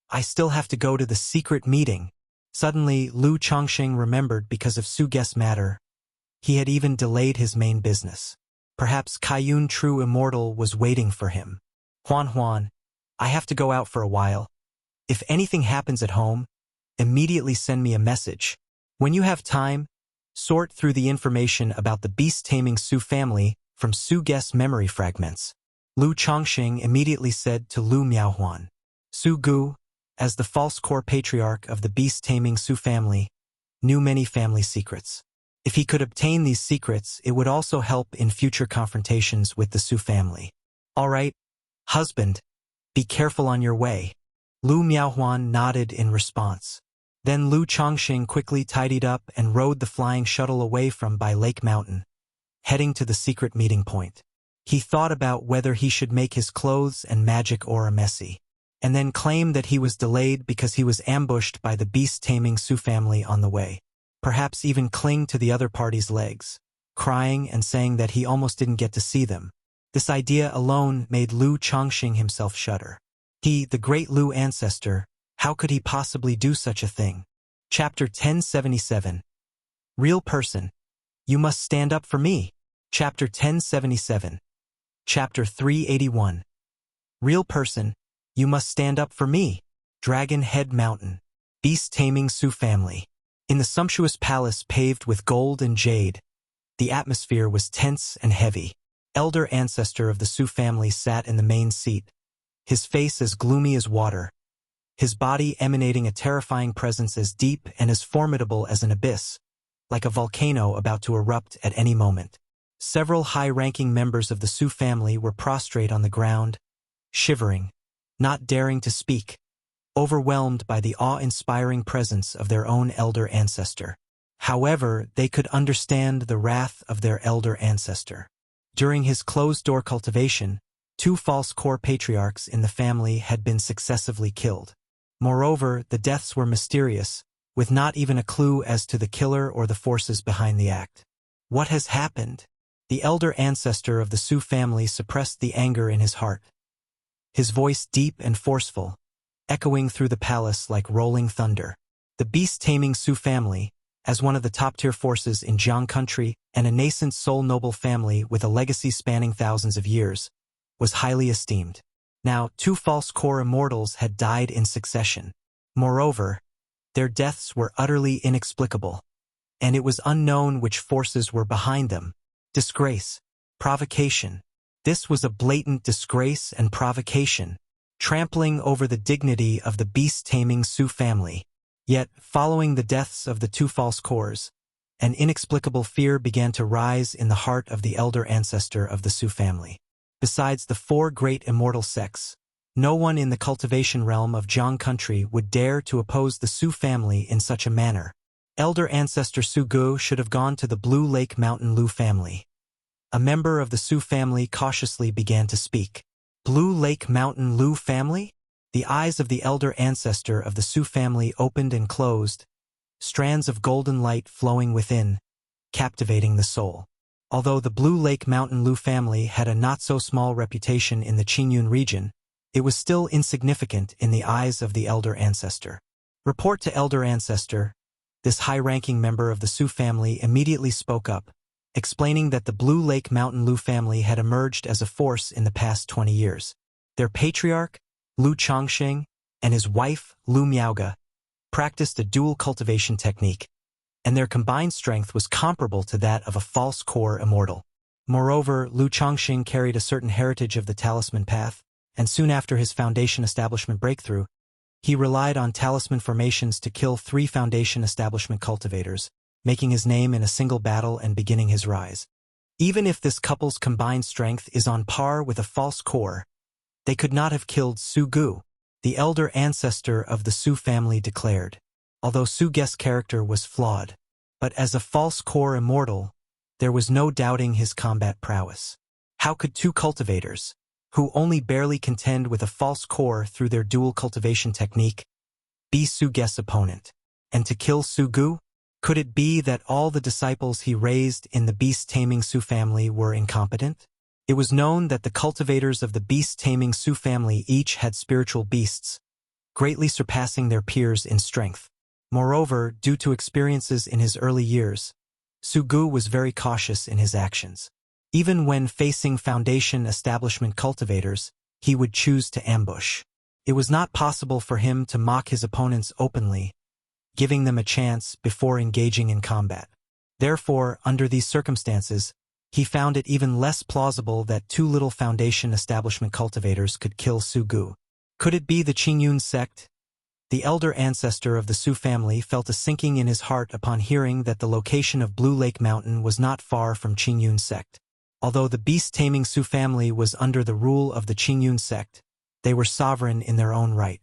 I still have to go to the secret meeting. Suddenly, Lu Chongqing remembered because of Su Guess matter. He had even delayed his main business. Perhaps Kaiyun True Immortal was waiting for him. Huan, I have to go out for a while. If anything happens at home, immediately send me a message. When you have time, sort through the information about the beast-taming Su family from Su Guess memory fragments. Lu Chongqing immediately said to Lu Miaohuan. Su Gu, as the false core patriarch of the beast-taming Su family, knew many family secrets. If he could obtain these secrets, it would also help in future confrontations with the Su family. All right, husband, be careful on your way. Lu Miaohuan nodded in response. Then Lu Chongqing quickly tidied up and rode the flying shuttle away from Bai Lake Mountain, heading to the secret meeting point. He thought about whether he should make his clothes and magic aura messy, and then claim that he was delayed because he was ambushed by the beast-taming Su family on the way. Perhaps even cling to the other party's legs, crying and saying that he almost didn't get to see them. This idea alone made Lu Chongqing himself shudder. He, the great Lu ancestor, how could he possibly do such a thing? Chapter 1077. Real person, you must stand up for me. Chapter 1077. Chapter 381. Real person, you must stand up for me. Dragon Head Mountain. Beast-taming Su family. In the sumptuous palace paved with gold and jade, the atmosphere was tense and heavy. Elder ancestor of the Su family sat in the main seat, his face as gloomy as water, his body emanating a terrifying presence as deep and as formidable as an abyss, like a volcano about to erupt at any moment. Several high-ranking members of the Su family were prostrate on the ground, shivering, not daring to speak, overwhelmed by the awe-inspiring presence of their own elder ancestor. However, they could understand the wrath of their elder ancestor. During his closed-door cultivation, 2 false core patriarchs in the family had been successively killed. Moreover, the deaths were mysterious, with not even a clue as to the killer or the forces behind the act. What has happened? The elder ancestor of the Su family suppressed the anger in his heart. His voice deep and forceful, echoing through the palace like rolling thunder. The beast-taming Su family, as one of the top-tier forces in Jiang country and a nascent soul-noble family with a legacy spanning thousands of years, was highly esteemed. Now, 2 false core immortals had died in succession. Moreover, their deaths were utterly inexplicable, and it was unknown which forces were behind them. Disgrace. Provocation. This was a blatant disgrace and provocation, trampling over the dignity of the beast-taming Su family. Yet, following the deaths of the 2 false cores, an inexplicable fear began to rise in the heart of the elder ancestor of the Su family. Besides the 4 great immortal sects, no one in the cultivation realm of Jiang country would dare to oppose the Su family in such a manner. Elder ancestor Su Gu should have gone to the Blue Lake Mountain Lu family. A member of the Su family cautiously began to speak. Blue Lake Mountain Lu family? The eyes of the elder ancestor of the Su family opened and closed, strands of golden light flowing within, captivating the soul. Although the Blue Lake Mountain Lu family had a not-so-small reputation in the Qingyun region, it was still insignificant in the eyes of the elder ancestor. Report to elder ancestor. This high-ranking member of the Su family immediately spoke up, explaining that the Blue Lake Mountain Lu family had emerged as a force in the past 20 years. Their patriarch, Lu Chongqing, and his wife, Lu Miaoga, practiced a dual cultivation technique, and their combined strength was comparable to that of a false core immortal. Moreover, Lu Chongqing carried a certain heritage of the talisman path, and soon after his foundation establishment breakthrough, he relied on talisman formations to kill 3 foundation establishment cultivators, making his name in a single battle and beginning his rise. Even if this couple's combined strength is on par with a false core, they could not have killed Su Gu, the elder ancestor of the Su family declared. Although Su Ge's character was flawed, but as a false core immortal, there was no doubting his combat prowess. How could 2 cultivators, who only barely contend with a false core through their dual cultivation technique, be Su Ge's opponent? And to kill Su Gu? Could it be that all the disciples he raised in the beast-taming Su family were incompetent? It was known that the cultivators of the beast-taming Su family each had spiritual beasts, greatly surpassing their peers in strength. Moreover, due to experiences in his early years, Su Gu was very cautious in his actions. Even when facing foundation establishment cultivators, he would choose to ambush. It was not possible for him to mock his opponents openly, giving them a chance before engaging in combat. Therefore, under these circumstances, he found it even less plausible that 2 little foundation establishment cultivators could kill Su Gu. Could it be the Qingyun sect? The elder ancestor of the Su family felt a sinking in his heart upon hearing that the location of Blue Lake Mountain was not far from Qingyun sect. Although the beast-taming Su family was under the rule of the Qingyun sect, they were sovereign in their own right.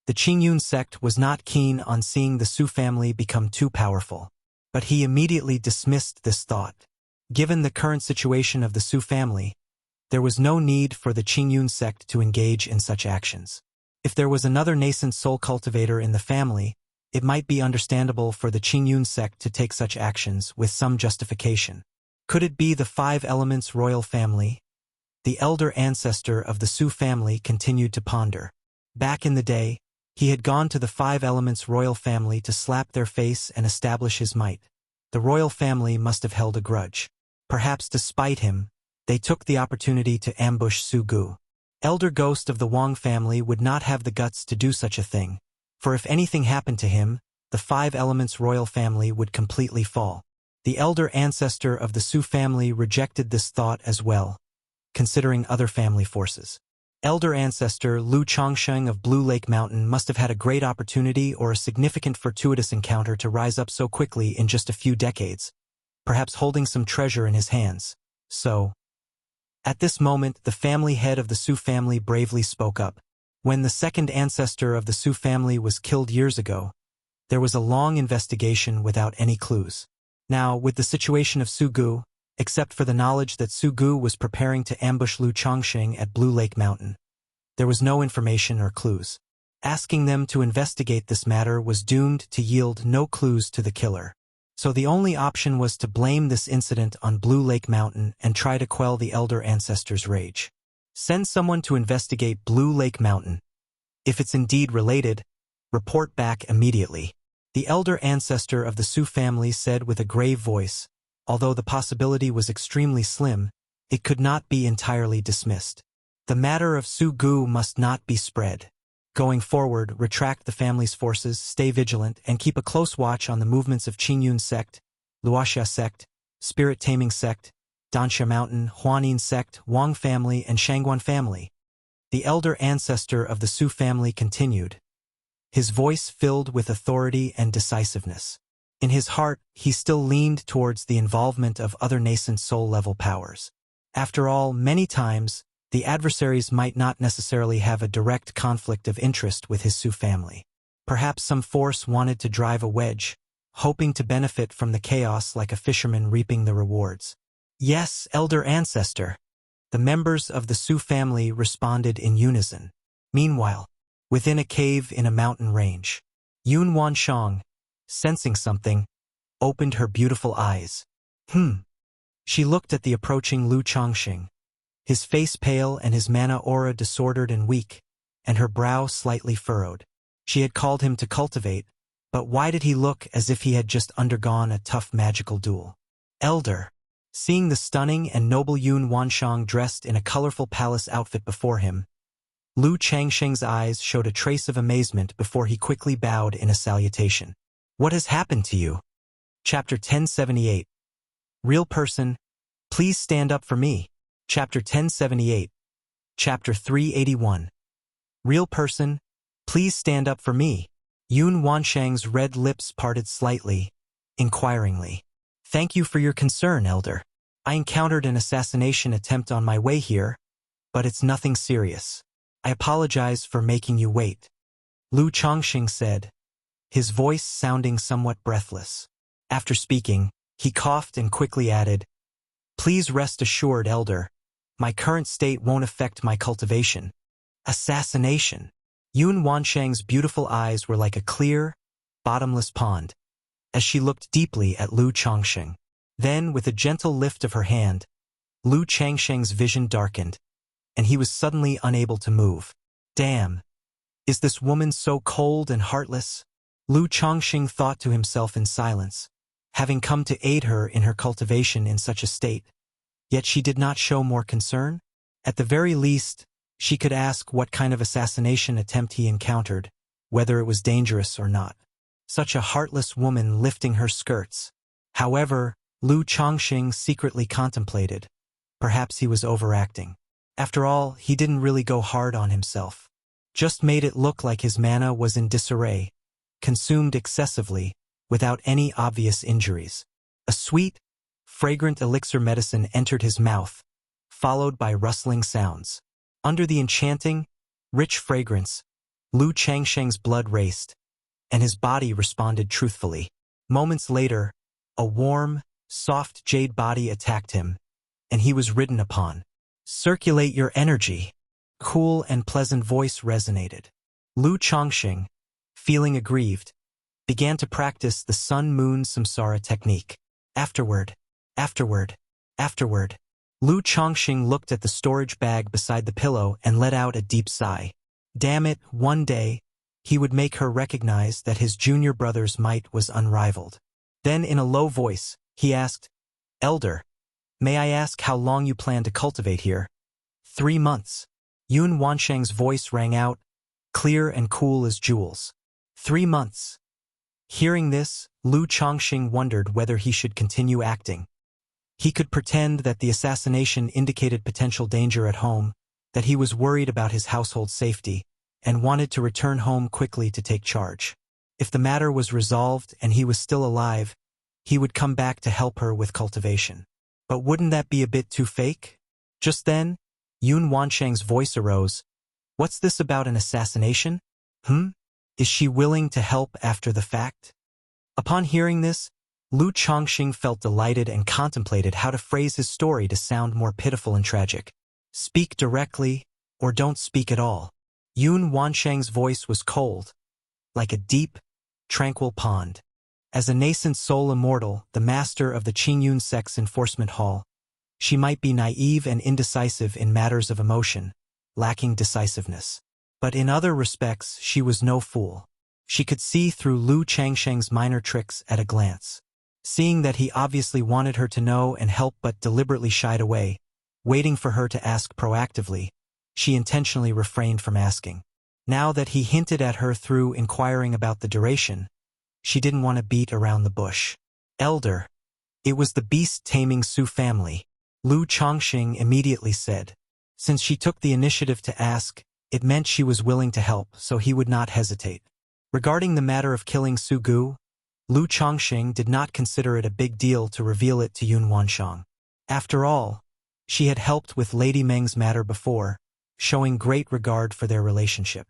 The Qingyun sect was not keen on seeing the Su family become too powerful, but he immediately dismissed this thought. Given the current situation of the Su family, there was no need for the Qingyun sect to engage in such actions. If there was another nascent soul cultivator in the family, it might be understandable for the Qingyun sect to take such actions with some justification. Could it be the 5 Elements royal family? The elder ancestor of the Su family continued to ponder. Back in the day, he had gone to the 5 Elements royal family to slap their face and establish his might. The royal family must have held a grudge. Perhaps despite him, they took the opportunity to ambush Su Gu. Elder Ghost of the Wang family would not have the guts to do such a thing, for if anything happened to him, the 5 Elements royal family would completely fall. The elder ancestor of the Su family rejected this thought as well, considering other family forces. Elder ancestor Lu Chongqing of Blue Lake Mountain must have had a great opportunity or a significant fortuitous encounter to rise up so quickly in just a few decades, perhaps holding some treasure in his hands. So, at this moment, the family head of the Su family bravely spoke up. When the 2nd ancestor of the Su family was killed years ago, there was a long investigation without any clues. Now, with the situation of Su Gu, except for the knowledge that Su Gu was preparing to ambush Lu Chongqing at Blue Lake Mountain, there was no information or clues. Asking them to investigate this matter was doomed to yield no clues to the killer. So the only option was to blame this incident on Blue Lake Mountain and try to quell the elder ancestor's rage. Send someone to investigate Blue Lake Mountain. If it's indeed related, report back immediately. The elder ancestor of the Su family said with a grave voice. Although the possibility was extremely slim, it could not be entirely dismissed. The matter of Su Gu must not be spread. Going forward, retract the family's forces, stay vigilant, and keep a close watch on the movements of Qingyun sect, Wuxia sect, Spirit Taming sect, Dansha Mountain, Huanin sect, Wang family, and Shangguan family. The elder ancestor of the Su family continued, his voice filled with authority and decisiveness. In his heart, he still leaned towards the involvement of other nascent soul-level powers. After all, many times, the adversaries might not necessarily have a direct conflict of interest with his Su family. Perhaps some force wanted to drive a wedge, hoping to benefit from the chaos like a fisherman reaping the rewards. Yes, elder ancestor. The members of the Su family responded in unison. Meanwhile, within a cave in a mountain range, Yun Wanshang, sensing something, opened her beautiful eyes. She looked at the approaching Lu Chongqing, his face pale and his mana aura disordered and weak, and her brow slightly furrowed. She had called him to cultivate, but why did he look as if he had just undergone a tough magical duel? Elder. Seeing the stunning and noble Yun Wanshang dressed in a colorful palace outfit before him, Lu Changsheng's eyes showed a trace of amazement before he quickly bowed in a salutation. What has happened to you? Chapter 1078. Real person, please stand up for me. Chapter 1078. Chapter 381. Real person, please stand up for me. Yun Wanshang's red lips parted slightly, inquiringly. Thank you for your concern, Elder. I encountered an assassination attempt on my way here, but it's nothing serious. I apologize for making you wait. Lu Chongqing said, his voice sounding somewhat breathless. After speaking, he coughed and quickly added, Please rest assured, Elder. My current state won't affect my cultivation. Assassination. Yun Wanshang's beautiful eyes were like a clear, bottomless pond, as she looked deeply at Lu Chongqing. Then, with a gentle lift of her hand, Lu Changsheng's vision darkened, and he was suddenly unable to move. Damn! Is this woman so cold and heartless? Lu Chongqing thought to himself in silence, having come to aid her in her cultivation in such a state. Yet she did not show more concern. At the very least, she could ask what kind of assassination attempt he encountered, whether it was dangerous or not. Such a heartless woman lifting her skirts. However, Lu Chongqing secretly contemplated. Perhaps he was overacting. After all, he didn't really go hard on himself. Just made it look like his mana was in disarray, consumed excessively, without any obvious injuries. A sweet, fragrant elixir medicine entered his mouth, followed by rustling sounds. Under the enchanting, rich fragrance, Lu Changsheng's blood raced, and his body responded truthfully. Moments later, a warm, soft jade body attacked him, and he was ridden upon. Circulate your energy. Cool and pleasant voice resonated. Lu Chongqing, feeling aggrieved, began to practice the sun-moon samsara technique. Afterward, Lu Chongqing looked at the storage bag beside the pillow and let out a deep sigh. Damn it, one day, he would make her recognize that his junior brother's might was unrivaled. Then in a low voice, he asked, Elder, may I ask how long you plan to cultivate here? 3 months. Yun Wanshang's voice rang out, clear and cool as jewels. 3 months. Hearing this, Lu Chongqing wondered whether he should continue acting. He could pretend that the assassination indicated potential danger at home, that he was worried about his household safety, and wanted to return home quickly to take charge. If the matter was resolved and he was still alive, he would come back to help her with cultivation. But wouldn't that be a bit too fake? Just then, Yun Wanshang's voice arose. What's this about an assassination? Is she willing to help after the fact? Upon hearing this, Lu Chongqing felt delighted and contemplated how to phrase his story to sound more pitiful and tragic. Speak directly, or don't speak at all. Yun Wanshang's voice was cold, like a deep, tranquil pond. As a nascent soul immortal, the master of the Qingyun Sex Enforcement Hall, she might be naive and indecisive in matters of emotion, lacking decisiveness. But in other respects, she was no fool. She could see through Lu Changsheng's minor tricks at a glance. Seeing that he obviously wanted her to know and help but deliberately shied away, waiting for her to ask proactively, she intentionally refrained from asking. Now that he hinted at her through inquiring about the duration, she didn't want to beat around the bush. Elder. It was the beast-taming Su family, Lu Chongqing immediately said. Since she took the initiative to ask, it meant she was willing to help, so he would not hesitate. Regarding the matter of killing Su Gu, Lu Chongqing did not consider it a big deal to reveal it to Yun Wanshang. After all, she had helped with Lady Meng's matter before, showing great regard for their relationship.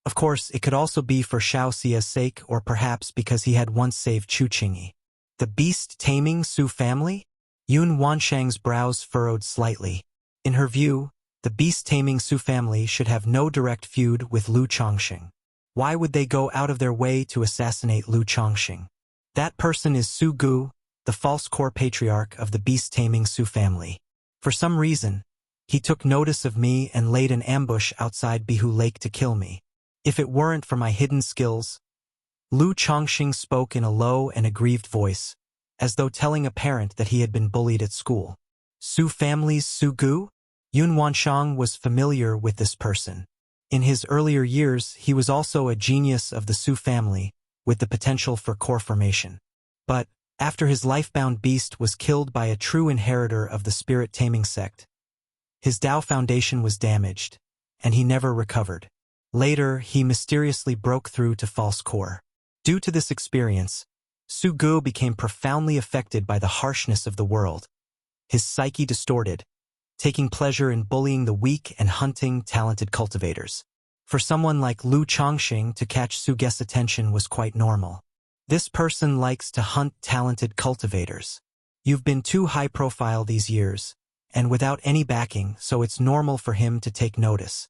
Of course, it could also be for Xiao Xia's sake or perhaps because he had once saved Chu Qingyi. The beast-taming Su family? Yun Wanshang's brows furrowed slightly. In her view, the beast-taming Su family should have no direct feud with Lu Chongqing. Why would they go out of their way to assassinate Lu Chongqing? That person is Su Gu, the false core patriarch of the beast-taming Su family. For some reason, he took notice of me and laid an ambush outside Bihu Lake to kill me. If it weren't for my hidden skills, Lu Chongqing spoke in a low and aggrieved voice, as though telling a parent that he had been bullied at school. Su family's Su Gu? Yun Wanshang was familiar with this person. In his earlier years, he was also a genius of the Su family, with the potential for core formation. But, After his life-bound beast was killed by a true inheritor of the spirit-taming sect, his Tao foundation was damaged, and he never recovered. Later, he mysteriously broke through to false core. Due to this experience, Su Gu became profoundly affected by the harshness of the world, his psyche distorted, taking pleasure in bullying the weak and hunting talented cultivators. For someone like Lu Chongqing to catch Su Ge's attention was quite normal. This person likes to hunt talented cultivators. You've been too high profile these years, and without any backing, so it's normal for him to take notice.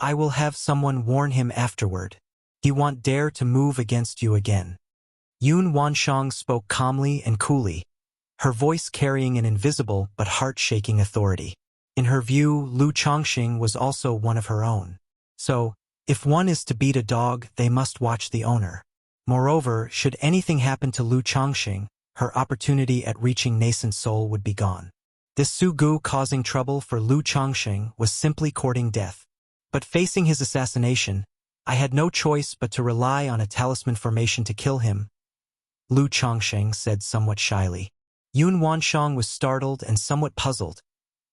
I will have someone warn him afterward. He won't dare to move against you again. Yun Wanshang spoke calmly and coolly, her voice carrying an invisible but heart-shaking authority. In her view, Lu Chongqing was also one of her own. So, if one is to beat a dog, they must watch the owner. Moreover, should anything happen to Lu Chongqing, her opportunity at reaching nascent soul would be gone. This Su Gu causing trouble for Lu Chongqing was simply courting death. But facing his assassination, I had no choice but to rely on a talisman formation to kill him, Lu Chongqing said somewhat shyly. Yun Wanshang was startled and somewhat puzzled,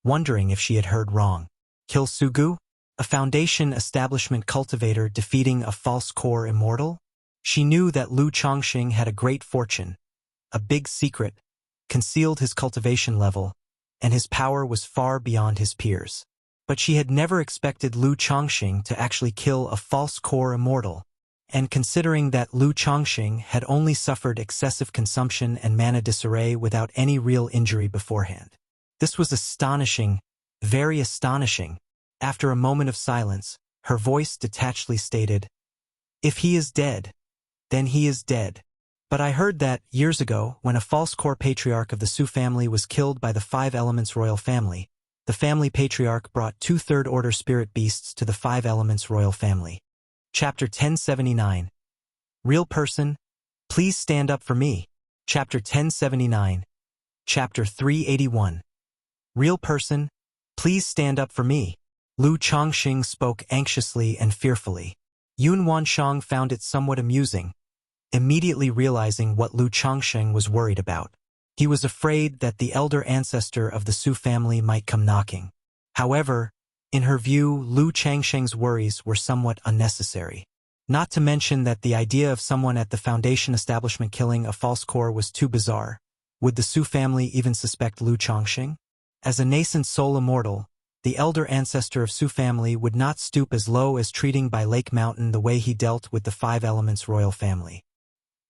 wondering if she had heard wrong. Kill Su Gu? A foundation establishment cultivator defeating a false core immortal? She knew that Lu Chongqing had a great fortune, a big secret, concealed his cultivation level, and his power was far beyond his peers. But she had never expected Lu Chongqing to actually kill a false core immortal, and considering that Lu Chongqing had only suffered excessive consumption and mana disarray without any real injury beforehand. This was astonishing, very astonishing. After a moment of silence, her voice detachedly stated, "If he is dead, then he is dead. But I heard that, years ago, when a false core patriarch of the Su family was killed by the Five Elements royal family, the family patriarch brought 2 third-order spirit beasts to the Five Elements royal family." Chapter 1079. Real person, please stand up for me. Chapter 1079. Chapter 381. Real person, please stand up for me. Lu Chongqing spoke anxiously and fearfully. Yun Wanshang found it somewhat amusing, immediately realizing what Lu Chongqing was worried about. He was afraid that the elder ancestor of the Su family might come knocking. However, in her view, Lu Chongqing's worries were somewhat unnecessary. Not to mention that the idea of someone at the Foundation establishment killing a false core was too bizarre. Would the Su family even suspect Lu Chongqing? As a nascent soul immortal, the elder ancestor of Su family would not stoop as low as treating by Lake Mountain the way he dealt with the Five Elements royal family.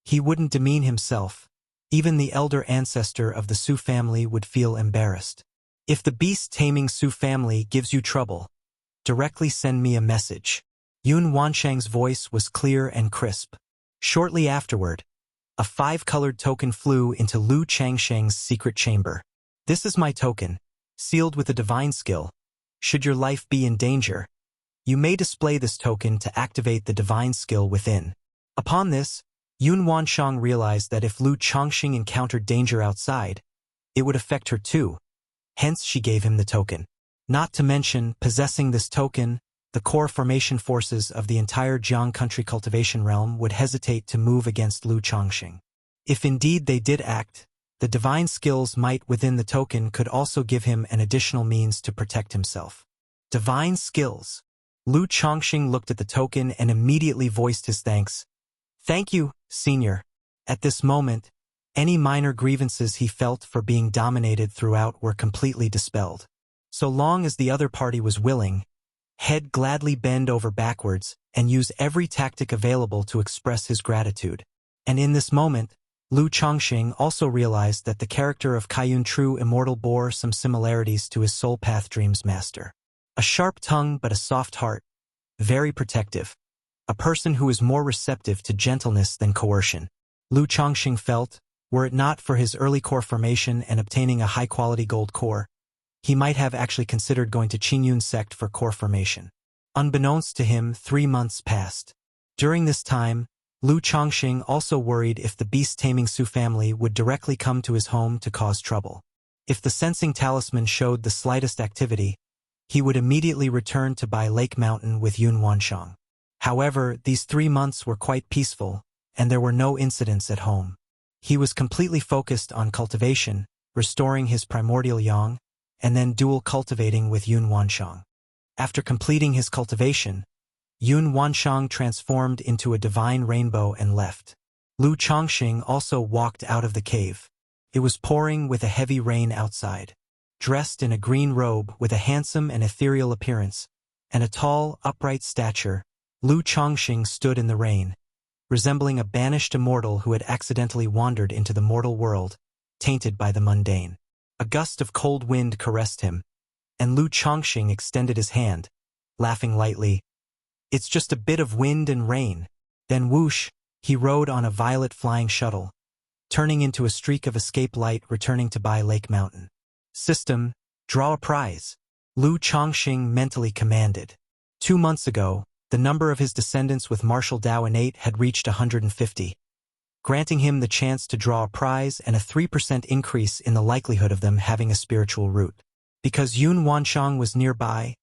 He wouldn't demean himself. Even the elder ancestor of the Su family would feel embarrassed. If the beast-taming Su family gives you trouble, directly send me a message. Yun Wanshang's voice was clear and crisp. Shortly afterward, a 5-colored token flew into Lu Chongqing's secret chamber. This is my token, sealed with a divine skill. Should your life be in danger, you may display this token to activate the divine skill within. Upon this, Yun Wanshang realized that if Lu Chongqing encountered danger outside, it would affect her too. Hence she gave him the token. Not to mention, possessing this token, the core formation forces of the entire Jiang country cultivation realm would hesitate to move against Lu Chongqing. If indeed they did act, the divine skills might within the token could also give him an additional means to protect himself. Divine skills. Lu Chongqing looked at the token and immediately voiced his thanks. Thank you, Senior. At this moment, any minor grievances he felt for being dominated throughout were completely dispelled. So long as the other party was willing, he'd gladly bend over backwards and use every tactic available to express his gratitude. And in this moment, Lu Chongqing also realized that the character of Kaiyun True Immortal bore some similarities to his Soul Path Dreams master. A sharp tongue but a soft heart, very protective. A person who is more receptive to gentleness than coercion. Lu Chongqing felt, were it not for his early core formation and obtaining a high-quality gold core, he might have actually considered going to Qingyun sect for core formation. Unbeknownst to him, 3 months passed. During this time, Lu Chongqing also worried if the beast-taming Su family would directly come to his home to cause trouble. If the sensing talisman showed the slightest activity, he would immediately return to Bai Lake Mountain with Yun Wanshang. However, these 3 months were quite peaceful, and there were no incidents at home. He was completely focused on cultivation, restoring his primordial yang, and then dual cultivating with Yun Wanshang. After completing his cultivation, Yun Wanshang transformed into a divine rainbow and left. Lu Chongqing also walked out of the cave. It was pouring with a heavy rain outside. Dressed in a green robe with a handsome and ethereal appearance, and a tall, upright stature, Lu Chongqing stood in the rain, resembling a banished immortal who had accidentally wandered into the mortal world, tainted by the mundane. A gust of cold wind caressed him, and Lu Chongqing extended his hand, laughing lightly. "It's just a bit of wind and rain." Then whoosh, he rode on a violet flying shuttle, turning into a streak of escape light returning to Bai Lake Mountain. "System, draw a prize," Lu Chongqing mentally commanded. 2 months ago, the number of his descendants with martial Dao innate had reached 150, granting him the chance to draw a prize and a 3% increase in the likelihood of them having a spiritual root. Because Yun Wanshang was nearby,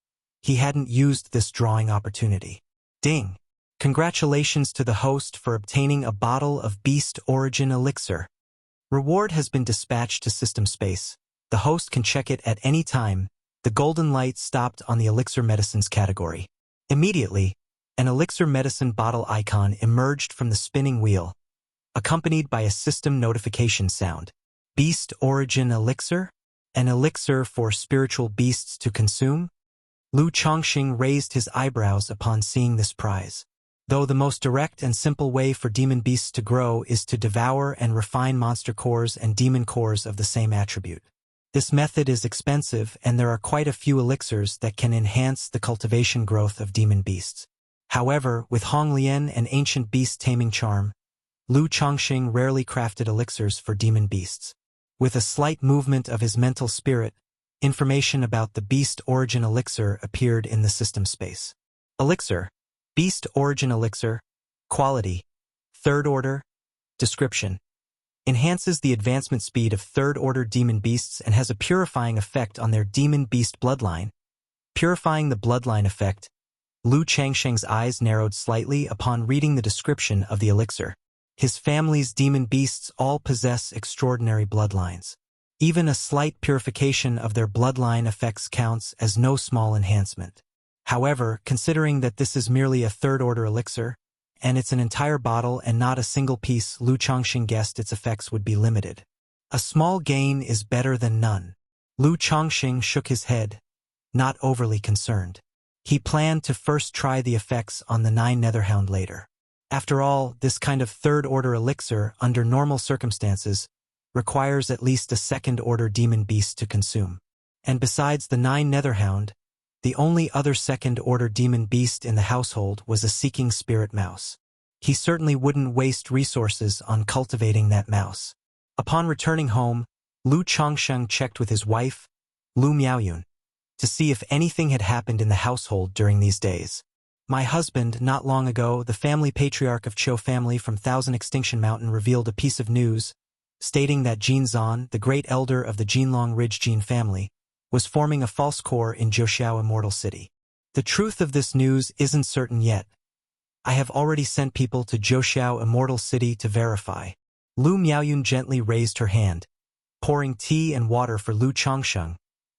he hadn't used this drawing opportunity. Ding! Congratulations to the host for obtaining a bottle of Beast Origin Elixir. Reward has been dispatched to system space. The host can check it at any time. The golden light stopped on the Elixir Medicines category. Immediately, an Elixir Medicine bottle icon emerged from the spinning wheel, accompanied by a system notification sound. Beast Origin Elixir? An elixir for spiritual beasts to consume? Lu Chongqing raised his eyebrows upon seeing this prize. Though the most direct and simple way for demon beasts to grow is to devour and refine monster cores and demon cores of the same attribute. This method is expensive, and there are quite a few elixirs that can enhance the cultivation growth of demon beasts. However, with Honglian and Ancient Beast Taming Charm, Lu Chongqing rarely crafted elixirs for demon beasts. With a slight movement of his mental spirit, information about the Beast Origin Elixir appeared in the system space. Elixir, Beast Origin Elixir, Quality, 3rd Order, Description. Enhances the advancement speed of 3rd Order demon beasts and has a purifying effect on their demon beast bloodline. Purifying the bloodline effect, Lu Chongqing's eyes narrowed slightly upon reading the description of the elixir. His family's demon beasts all possess extraordinary bloodlines. Even a slight purification of their bloodline effects counts as no small enhancement. However, considering that this is merely a 3rd Order elixir, and it's an entire bottle and not a single piece, Lu Chongqing guessed its effects would be limited. A small gain is better than none. Lu Chongqing shook his head, not overly concerned. He planned to first try the effects on the 9 Netherhound later. After all, this kind of 3rd Order elixir, under normal circumstances, requires at least a 2nd Order demon beast to consume. And besides the 9 Netherhound, the only other 2nd Order demon beast in the household was a seeking spirit mouse. He certainly wouldn't waste resources on cultivating that mouse. Upon returning home, Lu Chongqing checked with his wife, Lu Miaoyun, to see if anything had happened in the household during these days. "My husband, not long ago, the family patriarch of Chou family from Thousand Extinction Mountain revealed a piece of news, stating that Jin Zan, the great elder of the Jinlong Ridge Jin family, was forming a false core in Zhouxiao Immortal City. The truth of this news isn't certain yet. I have already sent people to Zhouxiao Immortal City to verify." Lu Miaoyun gently raised her hand, pouring tea and water for Lu Chongqing,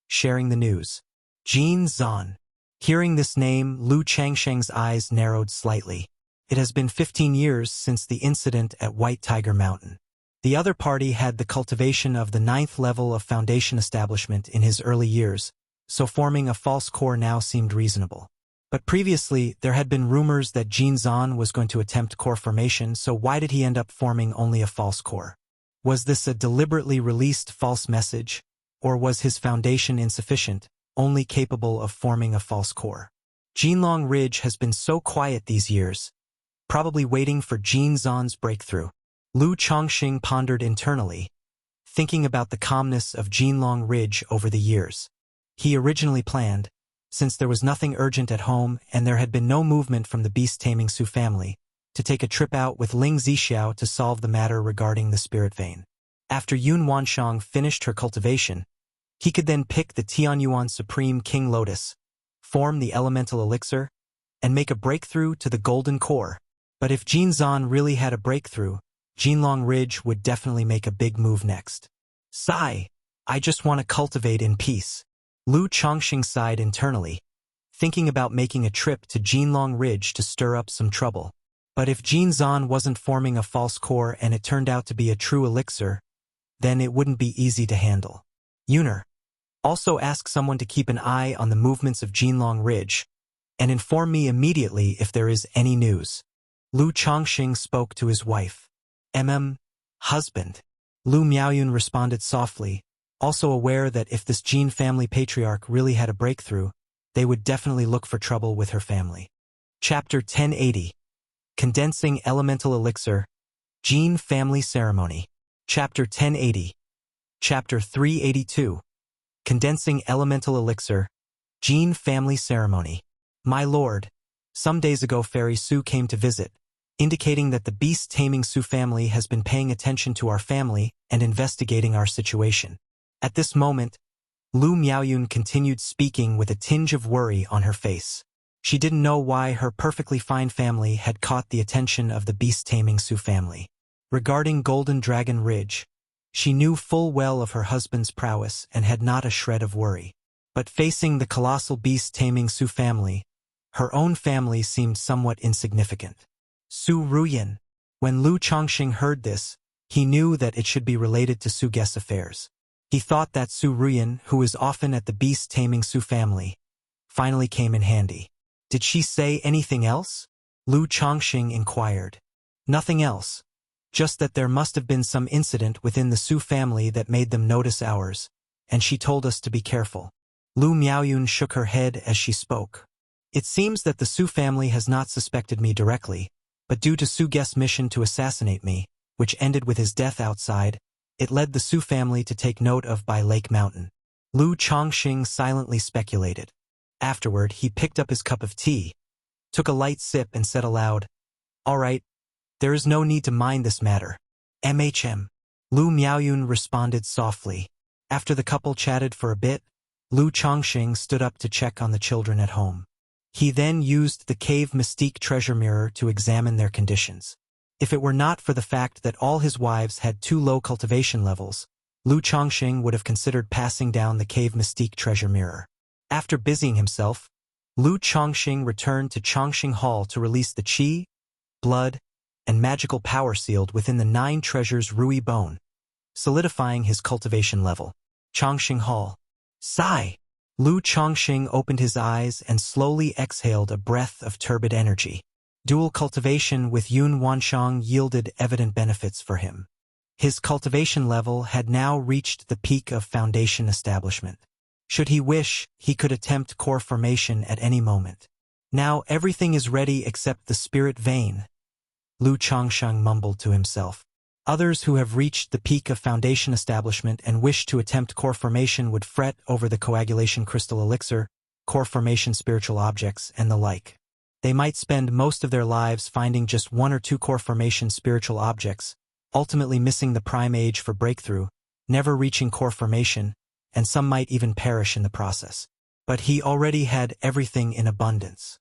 sharing the news. Jin Zan. Hearing this name, Lu Chongqing's eyes narrowed slightly. It has been 15 years since the incident at White Tiger Mountain. The other party had the cultivation of the 9th level of foundation establishment in his early years, so forming a false core now seemed reasonable. But previously, there had been rumors that Jin Zan was going to attempt core formation, so why did he end up forming only a false core? Was this a deliberately released false message, or was his foundation insufficient, only capable of forming a false core? Jinlong Ridge has been so quiet these years, probably waiting for Jin Zan's breakthrough. Lu Chongqing pondered internally, thinking about the calmness of Jinlong Ridge over the years. He originally planned, since there was nothing urgent at home and there had been no movement from the beast-taming Su family, to take a trip out with Ling Zixiao to solve the matter regarding the spirit vein. After Yun Wanshang finished her cultivation, he could then pick the Tianyuan Supreme King Lotus, form the elemental elixir, and make a breakthrough to the golden core. But if Jin Zan really had a breakthrough, Jinlong Ridge would definitely make a big move next. Sigh. I just want to cultivate in peace. Lu Chongqing sighed internally, thinking about making a trip to Jinlong Ridge to stir up some trouble. But if Jin Zan wasn't forming a false core and it turned out to be a true elixir, then it wouldn't be easy to handle. Yuner. Also ask someone to keep an eye on the movements of Jinlong Ridge, and inform me immediately if there is any news. Lu Chongqing spoke to his wife. Husband. Lu Miaoyun responded softly, also aware that if this Jin family patriarch really had a breakthrough, they would definitely look for trouble with her family. Chapter 1080. Condensing Elemental Elixir, Jin Family Ceremony. Chapter 1080. Chapter 382. Condensing Elemental Elixir, Jin Family Ceremony. My lord, some days ago Fairy Su came to visit, indicating that the beast-taming Su family has been paying attention to our family and investigating our situation. At this moment, Lu Miaoyun continued speaking with a tinge of worry on her face. She didn't know why her perfectly fine family had caught the attention of the beast-taming Su family. Regarding Golden Dragon Ridge, she knew full well of her husband's prowess and had not a shred of worry. But facing the colossal beast-taming Su family, her own family seemed somewhat insignificant. Su Ruyan. When Lu Chongqing heard this, he knew that it should be related to Su Guest's affairs. He thought that Su Ruyan, who is often at the beast-taming Su family, finally came in handy. Did she say anything else? Lu Chongqing inquired. Nothing else. Just that there must have been some incident within the Su family that made them notice ours, and she told us to be careful. Lu Miaoyun shook her head as she spoke. It seems that the Su family has not suspected me directly, but due to Su Guest's mission to assassinate me, which ended with his death outside, it led the Su family to take note of by Lake Mountain. Lu Chongqing silently speculated. Afterward, he picked up his cup of tea, took a light sip and said aloud, "All right, there is no need to mind this matter. Lu Miaoyun responded softly. After the couple chatted for a bit, Lu Chongqing stood up to check on the children at home. He then used the Cave Mystique treasure mirror to examine their conditions. If it were not for the fact that all his wives had too low cultivation levels, Lu Chongqing would have considered passing down the Cave Mystique treasure mirror. After busying himself, Lu Chongqing returned to Chongqing Hall to release the qi, blood, and magical power sealed within the 9 treasures Rui Bone, solidifying his cultivation level. Chongqing Hall. Sigh. Lu Chongqing opened his eyes and slowly exhaled a breath of turbid energy. Dual cultivation with Yun Wanshang yielded evident benefits for him. His cultivation level had now reached the peak of foundation establishment. Should he wish, he could attempt core formation at any moment. Now everything is ready except the spirit vein, Lu Chongqing mumbled to himself. Others who have reached the peak of foundation establishment and wish to attempt core formation would fret over the coagulation crystal elixir, core formation spiritual objects, and the like. They might spend most of their lives finding just 1 or 2 core formation spiritual objects, ultimately missing the prime age for breakthrough, never reaching core formation, and some might even perish in the process. But he already had everything in abundance.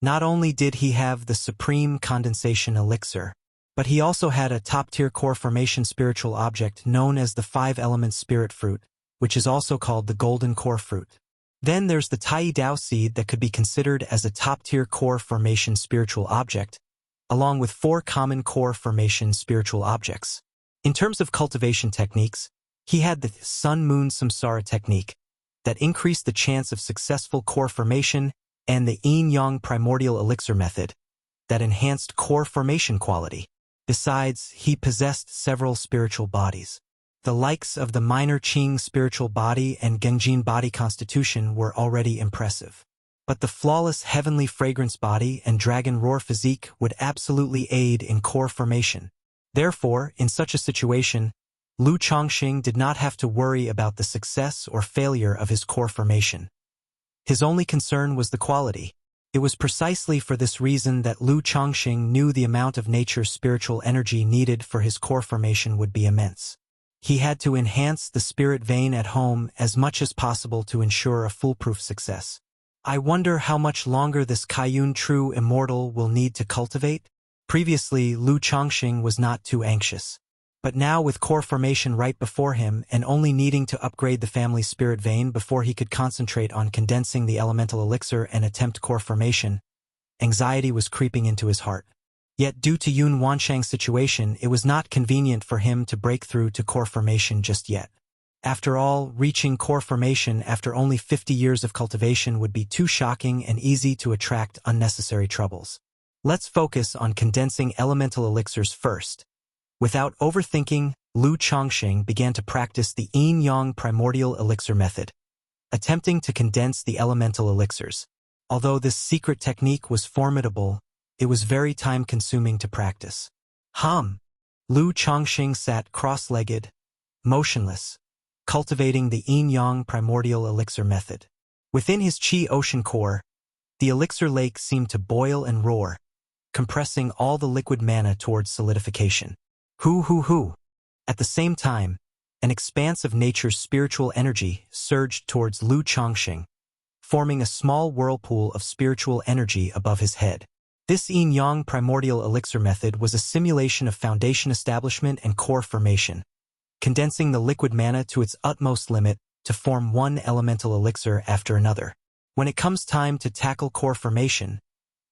Not only did he have the supreme condensation elixir, but he also had a top-tier core formation spiritual object known as the 5-element spirit fruit, which is also called the golden core fruit. Then there's the Tai Dao seed that could be considered as a top-tier core formation spiritual object, along with 4 common core formation spiritual objects. In terms of cultivation techniques, he had the Sun-Moon Samsara technique that increased the chance of successful core formation and the Yin-Yang primordial elixir method that enhanced core formation quality. Besides, he possessed several spiritual bodies. The likes of the minor Qing spiritual body and Gengjin body constitution were already impressive. But the flawless heavenly fragrance body and dragon roar physique would absolutely aid in core formation. Therefore, in such a situation, Lu Chongqing did not have to worry about the success or failure of his core formation. His only concern was the quality. It was precisely for this reason that Lu Chongqing knew the amount of nature's spiritual energy needed for his core formation would be immense. He had to enhance the spirit vein at home as much as possible to ensure a foolproof success. I wonder how much longer this Kaiyun True Immortal will need to cultivate? Previously, Lu Chongqing was not too anxious. But now with core formation right before him and only needing to upgrade the family spirit vein before he could concentrate on condensing the elemental elixir and attempt core formation, anxiety was creeping into his heart. Yet due to Yun Wanshang's situation, it was not convenient for him to break through to core formation just yet. After all, reaching core formation after only 50 years of cultivation would be too shocking and easy to attract unnecessary troubles. Let's focus on condensing elemental elixirs first. Without overthinking, Lu Chongqing began to practice the yin-yang primordial elixir method, attempting to condense the elemental elixirs. Although this secret technique was formidable, it was very time-consuming to practice. Lu Chongqing sat cross-legged, motionless, cultivating the yin-yang primordial elixir method. Within his qi ocean core, the elixir lake seemed to boil and roar, compressing all the liquid mana towards solidification. At the same time, an expanse of nature's spiritual energy surged towards Lu Chongqing, forming a small whirlpool of spiritual energy above his head. This yin-yang primordial elixir method was a simulation of foundation establishment and core formation, condensing the liquid mana to its utmost limit to form one elemental elixir after another. When it comes time to tackle core formation,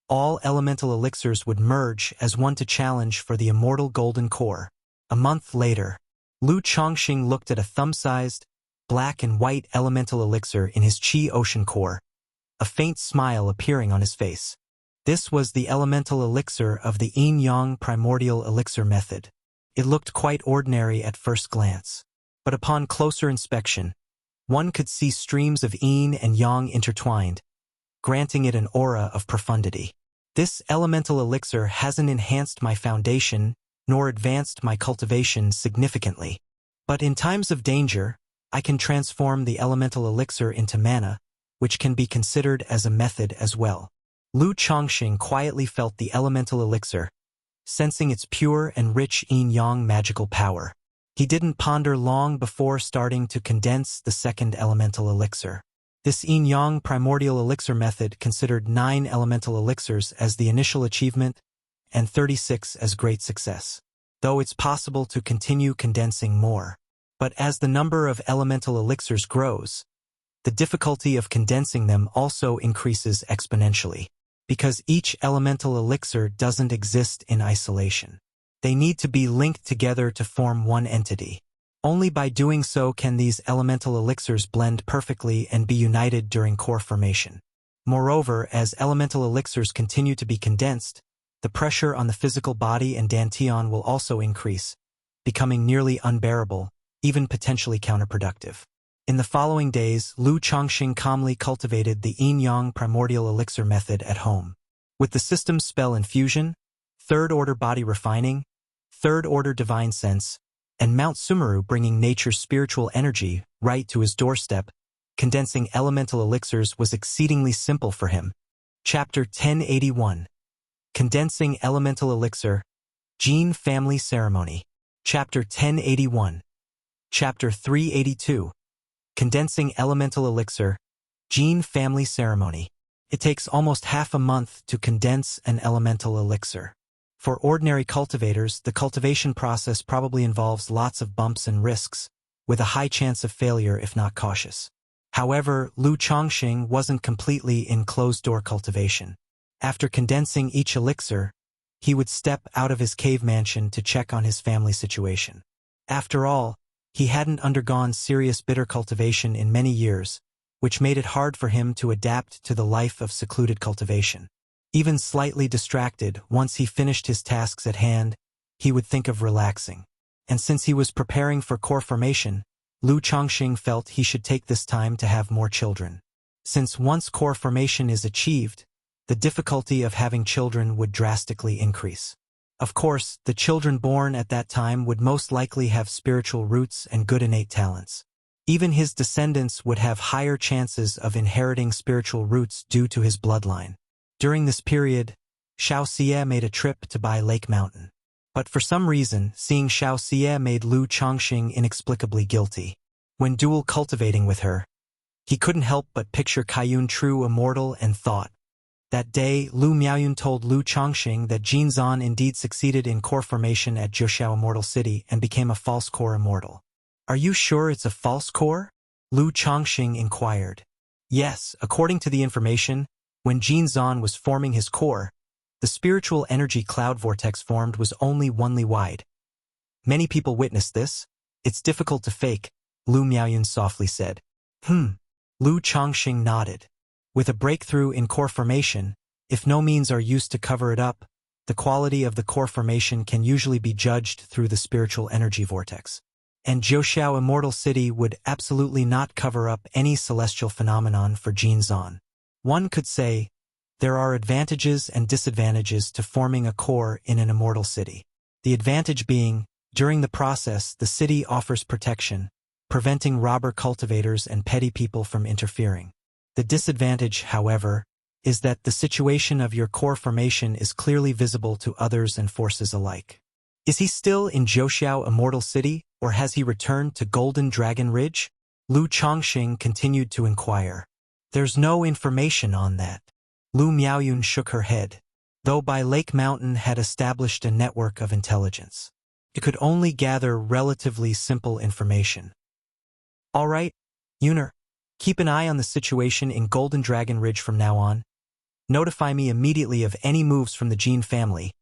all elemental elixirs would merge as one to challenge for the immortal golden core. A month later, Lu Chongqing looked at a thumb-sized, black and white elemental elixir in his qi ocean core, a faint smile appearing on his face. This was the elemental elixir of the yin-yang primordial elixir method. It looked quite ordinary at first glance, but upon closer inspection, one could see streams of yin and yang intertwined, granting it an aura of profundity. This elemental elixir hasn't enhanced my foundation nor advanced my cultivation significantly. But in times of danger, I can transform the elemental elixir into mana, which can be considered as a method as well. Lu Chongqing quietly felt the elemental elixir, sensing its pure and rich yin-yang magical power. He didn't ponder long before starting to condense the second elemental elixir. This yin-yang primordial elixir method considered 9 elemental elixirs as the initial achievement and 36 as great success, though it's possible to continue condensing more. But as the number of elemental elixirs grows, the difficulty of condensing them also increases exponentially, because each elemental elixir doesn't exist in isolation. They need to be linked together to form one entity. Only by doing so can these elemental elixirs blend perfectly and be united during core formation. Moreover, as elemental elixirs continue to be condensed, the pressure on the physical body and dantian will also increase, becoming nearly unbearable, even potentially counterproductive. In the following days, Lu Chongqing calmly cultivated the yin-yang primordial elixir method at home. With the system's spell infusion, third-order body refining, third-order divine sense, and Mount Sumeru bringing nature's spiritual energy right to his doorstep, condensing elemental elixirs was exceedingly simple for him. Chapter 1081. Condensing Elemental Elixir, Jin Family Ceremony. Chapter 1081. Chapter 382. Condensing Elemental Elixir, Jin Family Ceremony. It takes almost half a month to condense an elemental elixir. For ordinary cultivators, the cultivation process probably involves lots of bumps and risks, with a high chance of failure if not cautious. However, Lu Chongqing wasn't completely in closed-door cultivation. After condensing each elixir, he would step out of his cave mansion to check on his family situation. After all, he hadn't undergone serious bitter cultivation in many years, which made it hard for him to adapt to the life of secluded cultivation. Even slightly distracted, once he finished his tasks at hand, he would think of relaxing. And since he was preparing for core formation, Lu Chongqing felt he should take this time to have more children. Since once core formation is achieved, the difficulty of having children would drastically increase. Of course, the children born at that time would most likely have spiritual roots and good innate talents. Even his descendants would have higher chances of inheriting spiritual roots due to his bloodline. During this period, Xiao Xie made a trip to Bai Lake Mountain. But for some reason, seeing Xiao Xie made Lu Chongqing inexplicably guilty. When dual cultivating with her, he couldn't help but picture Kaiyun true immortal and thought, That day, Lu Miaoyun told Lu Chongqing that Jin Zan indeed succeeded in core formation at Zhoushan Immortal City and became a false core immortal. Are you sure it's a false core? Lu Chongqing inquired. Yes, according to the information, when Jin Zan was forming his core, the spiritual energy cloud vortex formed was only 1 li wide. Many people witnessed this. It's difficult to fake, Lu Miaoyun softly said. Lu Chongqing nodded. With a breakthrough in core formation, if no means are used to cover it up, the quality of the core formation can usually be judged through the spiritual energy vortex. And Zhoushan Immortal City would absolutely not cover up any celestial phenomenon for Jin Zan. One could say, there are advantages and disadvantages to forming a core in an immortal city. The advantage being, during the process, the city offers protection, preventing robber cultivators and petty people from interfering. The disadvantage, however, is that the situation of your core formation is clearly visible to others and forces alike. Is he still in Zhoushan Immortal City, or has he returned to Golden Dragon Ridge? Lu Chongqing continued to inquire. There's no information on that. Lu Miaoyun shook her head. Though Bai Lake Mountain had established a network of intelligence, it could only gather relatively simple information. All right, Yuner. Keep an eye on the situation in Golden Dragon Ridge from now on. Notify me immediately of any moves from the Jin family,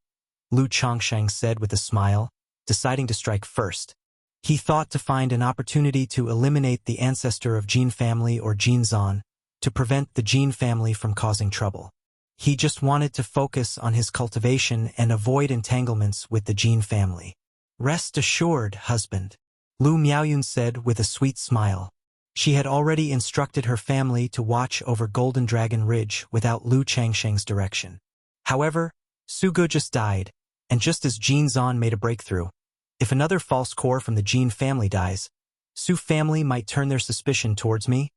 Lu Chongqing said with a smile, deciding to strike first. He thought to find an opportunity to eliminate the ancestor of Jin family or Jin Zan, to prevent the Jin family from causing trouble. He just wanted to focus on his cultivation and avoid entanglements with the Jin family. Rest assured, husband, Lu Miaoyun said with a sweet smile. She had already instructed her family to watch over Golden Dragon Ridge without Lu Changsheng's direction. However, Su Ge just died, and just as Jin Zan made a breakthrough, if another false core from the Jin family dies, Su family might turn their suspicion towards me.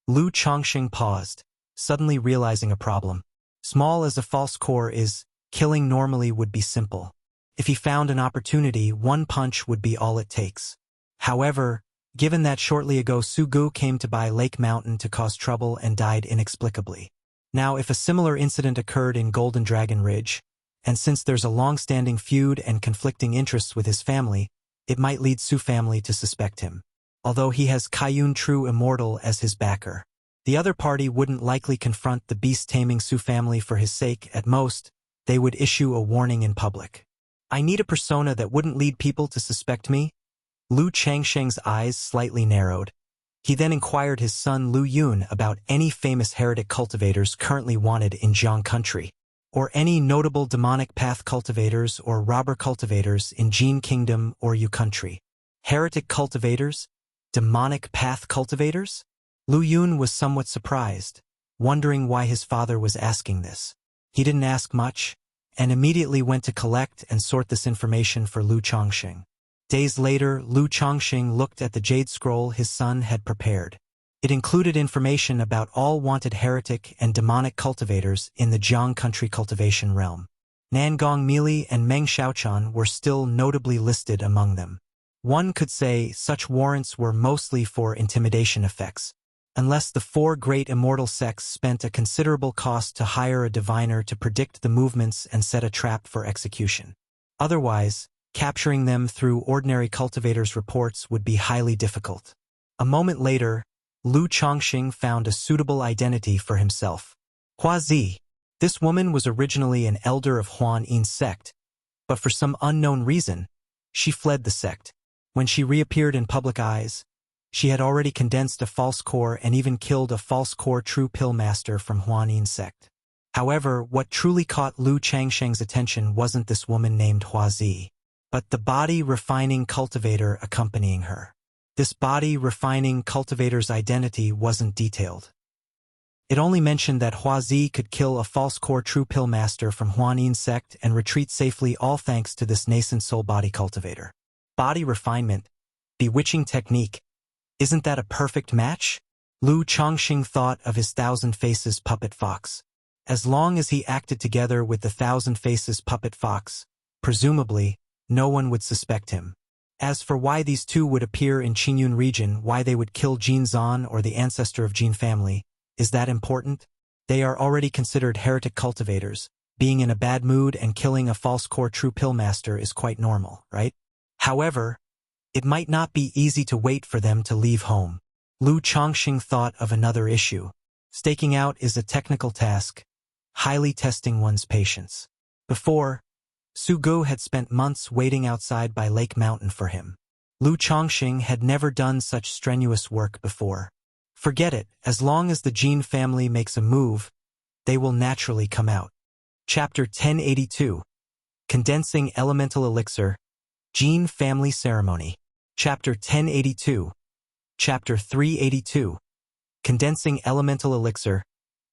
Lu Chongqing paused, suddenly realizing a problem. Small as a false core is, killing normally would be simple. If he found an opportunity, one punch would be all it takes. However, given that shortly ago Su Ge came to Bai Lake Mountain to cause trouble and died inexplicably. Now if a similar incident occurred in Golden Dragon Ridge, and since there's a long-standing feud and conflicting interests with his family, it might lead Su family to suspect him. Although he has Kaiyun True Immortal as his backer, the other party wouldn't likely confront the beast-taming Su family for his sake. At most, they would issue a warning in public. I need a persona that wouldn't lead people to suspect me. Lu Changsheng's eyes slightly narrowed. He then inquired his son Lu Yun about any famous heretic cultivators currently wanted in Jiang country, or any notable demonic path cultivators or robber cultivators in Jin Kingdom or Yu country. Heretic cultivators? Demonic path cultivators? Lu Yun was somewhat surprised, wondering why his father was asking this. He didn't ask much, and immediately went to collect and sort this information for Lu Chongqing. Days later, Lu Chongqing looked at the jade scroll his son had prepared. It included information about all wanted heretic and demonic cultivators in the Jiang country cultivation realm. Nangong Mili and Meng Xiaochan were still notably listed among them. One could say such warrants were mostly for intimidation effects, unless the 4 great immortal sects spent a considerable cost to hire a diviner to predict the movements and set a trap for execution. Otherwise, capturing them through ordinary cultivators' reports would be highly difficult. A moment later, Lu Chongqing found a suitable identity for himself. Hua Zi. This woman was originally an elder of Huan Yin's sect, but for some unknown reason, she fled the sect. When she reappeared in public eyes, she had already condensed a false core and even killed a false core true pill master from Huan Yin's sect. However, what truly caught Lu Changsheng's attention wasn't this woman named Hua Zi, but the body-refining cultivator accompanying her. This body-refining cultivator's identity wasn't detailed. It only mentioned that Hua Zi could kill a false core true pill master from Huan Yin's sect and retreat safely, all thanks to this nascent soul body cultivator. Body refinement, bewitching technique. Isn't that a perfect match? Lu Chongqing thought of his Thousand Faces puppet fox. As long as he acted together with the Thousand Faces puppet fox, presumably, no one would suspect him. As for why these two would appear in Qingyun region, why they would kill Jin Zan or the ancestor of Jin family, is that important? They are already considered heretic cultivators. Being in a bad mood and killing a false core true pill master is quite normal, right? However, it might not be easy to wait for them to leave home. Lu Chongqing thought of another issue. Staking out is a technical task, highly testing one's patience. Before, Su Gu had spent months waiting outside by Lake Mountain for him. Lu Chongqing had never done such strenuous work before. Forget it, as long as the Jin family makes a move, they will naturally come out. Chapter 1082. Condensing Elemental Elixir, Jin Family Ceremony. Chapter 1082. Chapter 382. Condensing Elemental Elixir,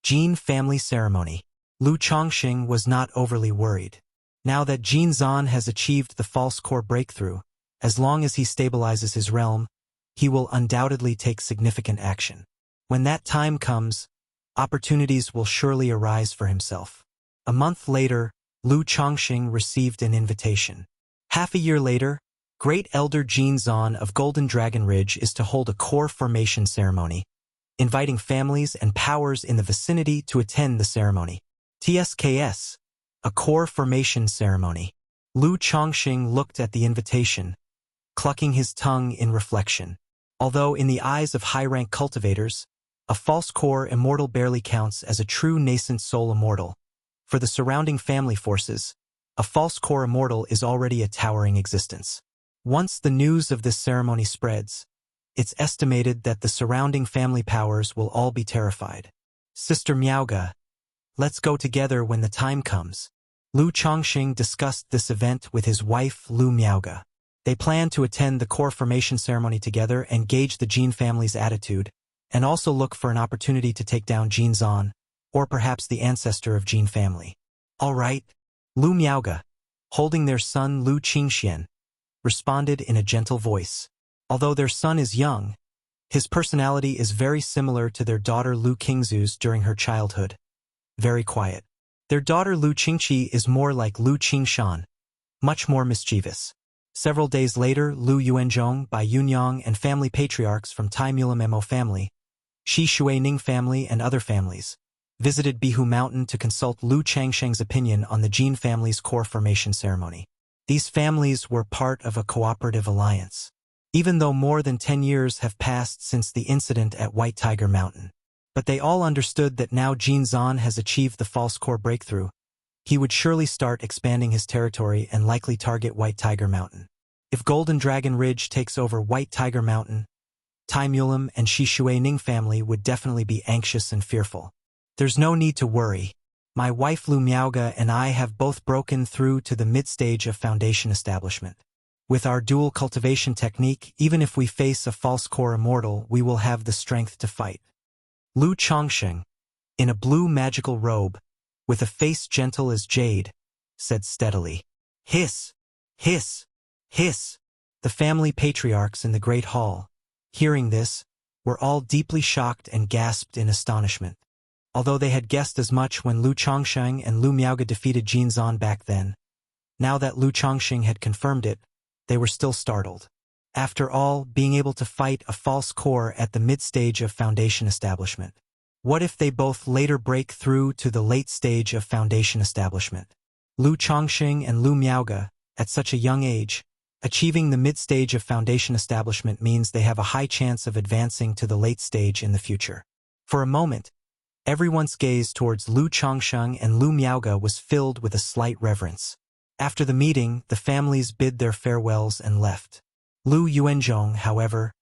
Jin Family Ceremony. Lu Chongqing was not overly worried. Now that Jin Zan has achieved the false core breakthrough, as long as he stabilizes his realm, he will undoubtedly take significant action. When that time comes, opportunities will surely arise for himself. A month later, Lu Chongqing received an invitation. Half a year later, Great Elder Jin Zan of Golden Dragon Ridge is to hold a core formation ceremony, inviting families and powers in the vicinity to attend the ceremony. TSKS, a core formation ceremony. Lu Chongqing looked at the invitation, clucking his tongue in reflection. Although in the eyes of high-rank cultivators, a false core immortal barely counts as a true nascent soul immortal, for the surrounding family forces, a false core immortal is already a towering existence. Once the news of this ceremony spreads, it's estimated that the surrounding family powers will all be terrified. Sister Miaoga, let's go together when the time comes. Lu Chongqing discussed this event with his wife Lu Miaoga. They planned to attend the core formation ceremony together and gauge the Jin family's attitude, and also look for an opportunity to take down Jin Zan, or perhaps the ancestor of Jin family. All right, Lu Miaoga, holding their son Lu Qingxian, responded in a gentle voice. Although their son is young, his personality is very similar to their daughter Lu Qingzu's during her childhood. Very quiet. Their daughter Lu Qingqi is more like Lu Qingshan, much more mischievous. Several days later, Lu Yuanzhong by Yunyang and family patriarchs from Tai Mulam Mo family, Shi Shui Ning family and other families, visited Bihu Mountain to consult Lu Changsheng's opinion on the Jin family's core formation ceremony. These families were part of a cooperative alliance. Even though more than 10 years have passed since the incident at White Tiger Mountain. But they all understood that now Jin Zan has achieved the false core breakthrough, he would surely start expanding his territory and likely target White Tiger Mountain. If Golden Dragon Ridge takes over White Tiger Mountain, Tai Mulam and Shi Shui Ning family would definitely be anxious and fearful. There's no need to worry. My wife Lu Miaoga and I have both broken through to the mid-stage of foundation establishment. With our dual cultivation technique, even if we face a false core immortal, we will have the strength to fight. Lu Chongqing, in a blue magical robe, with a face gentle as jade, said steadily, "Hiss! Hiss! Hiss!" The family patriarchs in the great hall, hearing this, were all deeply shocked and gasped in astonishment. Although they had guessed as much when Lu Chongqing and Lu Miaoga defeated Jin Zan back then, now that Lu Chongqing had confirmed it, they were still startled. After all, being able to fight a false core at the mid-stage of foundation establishment. What if they both later break through to the late stage of foundation establishment? Lu Chongqing and Lu Miaoga, at such a young age, achieving the mid-stage of foundation establishment means they have a high chance of advancing to the late stage in the future. For a moment, everyone's gaze towards Lu Chongqing and Lu Miaoga was filled with a slight reverence. After the meeting, the families bid their farewells and left. Lu Yuanzhong, however,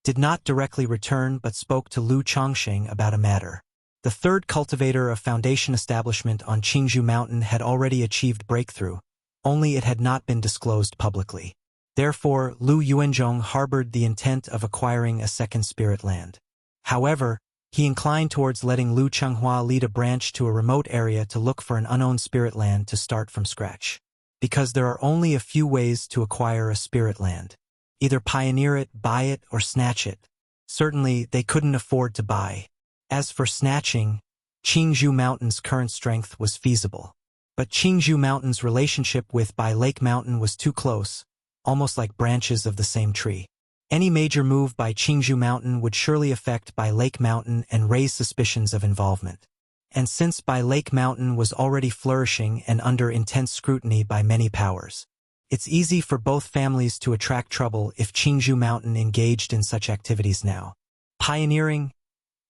did not directly return but spoke to Lu Chongqing about a matter. The third cultivator of foundation establishment on Qingzhou Mountain had already achieved breakthrough, only it had not been disclosed publicly. Therefore, Lu Yuanzhong harbored the intent of acquiring a second spirit land. However, he inclined towards letting Lu Changhua lead a branch to a remote area to look for an unowned spirit land to start from scratch. Because there are only a few ways to acquire a spirit land. Either pioneer it, buy it, or snatch it. Certainly, they couldn't afford to buy. As for snatching, Qingzhou Mountain's current strength was feasible. But Qingzhou Mountain's relationship with Bai Lake Mountain was too close, almost like branches of the same tree. Any major move by Qingzhou Mountain would surely affect Bai Lake Mountain and raise suspicions of involvement. And since Bai Lake Mountain was already flourishing and under intense scrutiny by many powers, it's easy for both families to attract trouble if Qingzhou Mountain engaged in such activities now. Pioneering?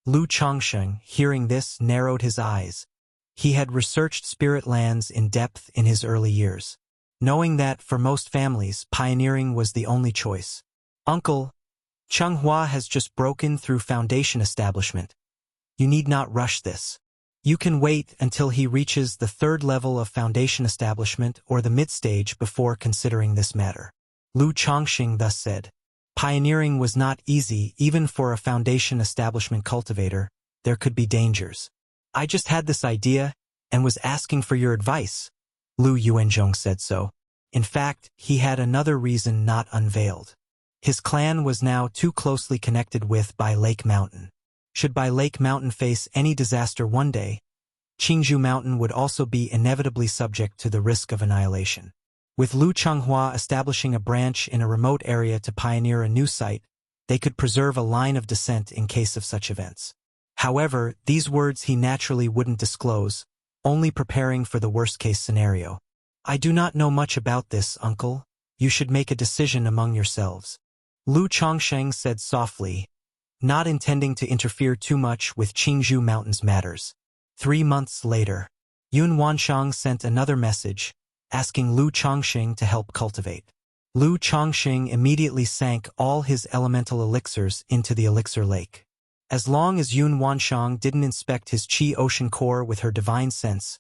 Lu Chongsheng, hearing this, narrowed his eyes. He had researched spirit lands in depth in his early years, knowing that, for most families, pioneering was the only choice. Uncle, Changhua has just broken through foundation establishment. You need not rush this. You can wait until he reaches the third level of foundation establishment or the mid-stage before considering this matter. Lu Chongxing thus said. Pioneering was not easy even for a foundation establishment cultivator. There could be dangers. I just had this idea and was asking for your advice. Lu Yuanzhong said so. In fact, he had another reason not unveiled. His clan was now too closely connected with Bai Lake Mountain. Should Bai Lake Mountain face any disaster one day, Qingzhou Mountain would also be inevitably subject to the risk of annihilation. With Lu Changhua establishing a branch in a remote area to pioneer a new site, they could preserve a line of descent in case of such events. However, these words he naturally wouldn't disclose, only preparing for the worst-case scenario. I do not know much about this, uncle. You should make a decision among yourselves. Lu Chongsheng said softly, not intending to interfere too much with Qingzhou Mountain's matters. 3 months later, Yun Wanshang sent another message, asking Lu Chongxing to help cultivate. Lu Chongxing immediately sank all his elemental elixirs into the elixir lake. As long as Yun Wanshang didn't inspect his Qi ocean core with her divine sense,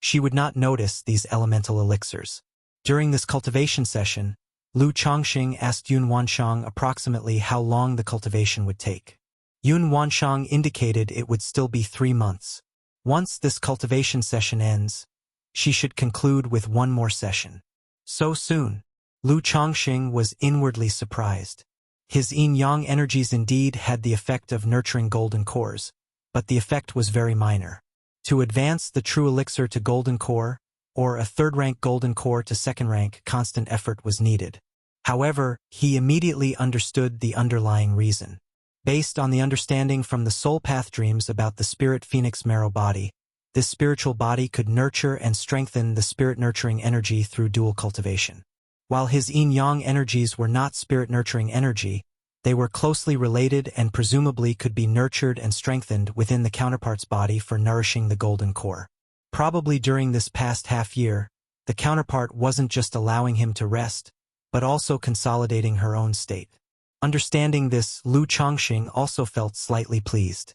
she would not notice these elemental elixirs. During this cultivation session, Lu Chongxing asked Yun Wanshang approximately how long the cultivation would take. Yun Wanshang indicated it would still be 3 months. Once this cultivation session ends, she should conclude with one more session. So soon, Lu Chongxing was inwardly surprised. His yin-yang energies indeed had the effect of nurturing golden cores, but the effect was very minor. To advance the true elixir to golden core, or a third-rank golden core to second-rank, constant effort was needed. However, he immediately understood the underlying reason. Based on the understanding from the soul path dreams about the spirit phoenix marrow body, this spiritual body could nurture and strengthen the spirit-nurturing energy through dual cultivation. While his yin-yang energies were not spirit-nurturing energy, they were closely related and presumably could be nurtured and strengthened within the counterpart's body for nourishing the golden core. Probably during this past half-year, the counterpart wasn't just allowing him to rest, but also consolidating her own state. Understanding this, Lu Chongxing also felt slightly pleased.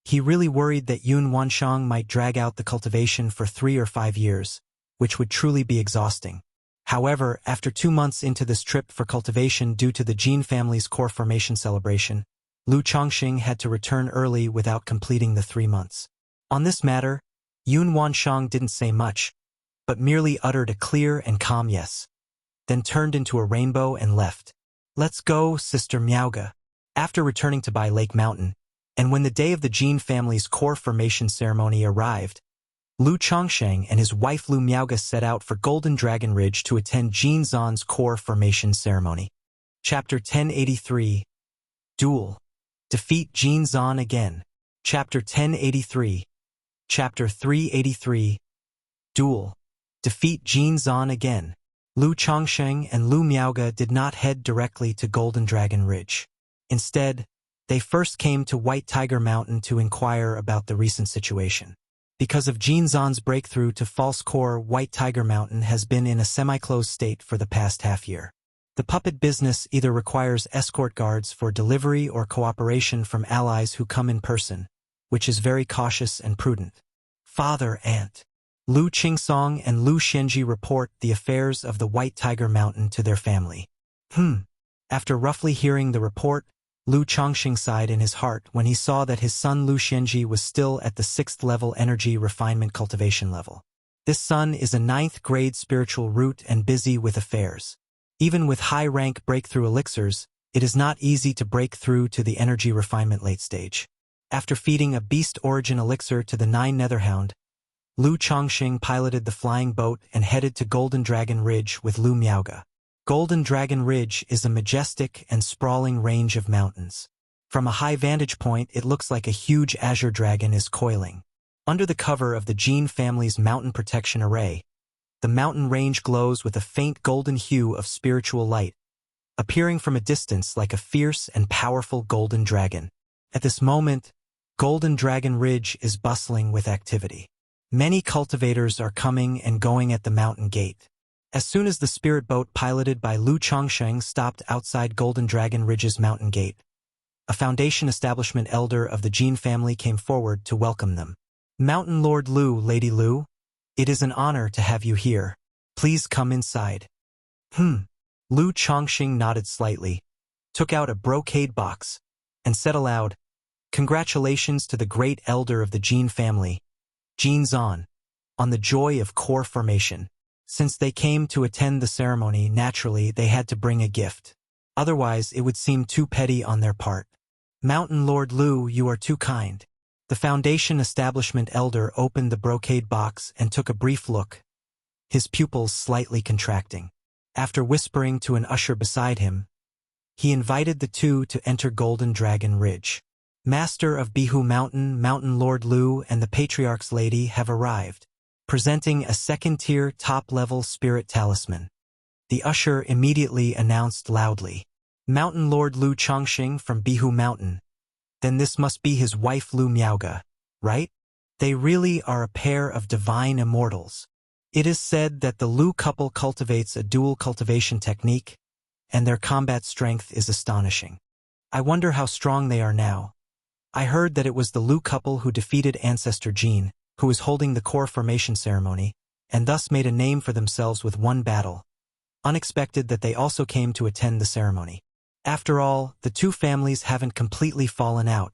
He really worried that Yun Wanshang might drag out the cultivation for 3 or 5 years, which would truly be exhausting. However, after 2 months into this trip for cultivation due to the Jin family's core formation celebration, Lu Chongxing had to return early without completing the 3 months. On this matter, Yun Wanshang didn't say much, but merely uttered a clear and calm yes, then turned into a rainbow and left. Let's go, Sister Miaoga. After returning to Bai Lake Mountain, and when the day of the Jin family's core formation ceremony arrived, Lu Chongsheng and his wife Lu Miaoga set out for Golden Dragon Ridge to attend Jin Zan's core formation ceremony. Chapter 1083. Duel. Defeat Jin Zan again. Chapter 1083. Chapter 383. Duel. Defeat Jin Zan again. Lu Chongsheng and Lu Miaoga did not head directly to Golden Dragon Ridge. Instead, they first came to White Tiger Mountain to inquire about the recent situation. Because of Jin Zan's breakthrough to false core, White Tiger Mountain has been in a semi-closed state for the past half-year. The puppet business either requires escort guards for delivery or cooperation from allies who come in person, which is very cautious and prudent. Father Aunt Lu Qingsong and Lu Shenji report the affairs of the White Tiger Mountain to their family. After roughly hearing the report, Lu Chongxing sighed in his heart when he saw that his son Lu Shenji was still at the 6th level energy refinement cultivation level. This son is a 9th grade spiritual root and busy with affairs. Even with high-rank breakthrough elixirs, it is not easy to break through to the energy refinement late stage. After feeding a beast origin elixir to the 9 Netherhound, Lu Chongxing piloted the flying boat and headed to Golden Dragon Ridge with Lu Miaoga. Golden Dragon Ridge is a majestic and sprawling range of mountains. From a high vantage point, it looks like a huge azure dragon is coiling. Under the cover of the Jin family's mountain protection array, the mountain range glows with a faint golden hue of spiritual light, appearing from a distance like a fierce and powerful golden dragon. At this moment, Golden Dragon Ridge is bustling with activity. Many cultivators are coming and going at the mountain gate. As soon as the spirit boat piloted by Lu Chongsheng stopped outside Golden Dragon Ridge's mountain gate, a Foundation establishment elder of the Jin family came forward to welcome them. Mountain Lord Lu, Lady Lu, it is an honor to have you here. Please come inside. Lu Chongsheng nodded slightly, took out a brocade box, and said aloud, "Congratulations to the great elder of the Jin family, Jin Zan, on the joy of core formation. Since they came to attend the ceremony, naturally they had to bring a gift. Otherwise, it would seem too petty on their part. Mountain Lord Lu, you are too kind." The Foundation establishment elder opened the brocade box and took a brief look, his pupils slightly contracting. After whispering to an usher beside him, he invited the two to enter Golden Dragon Ridge. Master of Bihu Mountain, Mountain Lord Lu, and the Patriarch's Lady have arrived, presenting a second-tier top-level spirit talisman. The usher immediately announced loudly, "Mountain Lord Lu Chongsheng from Bihu Mountain. Then this must be his wife Lu Miaoga, right? They really are a pair of divine immortals. It is said that the Lu couple cultivates a dual cultivation technique, and their combat strength is astonishing. I wonder how strong they are now. I heard that it was the Lu couple who defeated Ancestor Jin, who was holding the core formation ceremony, and thus made a name for themselves with one battle. Unexpected that they also came to attend the ceremony. After all, the two families haven't completely fallen out.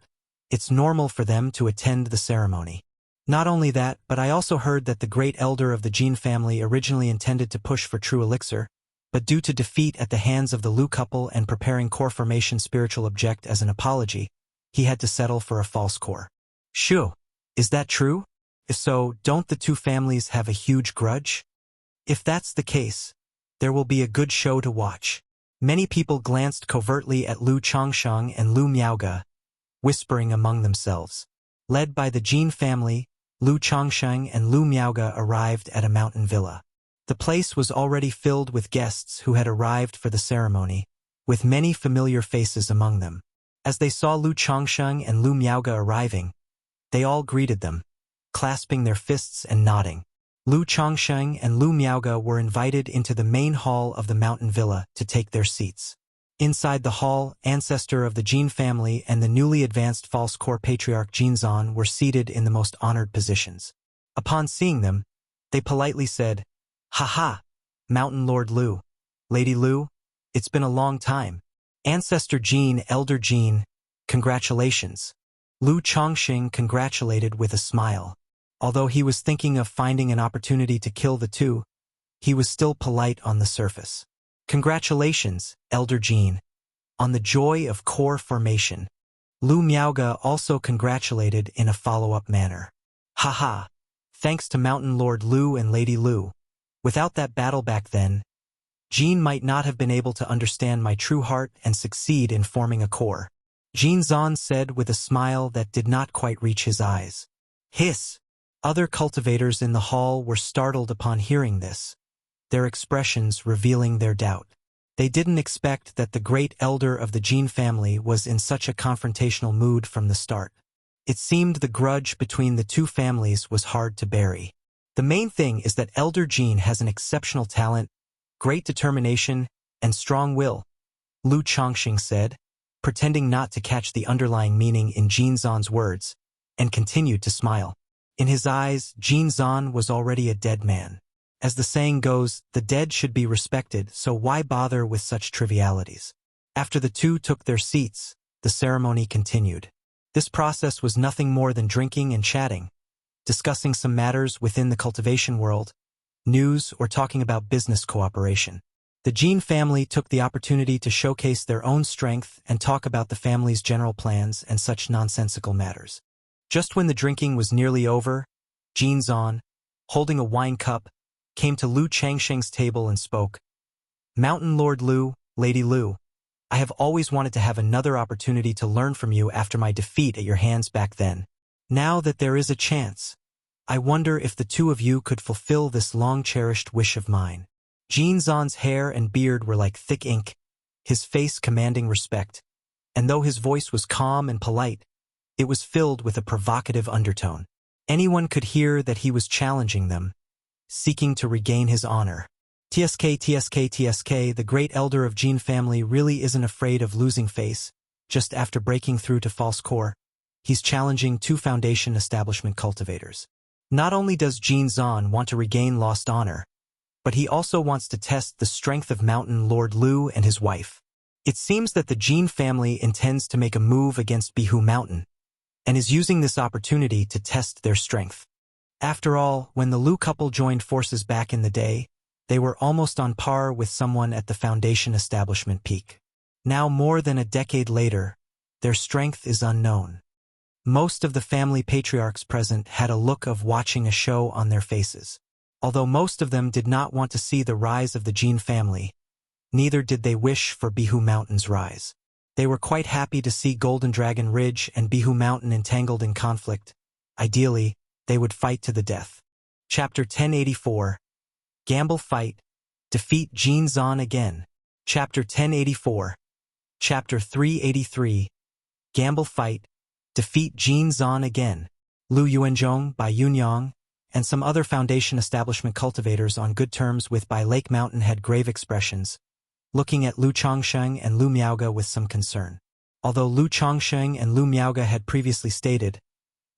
It's normal for them to attend the ceremony. Not only that, but I also heard that the great elder of the Jin family originally intended to push for true elixir, but due to defeat at the hands of the Lu couple and preparing core formation spiritual object as an apology, he had to settle for a false core. Shoo, is that true? If so, don't the two families have a huge grudge? If that's the case, there will be a good show to watch." Many people glanced covertly at Lu Chongsheng and Lu Miaoga, whispering among themselves. Led by the Jin family, Lu Chongsheng and Lu Miaoga arrived at a mountain villa. The place was already filled with guests who had arrived for the ceremony, with many familiar faces among them. As they saw Lu Chongsheng and Lu Miaoga arriving, they all greeted them, clasping their fists and nodding. Lu Chongsheng and Lu Miaoga were invited into the main hall of the mountain villa to take their seats. Inside the hall, ancestor of the Jin family and the newly advanced false core patriarch Jinzan were seated in the most honored positions. Upon seeing them, they politely said, "Ha, Mountain Lord Lu, Lady Lu, it's been a long time. Ancestor Jin, Elder Jin, congratulations." Lu Chongsheng congratulated with a smile. Although he was thinking of finding an opportunity to kill the two, he was still polite on the surface. "Congratulations, Elder Jin, on the joy of core formation." Lu Miaoga also congratulated in a follow-up manner. "Ha, thanks to Mountain Lord Lu and Lady Lu. Without that battle back then, Jin might not have been able to understand my true heart and succeed in forming a core." Jin Zan said with a smile that did not quite reach his eyes. Hiss! Other cultivators in the hall were startled upon hearing this, their expressions revealing their doubt. They didn't expect that the great elder of the Jin family was in such a confrontational mood from the start. It seemed the grudge between the two families was hard to bury. The main thing is that Elder Jin has an exceptional talent, great determination, and strong will, Lu Chongsheng said, pretending not to catch the underlying meaning in Jin Zan's words, and continued to smile. In his eyes, Jin Zan was already a dead man. As the saying goes, the dead should be respected, so why bother with such trivialities? After the two took their seats, the ceremony continued. This process was nothing more than drinking and chatting, discussing some matters within the cultivation world, news, or talking about business cooperation. The Jin family took the opportunity to showcase their own strength and talk about the family's general plans and such nonsensical matters. Just when the drinking was nearly over, Jin Zan, holding a wine cup, came to Lu Changsheng's table and spoke. "Mountain Lord Lu, Lady Lu, I have always wanted to have another opportunity to learn from you after my defeat at your hands back then. Now that there is a chance, I wonder if the two of you could fulfill this long-cherished wish of mine. Jin Zan's hair and beard were like thick ink, his face commanding respect, and though his voice was calm and polite, it was filled with a provocative undertone. Anyone could hear that he was challenging them, seeking to regain his honor. TSK, the great elder of Jin family really isn't afraid of losing face. Just after breaking through to false core, he's challenging two foundation establishment cultivators. Not only does Jin Zan want to regain lost honor, but he also wants to test the strength of Mountain Lord Lu and his wife. It seems that the Jin family intends to make a move against Bihu Mountain, and is using this opportunity to test their strength. After all, when the Lu couple joined forces back in the day, they were almost on par with someone at the foundation establishment peak. Now, more than a decade later, their strength is unknown. Most of the family patriarchs present had a look of watching a show on their faces. Although most of them did not want to see the rise of the Jin family, neither did they wish for Bihu Mountain's rise. They were quite happy to see Golden Dragon Ridge and Bihu Mountain entangled in conflict. Ideally, they would fight to the death. Chapter 1084. Gamble Fight. Defeat Jin Zan again. Chapter 1084. Chapter 383. Gamble Fight. Defeat Jin Zan again. Lu Yuanzhong, Bai Yunyang, and some other foundation establishment cultivators on good terms with Bai Lake Mountain had grave expressions, looking at Lu Chongsheng and Lu Miaoge with some concern. Although Lu Chongsheng and Lu Miaoge had previously stated,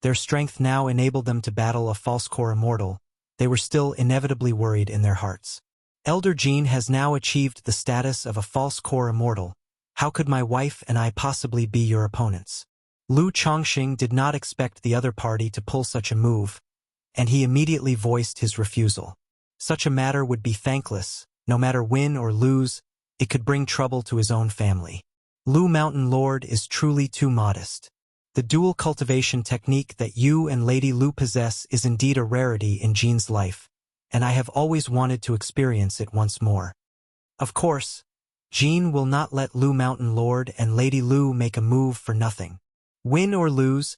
their strength now enabled them to battle a false core immortal, they were still inevitably worried in their hearts. Elder Jin has now achieved the status of a false core immortal. How could my wife and I possibly be your opponents? Lu Chongxing did not expect the other party to pull such a move, and he immediately voiced his refusal. Such a matter would be thankless. No matter win or lose, it could bring trouble to his own family. Lu Mountain Lord is truly too modest. The dual cultivation technique that you and Lady Lu possess is indeed a rarity in Jin's life, and I have always wanted to experience it once more. Of course, Jin will not let Lu Mountain Lord and Lady Lu make a move for nothing. Win or lose,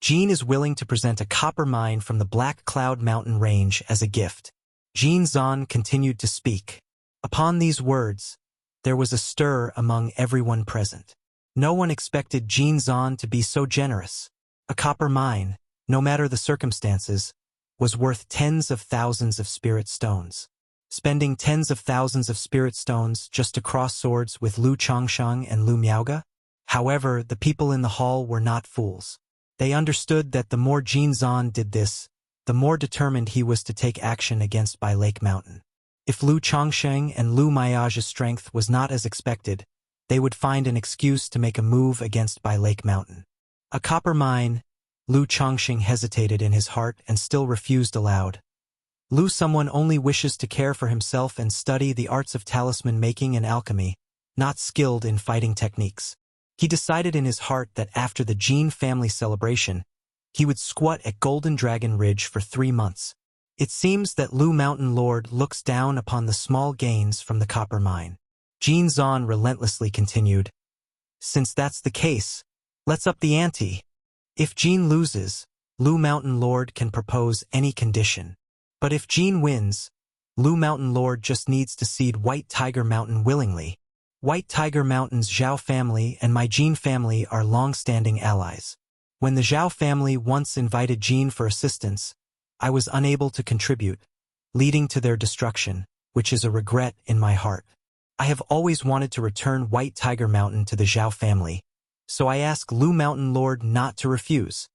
Jin is willing to present a copper mine from the Black Cloud Mountain range as a gift. Jin Zan continued to speak. Upon these words, there was a stir among everyone present. No one expected Jin Zan to be so generous. A copper mine, no matter the circumstances, was worth tens of thousands of spirit stones. Spending tens of thousands of spirit stones just to cross swords with Lu Chongsheng and Lu Miaoge? However, the people in the hall were not fools. They understood that the more Jin Zan did this, the more determined he was to take action against Bai Lake Mountain. If Lu Chongsheng and Lu Miaoge's strength was not as expected, they would find an excuse to make a move against Bai Lake Mountain. A copper mine, Lu Chongsheng hesitated in his heart and still refused aloud. Lu someone only wishes to care for himself and study the arts of talisman making and alchemy, not skilled in fighting techniques. He decided in his heart that after the Jin family celebration, he would squat at Golden Dragon Ridge for 3 months. It seems that Lu Mountain Lord looks down upon the small gains from the copper mine. Jin Zan relentlessly continued, "Since that's the case, let's up the ante. If Jin loses, Lu Mountain Lord can propose any condition. But if Jin wins, Lu Mountain Lord just needs to cede White Tiger Mountain willingly. White Tiger Mountain's Zhao family and my Jin family are long-standing allies. When the Zhao family once invited Jin for assistance, I was unable to contribute, leading to their destruction, which is a regret in my heart. I have always wanted to return White Tiger Mountain to the Zhao family, so I ask Lu Mountain Lord not to refuse."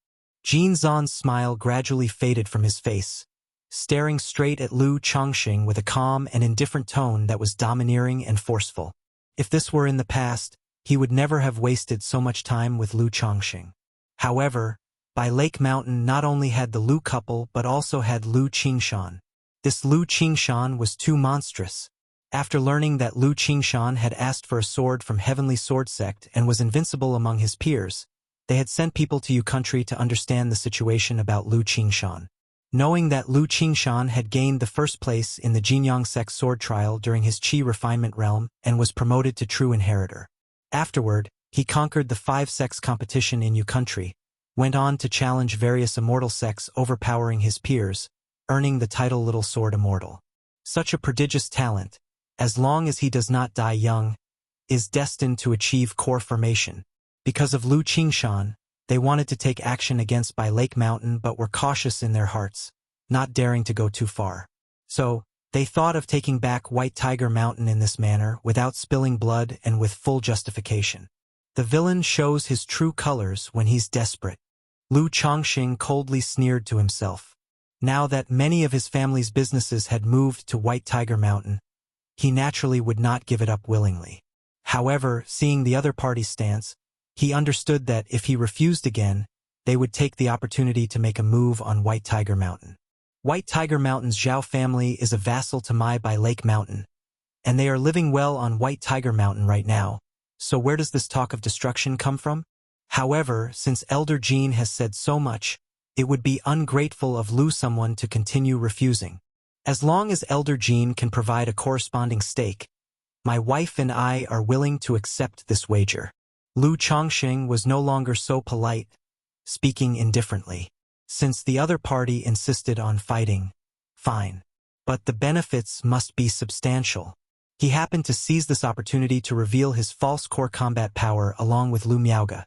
Jin Zan's smile gradually faded from his face, staring straight at Lu Chongxing with a calm and indifferent tone that was domineering and forceful. If this were in the past, he would never have wasted so much time with Lu Chongxing. However, Bai Lake Mountain not only had the Lu couple but also had Lu Qingshan. This Lu Qingshan was too monstrous. After learning that Lu Qingshan had asked for a sword from Heavenly Sword Sect and was invincible among his peers, they had sent people to Yu country to understand the situation about Lu Qingshan. Knowing that Lu Qingshan had gained the first place in the Jinyang Sect sword trial during his Qi refinement realm and was promoted to true inheritor. Afterward, he conquered the 5 sects competition in Yu country, went on to challenge various immortal sects, overpowering his peers, earning the title Little Sword Immortal. Such a prodigious talent, as long as he does not die young, is destined to achieve core formation. Because of Lu Qingshan, they wanted to take action against by Lake Mountain but were cautious in their hearts, not daring to go too far. So, they thought of taking back White Tiger Mountain in this manner without spilling blood and with full justification. The villain shows his true colors when he's desperate. Lu Chongqing coldly sneered to himself. Now that many of his family's businesses had moved to White Tiger Mountain, he naturally would not give it up willingly. However, seeing the other party's stance, he understood that if he refused again, they would take the opportunity to make a move on White Tiger Mountain. White Tiger Mountain's Zhao family is a vassal to Mai by Lake Mountain, and they are living well on White Tiger Mountain right now, so where does this talk of destruction come from? However, since Elder Jean has said so much, it would be ungrateful of Lu someone to continue refusing. As long as Elder Jean can provide a corresponding stake, my wife and I are willing to accept this wager. Lu Chongqing was no longer so polite, speaking indifferently. Since the other party insisted on fighting, fine. But the benefits must be substantial. He happened to seize this opportunity to reveal his false core combat power along with Lu Miaoge,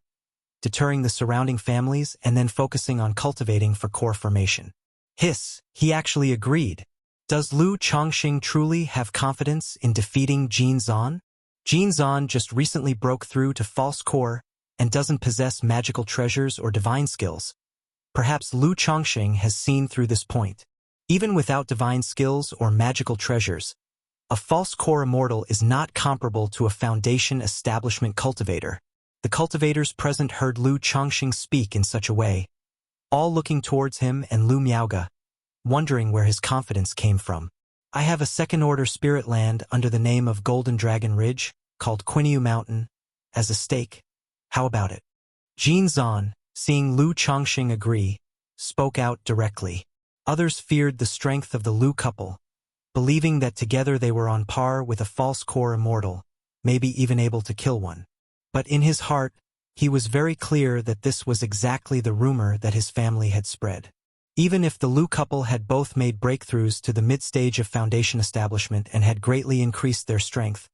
deterring the surrounding families and then focusing on cultivating for core formation. He actually agreed. Does Lu Chongqing truly have confidence in defeating Jin Zan? Jin Zan just recently broke through to false core and doesn't possess magical treasures or divine skills. Perhaps Lu Chongqing has seen through this point. Even without divine skills or magical treasures, a false core immortal is not comparable to a foundation establishment cultivator. The cultivators present heard Lu Chongqing speak in such a way, all looking towards him and Lu Miaoge, wondering where his confidence came from. I have a second-order spirit land under the name of Golden Dragon Ridge, called Quinyu Mountain, as a stake. How about it? Jin Zan, seeing Lu Chongqing agree, spoke out directly. Others feared the strength of the Lu couple, believing that together they were on par with a false core immortal, maybe even able to kill one. But in his heart, he was very clear that this was exactly the rumor that his family had spread. Even if the Lu couple had both made breakthroughs to the mid-stage of foundation establishment and had greatly increased their strength,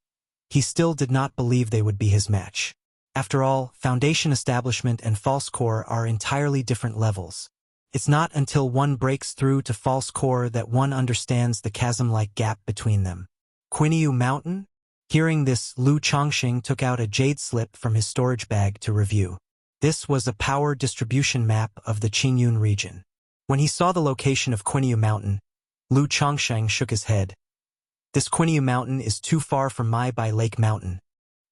he still did not believe they would be his match. After all, foundation establishment and false core are entirely different levels. It's not until one breaks through to false core that one understands the chasm-like gap between them. Quinyu Mountain? Hearing this, Lu Chongqing took out a jade slip from his storage bag to review. This was a power distribution map of the Qingyun region. When he saw the location of Quinyu Mountain, Lu Chongqing shook his head. This Quinyu Mountain is too far from Mai by Lake Mountain.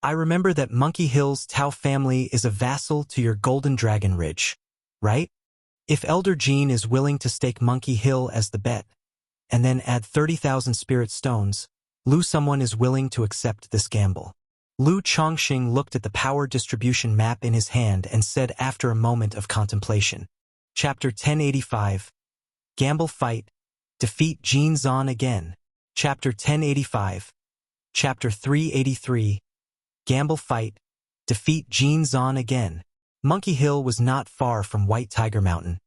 I remember that Monkey Hill's Tao family is a vassal to your Golden Dragon Ridge, right? If Elder Jean is willing to stake Monkey Hill as the bet, and then add 30,000 spirit stones, Lu someone is willing to accept this gamble. Lu Chongqing looked at the power distribution map in his hand and said after a moment of contemplation. Chapter 1085. Gamble Fight. Defeat Jin Zan again. Chapter 1085. Chapter 383. Gamble Fight. Defeat Jin Zan again. Monkey Hill was not far from White Tiger Mountain,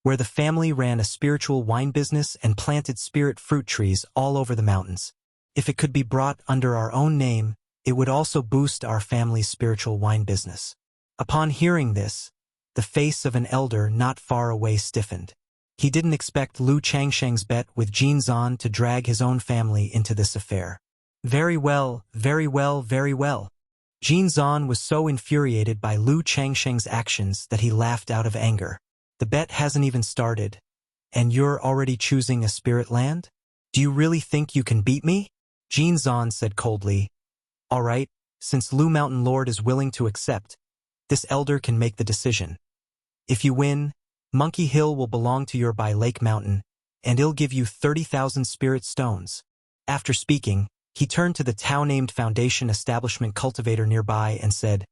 where the family ran a spiritual wine business and planted spirit fruit trees all over the mountains. If it could be brought under our own name, it would also boost our family's spiritual wine business. Upon hearing this, the face of an elder not far away stiffened. He didn't expect Lu Changsheng's bet with Jin Zan to drag his own family into this affair. Very well, very well, very well. Jin Zan was so infuriated by Lu Changsheng's actions that he laughed out of anger. The bet hasn't even started, and you're already choosing a spirit land? Do you really think you can beat me? Jin Zan said coldly. All right, since Lu Mountain Lord is willing to accept, this elder can make the decision. If you win, Monkey Hill will belong to your by Lake Mountain, and he'll give you 30,000 spirit stones. After speaking, he turned to the Tao-named foundation establishment cultivator nearby and said,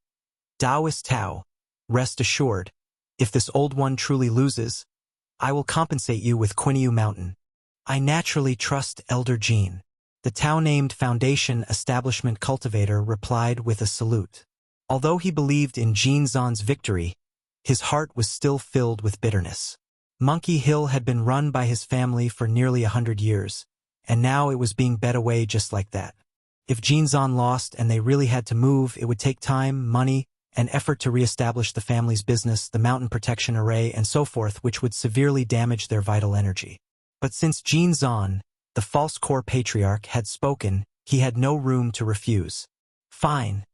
Taoist Tao, rest assured, if this old one truly loses, I will compensate you with Quinyu Mountain. I naturally trust Elder Jean. The Tao-named foundation establishment cultivator replied with a salute. Although he believed in Jin Zan's victory, His heart was still filled with bitterness. Monkey Hill had been run by his family for nearly 100 years, and now it was being bet away just like that. If Jinzan lost and they really had to move, it would take time, money, and effort to re-establish the family's business, the mountain protection array, and so forth, which would severely damage their vital energy. But since Jinzan, the false core patriarch, had spoken, he had no room to refuse. Fine.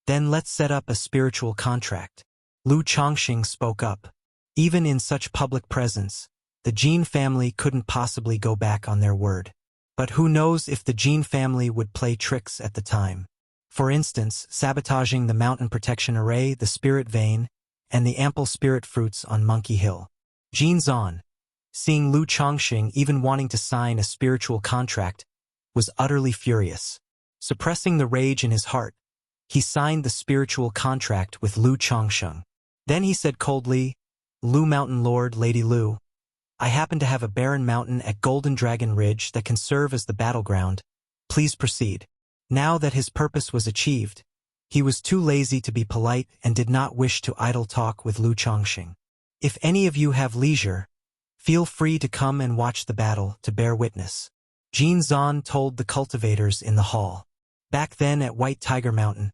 Then let's set up a spiritual contract. Lu Chongqing spoke up. Even in such public presence, the Jin family couldn't possibly go back on their word. But who knows if the Jin family would play tricks at the time. For instance, sabotaging the mountain protection array, the spirit vein, and the ample spirit fruits on Monkey Hill. Jinzan, seeing Lu Chongqing even wanting to sign a spiritual contract, was utterly furious. Suppressing the rage in his heart, he signed the spiritual contract with Lu Chongqing. Then he said coldly, "Lu Mountain Lord, Lady Lu, I happen to have a barren mountain at Golden Dragon Ridge that can serve as the battleground. Please proceed." Now that his purpose was achieved, he was too lazy to be polite and did not wish to idle talk with Lu Chongqing. "If any of you have leisure, feel free to come and watch the battle to bear witness," Jinzan told the cultivators in the hall. Back then at White Tiger Mountain,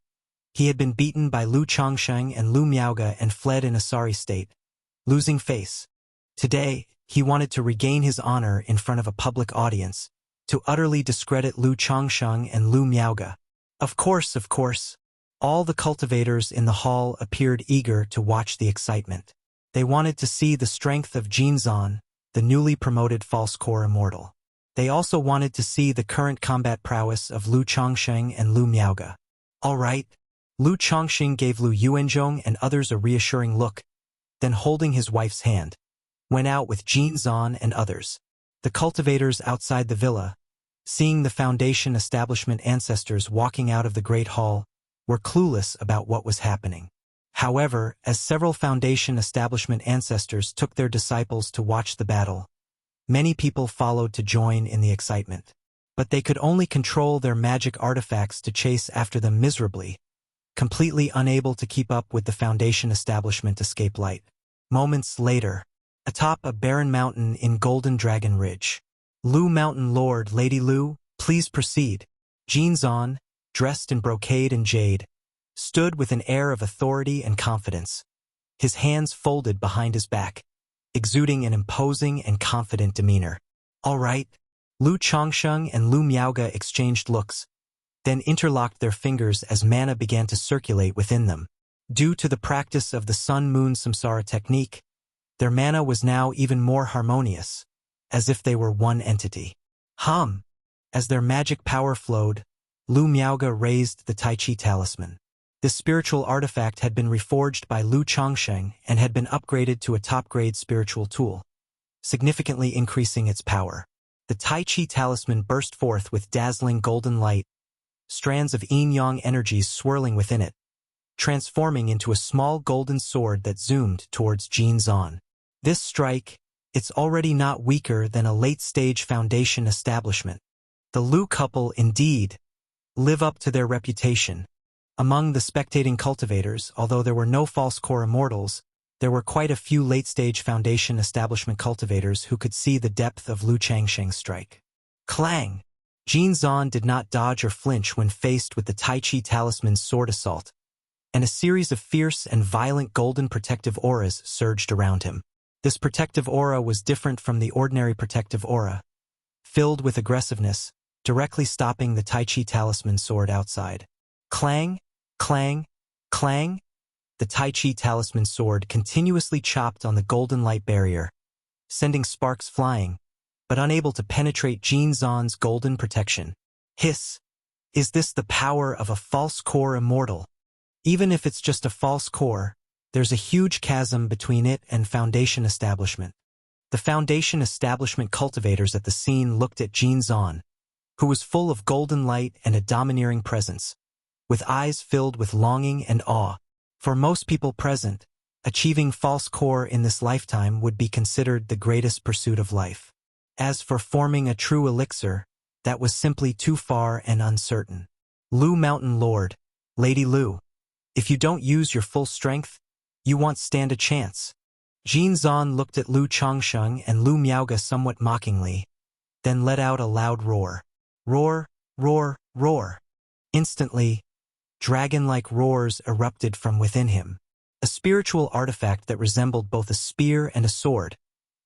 he had been beaten by Lu Chongqing and Lu Miaoge and fled in a sorry state, losing face. Today, he wanted to regain his honor in front of a public audience, to utterly discredit Lu Chongqing and Lu Miaoge. Of course, all the cultivators in the hall appeared eager to watch the excitement. They wanted to see the strength of Jinzan, the newly promoted false core immortal. They also wanted to see the current combat prowess of Lu Chongqing and Lu Miaoge. All right. Lu Chongqing gave Lu Yuanzhong and others a reassuring look, then holding his wife's hand, went out with Jinzan and others. The cultivators outside the villa, seeing the Foundation establishment ancestors walking out of the Great Hall, were clueless about what was happening. However, as several Foundation establishment ancestors took their disciples to watch the battle, many people followed to join in the excitement. But they could only control their magic artifacts to chase after them miserably, completely unable to keep up with the Foundation establishment escape light. Moments later, atop a barren mountain in Golden Dragon Ridge. "Lu Mountain Lord, Lady Lu, please proceed." Jinzan, dressed in brocade and jade, stood with an air of authority and confidence, his hands folded behind his back, exuding an imposing and confident demeanor. "All right." Lu Chongqing and Lu Miaoge exchanged looks, then interlocked their fingers as mana began to circulate within them. Due to the practice of the Sun-Moon Samsara technique, their mana was now even more harmonious, as if they were one entity. As their magic power flowed, Lu Miaoge raised the Tai Chi talisman. This spiritual artifact had been reforged by Lu Chongqing and had been upgraded to a top-grade spiritual tool, significantly increasing its power. The Tai Chi talisman burst forth with dazzling golden light, strands of yin-yang energies swirling within it, transforming into a small golden sword that zoomed towards Jinzan. This strike, it's already not weaker than a late-stage Foundation establishment. The Lu couple, indeed, live up to their reputation. Among the spectating cultivators, although there were no false core immortals, there were quite a few late-stage Foundation establishment cultivators who could see the depth of Lu Chongqing's strike. Clang! Jinzan did not dodge or flinch when faced with the Tai Chi talisman's sword assault, and a series of fierce and violent golden protective auras surged around him. This protective aura was different from the ordinary protective aura, filled with aggressiveness, directly stopping the Tai Chi talisman sword outside. Clang, clang, clang. The Tai Chi talisman sword continuously chopped on the golden light barrier, sending sparks flying, but unable to penetrate Jinzan's golden protection. Hiss! Is this the power of a false core immortal? Even if it's just a false core, there's a huge chasm between it and Foundation establishment. The Foundation establishment cultivators at the scene looked at Jinzan, who was full of golden light and a domineering presence, with eyes filled with longing and awe. For most people present, achieving false core in this lifetime would be considered the greatest pursuit of life. As for forming a true elixir, that was simply too far and uncertain. Lu Mountain Lord, Lady Lu, if you don't use your full strength, You won't stand a chance. Jin Zan looked at Lu Changsheng and Lu Miaoge somewhat mockingly, then let out a loud roar. Roar, roar, roar. Instantly, dragon-like roars erupted from within him. A spiritual artifact that resembled both a spear and a sword,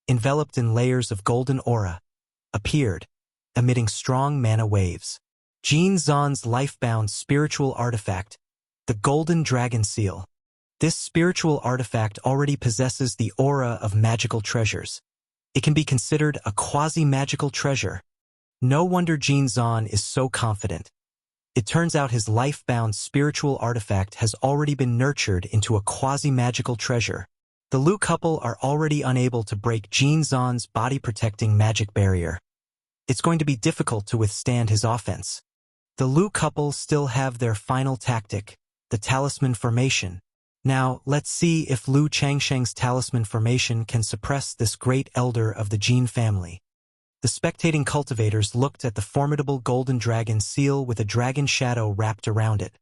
enveloped in layers of golden aura, appeared, emitting strong mana waves. Jin Zan's life-bound spiritual artifact, the Golden Dragon Seal. This spiritual artifact already possesses the aura of magical treasures. It can be considered a quasi-magical treasure. No wonder Jin Zan is so confident. It turns out his life-bound spiritual artifact has already been nurtured into a quasi-magical treasure. The Lu couple are already unable to break Jin Zan's body-protecting magic barrier. It's going to be difficult to withstand his offense. The Lu couple still have their final tactic, the talisman formation. Now, let's see if Lu Changsheng's talisman formation can suppress this great elder of the Jin family. The spectating cultivators looked at the formidable golden dragon seal with a dragon shadow wrapped around it,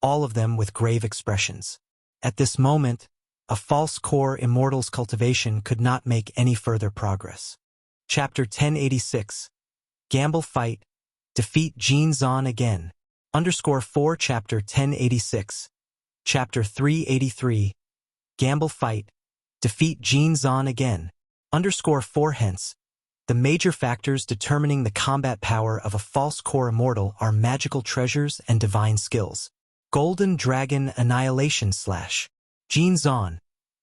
all of them with grave expressions. At this moment, a false core Immortal's cultivation could not make any further progress. Chapter 1086. Gamble Fight. Defeat Jin Zan again. _4 Chapter 1086. Chapter 383. Gamble Fight. Defeat Jin Zan again. _4 Hence, the major factors determining the combat power of a false core immortal are magical treasures and divine skills. Golden Dragon Annihilation Slash. Jin Zan,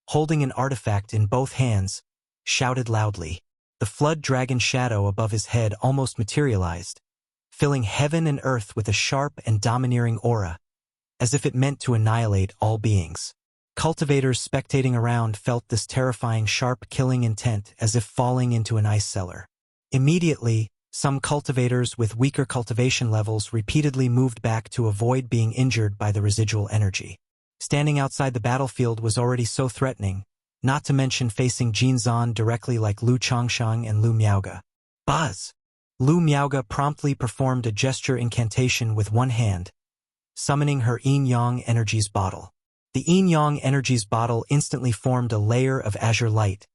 holding an artifact in both hands, shouted loudly. The flood dragon shadow above his head almost materialized, filling heaven and earth with a sharp and domineering aura, as if it meant to annihilate all beings. Cultivators spectating around felt this terrifying sharp killing intent as if falling into an ice cellar. Immediately, some cultivators with weaker cultivation levels repeatedly moved back to avoid being injured by the residual energy. Standing outside the battlefield was already so threatening, not to mention facing Jin Zan directly like Lu Changsheng and Lu Miaoge. Buzz! Lu Miaoge promptly performed a gesture incantation with one hand, summoning her Yin-Yang Energies bottle. The Yin-Yang Energies bottle instantly formed a layer of azure light,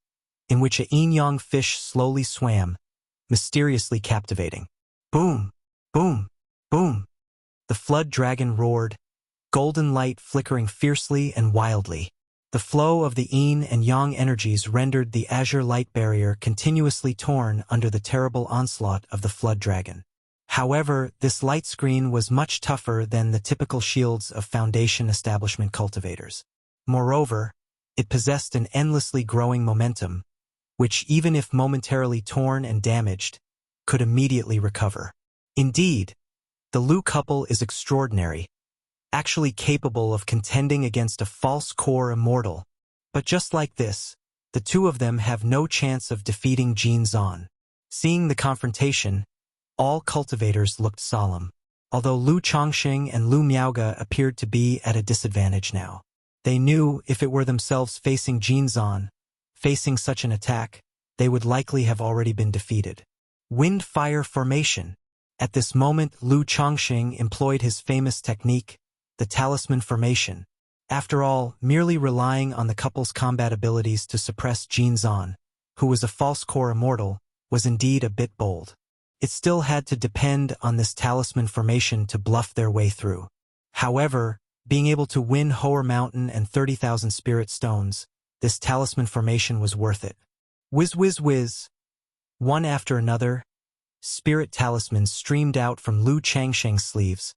in which a Yin-Yang fish slowly swam, mysteriously captivating. Boom! Boom! Boom! The flood dragon roared, golden light flickering fiercely and wildly. The flow of the Yin and Yang energies rendered the azure light barrier continuously torn under the terrible onslaught of the flood dragon. However, this light screen was much tougher than the typical shields of Foundation establishment cultivators. Moreover, it possessed an endlessly growing momentum, which even if momentarily torn and damaged, could immediately recover. Indeed, the Lu couple is extraordinary, actually capable of contending against a false core immortal. But just like this, the two of them have no chance of defeating Jin Zan. Seeing the confrontation, all cultivators looked solemn. Although Lu Changsheng and Lu Miaoge appeared to be at a disadvantage now. They knew if it were themselves facing Jin Zan, facing such an attack, they would likely have already been defeated. Wind-fire formation. At this moment, Lu Changsheng employed his famous technique, the talisman formation. After all, merely relying on the couple's combat abilities to suppress Jin Zan, who was a false core immortal, was indeed a bit bold. It still had to depend on this talisman formation to bluff their way through. However, being able to win Hoer Mountain and 30,000 spirit stones, this talisman formation was worth it. Whiz whiz whiz. One after another, spirit talismans streamed out from Lu Changsheng's sleeves,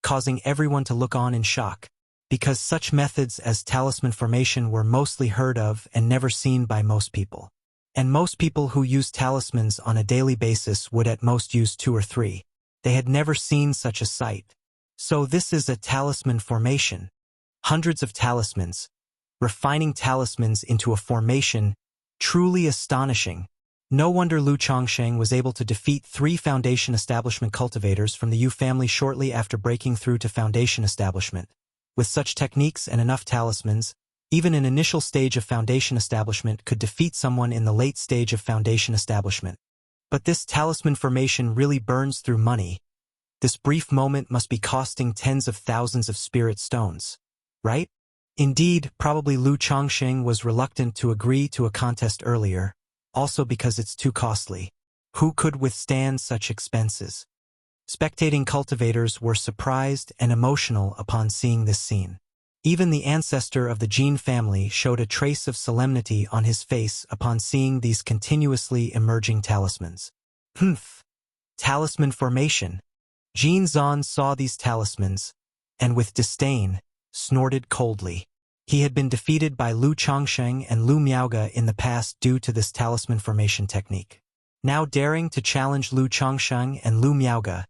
causing everyone to look on in shock, because such methods as talisman formation were mostly heard of and never seen by most people. And most people who use talismans on a daily basis would at most use 2 or 3. They had never seen such a sight. So this is a talisman formation. Hundreds of talismans, refining talismans into a formation, truly astonishing. No wonder Lu Changsheng was able to defeat 3 Foundation establishment cultivators from the Yu family shortly after breaking through to Foundation establishment. With such techniques and enough talismans, even an initial stage of Foundation establishment could defeat someone in the late stage of Foundation establishment. But this talisman formation really burns through money. This brief moment must be costing tens of thousands of spirit stones, right? Indeed, probably Lu Chongqing was reluctant to agree to a contest earlier, also because it's too costly. Who could withstand such expenses? Spectating cultivators were surprised and emotional upon seeing this scene. Even the ancestor of the Jin family showed a trace of solemnity on his face upon seeing these continuously emerging talismans. Humph! Talisman formation. Jin Zan saw these talismans, and with disdain, snorted coldly. He had been defeated by Lu Chongqing and Lu Miaoge in the past due to this talisman formation technique. Now daring to challenge Lu Chongqing and Lu Miaoge,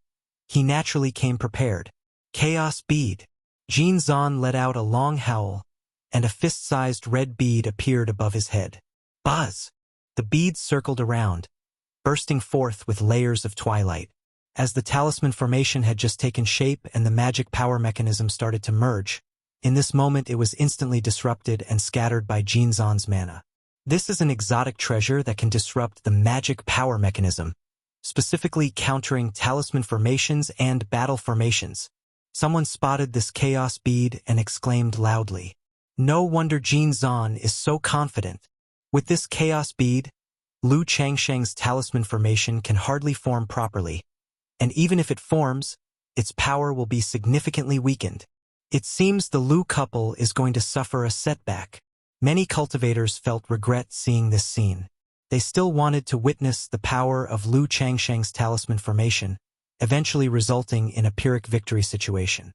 he naturally came prepared. Chaos bead. Jin Zan let out a long howl, and a fist-sized red bead appeared above his head. Buzz! The beads circled around, bursting forth with layers of twilight. As the talisman formation had just taken shape and the magic power mechanism started to merge, in this moment it was instantly disrupted and scattered by Jin Zan's mana. This is an exotic treasure that can disrupt the magic power mechanism, specifically countering talisman formations and battle formations. Someone spotted this chaos bead and exclaimed loudly. No wonder Jin Zan is so confident. With this chaos bead, Lu Changsheng's talisman formation can hardly form properly, and even if it forms, its power will be significantly weakened. It seems the Lu couple is going to suffer a setback. Many cultivators felt regret seeing this scene. They still wanted to witness the power of Lu Changsheng's talisman formation, eventually resulting in a Pyrrhic victory situation.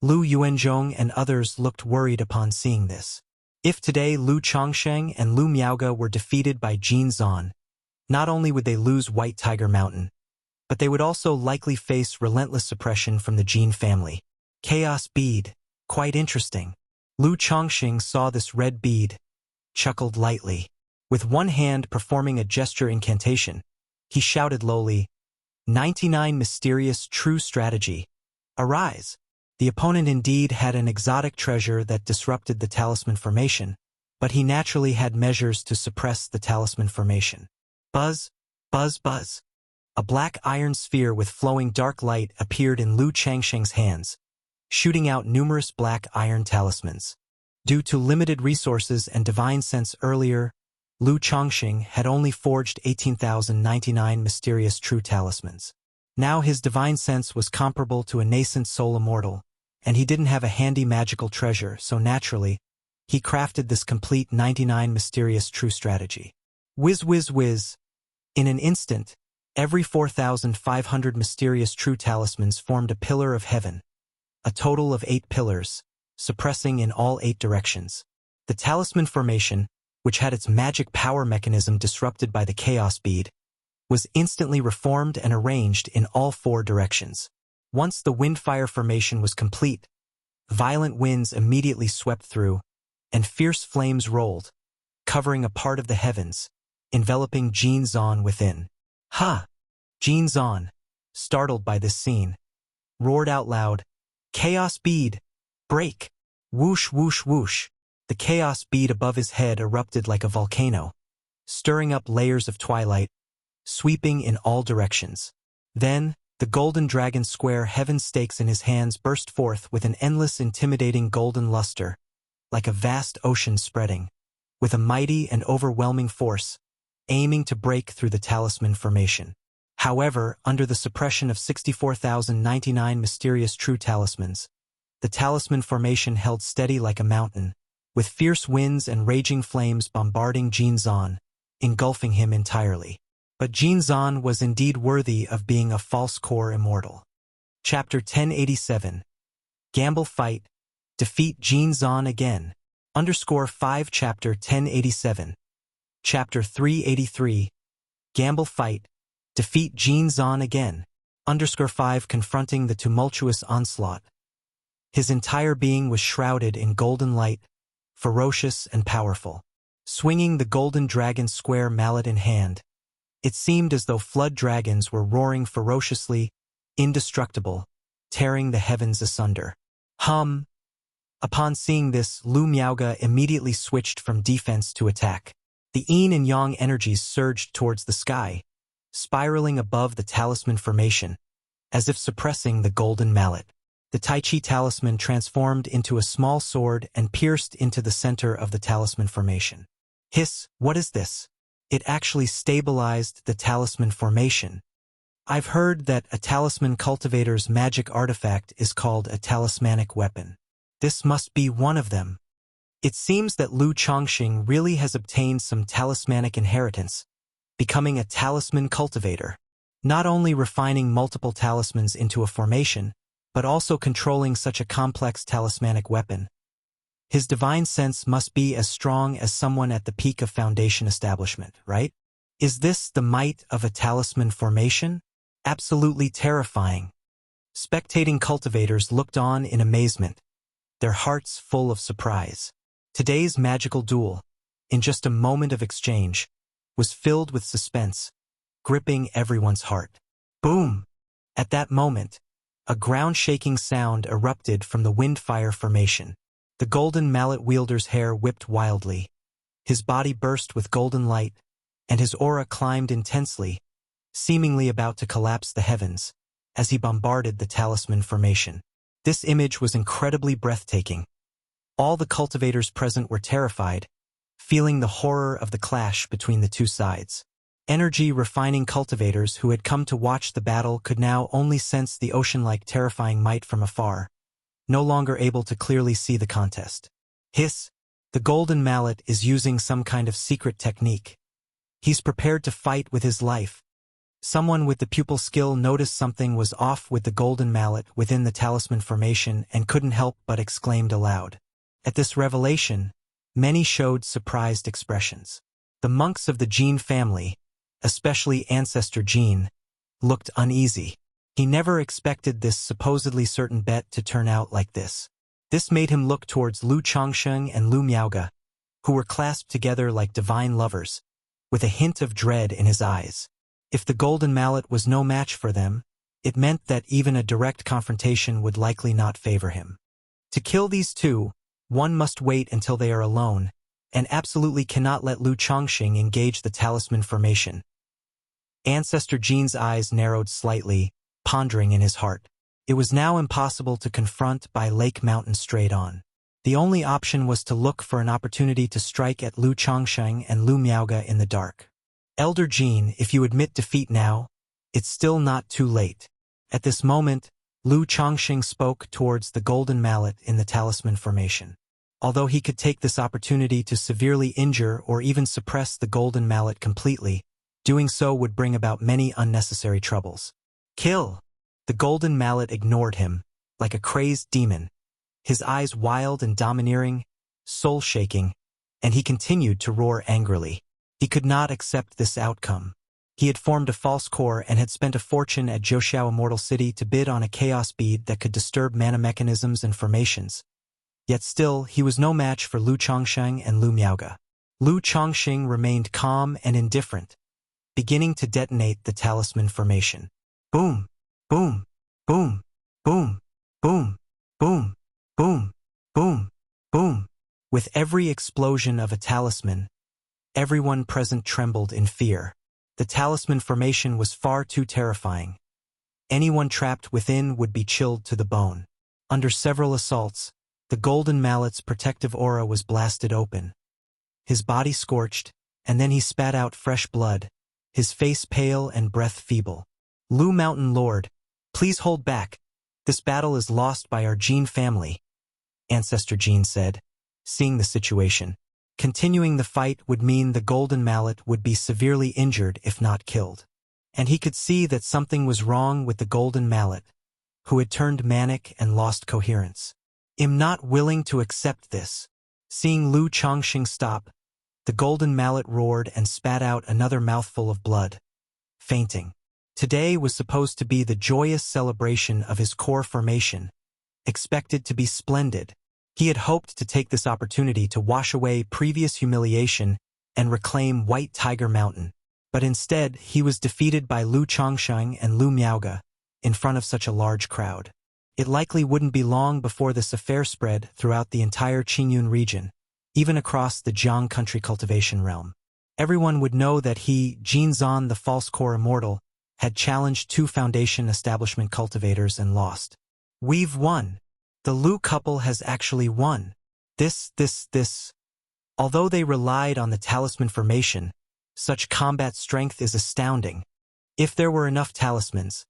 Lu Yuanzhong and others looked worried upon seeing this. If today Lu Chongqing and Lu Miaoge were defeated by Jin Zan, not only would they lose White Tiger Mountain, but they would also likely face relentless suppression from the Jin family. Chaos bead. Quite interesting. Lu Chongqing saw this red bead, chuckled lightly. With one hand performing a gesture incantation, he shouted lowly, 99 mysterious true strategy. Arise. The opponent indeed had an exotic treasure that disrupted the talisman formation, but he naturally had measures to suppress the talisman formation. Buzz, buzz, buzz. A black iron sphere with flowing dark light appeared in Lu Changsheng's hands, shooting out numerous black iron talismans. Due to limited resources and divine sense earlier, Lu Chongqing had only forged 18,099 mysterious true talismans. Now his divine sense was comparable to a nascent soul immortal, and he didn't have a handy magical treasure, so naturally, he crafted this complete 99 mysterious true strategy. Whiz whiz whiz. In an instant, every 4,500 mysterious true talismans formed a pillar of heaven, a total of 8 pillars, suppressing in all 8 directions. The talisman formation, which had its magic power mechanism disrupted by the chaos bead, was instantly reformed and arranged in all 4 directions. Once the windfire formation was complete, violent winds immediately swept through, and fierce flames rolled, covering a part of the heavens, enveloping Jin Zan within. Ha! Jin Zan, startled by this scene, roared out loud, Chaos bead! Break! Whoosh whoosh whoosh! The chaos bead above his head erupted like a volcano, stirring up layers of twilight, sweeping in all directions. Then, the golden dragon square heaven stakes in his hands burst forth with an endless intimidating golden luster, like a vast ocean spreading, with a mighty and overwhelming force, aiming to break through the talisman formation. However, under the suppression of 64,099 mysterious true talismans, the talisman formation held steady like a mountain, with fierce winds and raging flames bombarding Jin Zan, engulfing him entirely. But Jin Zan was indeed worthy of being a false core immortal. Chapter 1087. Gamble Fight. Defeat Jin Zan again. _5 Chapter 1087. Chapter 383. Gamble Fight. Defeat Jin Zan again. _5 Confronting the tumultuous onslaught. His entire being was shrouded in golden light, ferocious and powerful. Swinging the golden dragon square mallet in hand, it seemed as though flood dragons were roaring ferociously, indestructible, tearing the heavens asunder. Hum! Upon seeing this, Lu Miaoge immediately switched from defense to attack. The yin and yang energies surged towards the sky, spiraling above the talisman formation, as if suppressing the golden mallet. The Tai Chi talisman transformed into a small sword and pierced into the center of the talisman formation. Hiss, what is this? It actually stabilized the talisman formation. I've heard that a talisman cultivator's magic artifact is called a talismanic weapon. This must be one of them. It seems that Lu Chongqing really has obtained some talismanic inheritance, becoming a talisman cultivator, not only refining multiple talismans into a formation, but also controlling such a complex talismanic weapon. His divine sense must be as strong as someone at the peak of foundation establishment, right? Is this the might of a talisman formation? Absolutely terrifying. Spectating cultivators looked on in amazement, their hearts full of surprise. Today's magical duel, in just a moment of exchange, was filled with suspense, gripping everyone's heart. Boom! At that moment, a ground-shaking sound erupted from the windfire formation. The golden mallet wielder's hair whipped wildly. His body burst with golden light, and his aura climbed intensely, seemingly about to collapse the heavens, as he bombarded the talisman formation. This image was incredibly breathtaking. All the cultivators present were terrified, feeling the horror of the clash between the two sides. Energy-refining cultivators who had come to watch the battle could now only sense the ocean-like terrifying might from afar, no longer able to clearly see the contest. Hiss, the golden mallet is using some kind of secret technique. He's prepared to fight with his life. Someone with the pupil skill noticed something was off with the golden mallet within the talisman formation and couldn't help but exclaimed aloud. At this revelation, many showed surprised expressions. The monks of the Jin family, especially Ancestor Jin, looked uneasy. He never expected this supposedly certain bet to turn out like this. This made him look towards Lu Chongqing and Lu Miaoge, who were clasped together like divine lovers, with a hint of dread in his eyes. If the golden mallet was no match for them, it meant that even a direct confrontation would likely not favor him. To kill these two, one must wait until they are alone, and absolutely cannot let Lu Chongqing engage the talisman formation. Ancestor Jin's eyes narrowed slightly, pondering in his heart. It was now impossible to confront by Lake Mountain straight on. The only option was to look for an opportunity to strike at Lu Chongqing and Lu Miaoge in the dark. Elder Jin, if you admit defeat now, it's still not too late. At this moment, Lu Chongqing spoke towards the golden mallet in the talisman formation. Although he could take this opportunity to severely injure or even suppress the golden mallet completely, doing so would bring about many unnecessary troubles. Kill! The golden mallet ignored him, like a crazed demon, his eyes wild and domineering, soul-shaking, and he continued to roar angrily. He could not accept this outcome. He had formed a false core and had spent a fortune at Zhouxiao Immortal City to bid on a chaos bead that could disturb mana mechanisms and formations. Yet still, he was no match for Lu Chongqing and Lu Miaoge. Lu Chongqing remained calm and indifferent, beginning to detonate the talisman formation. Boom! Boom! Boom! Boom! Boom! Boom! Boom! Boom! Boom! With every explosion of a talisman, everyone present trembled in fear. The talisman formation was far too terrifying. Anyone trapped within would be chilled to the bone. Under several assaults, the golden mallet's protective aura was blasted open. His body scorched, and then he spat out fresh blood, his face pale and breath feeble. Lu Mountain Lord, please hold back. This battle is lost by our Jin family, Ancestor Jin said, seeing the situation. Continuing the fight would mean the golden mallet would be severely injured if not killed. And he could see that something was wrong with the golden mallet, who had turned manic and lost coherence. I'm not willing to accept this. Seeing Lu Chongqing stop, the golden mallet roared and spat out another mouthful of blood. Fainting. Today was supposed to be the joyous celebration of his core formation, expected to be splendid. He had hoped to take this opportunity to wash away previous humiliation and reclaim White Tiger Mountain. But instead, he was defeated by Lu Chongqing and Lu Miaoge in front of such a large crowd. It likely wouldn't be long before this affair spread throughout the entire Qingyun region, even across the Jiang country cultivation realm. Everyone would know that he, Jin Zan the false core immortal, had challenged two foundation establishment cultivators and lost. We've won. The Lu couple has actually won. This. Although they relied on the talisman formation, such combat strength is astounding. If there were enough talismans,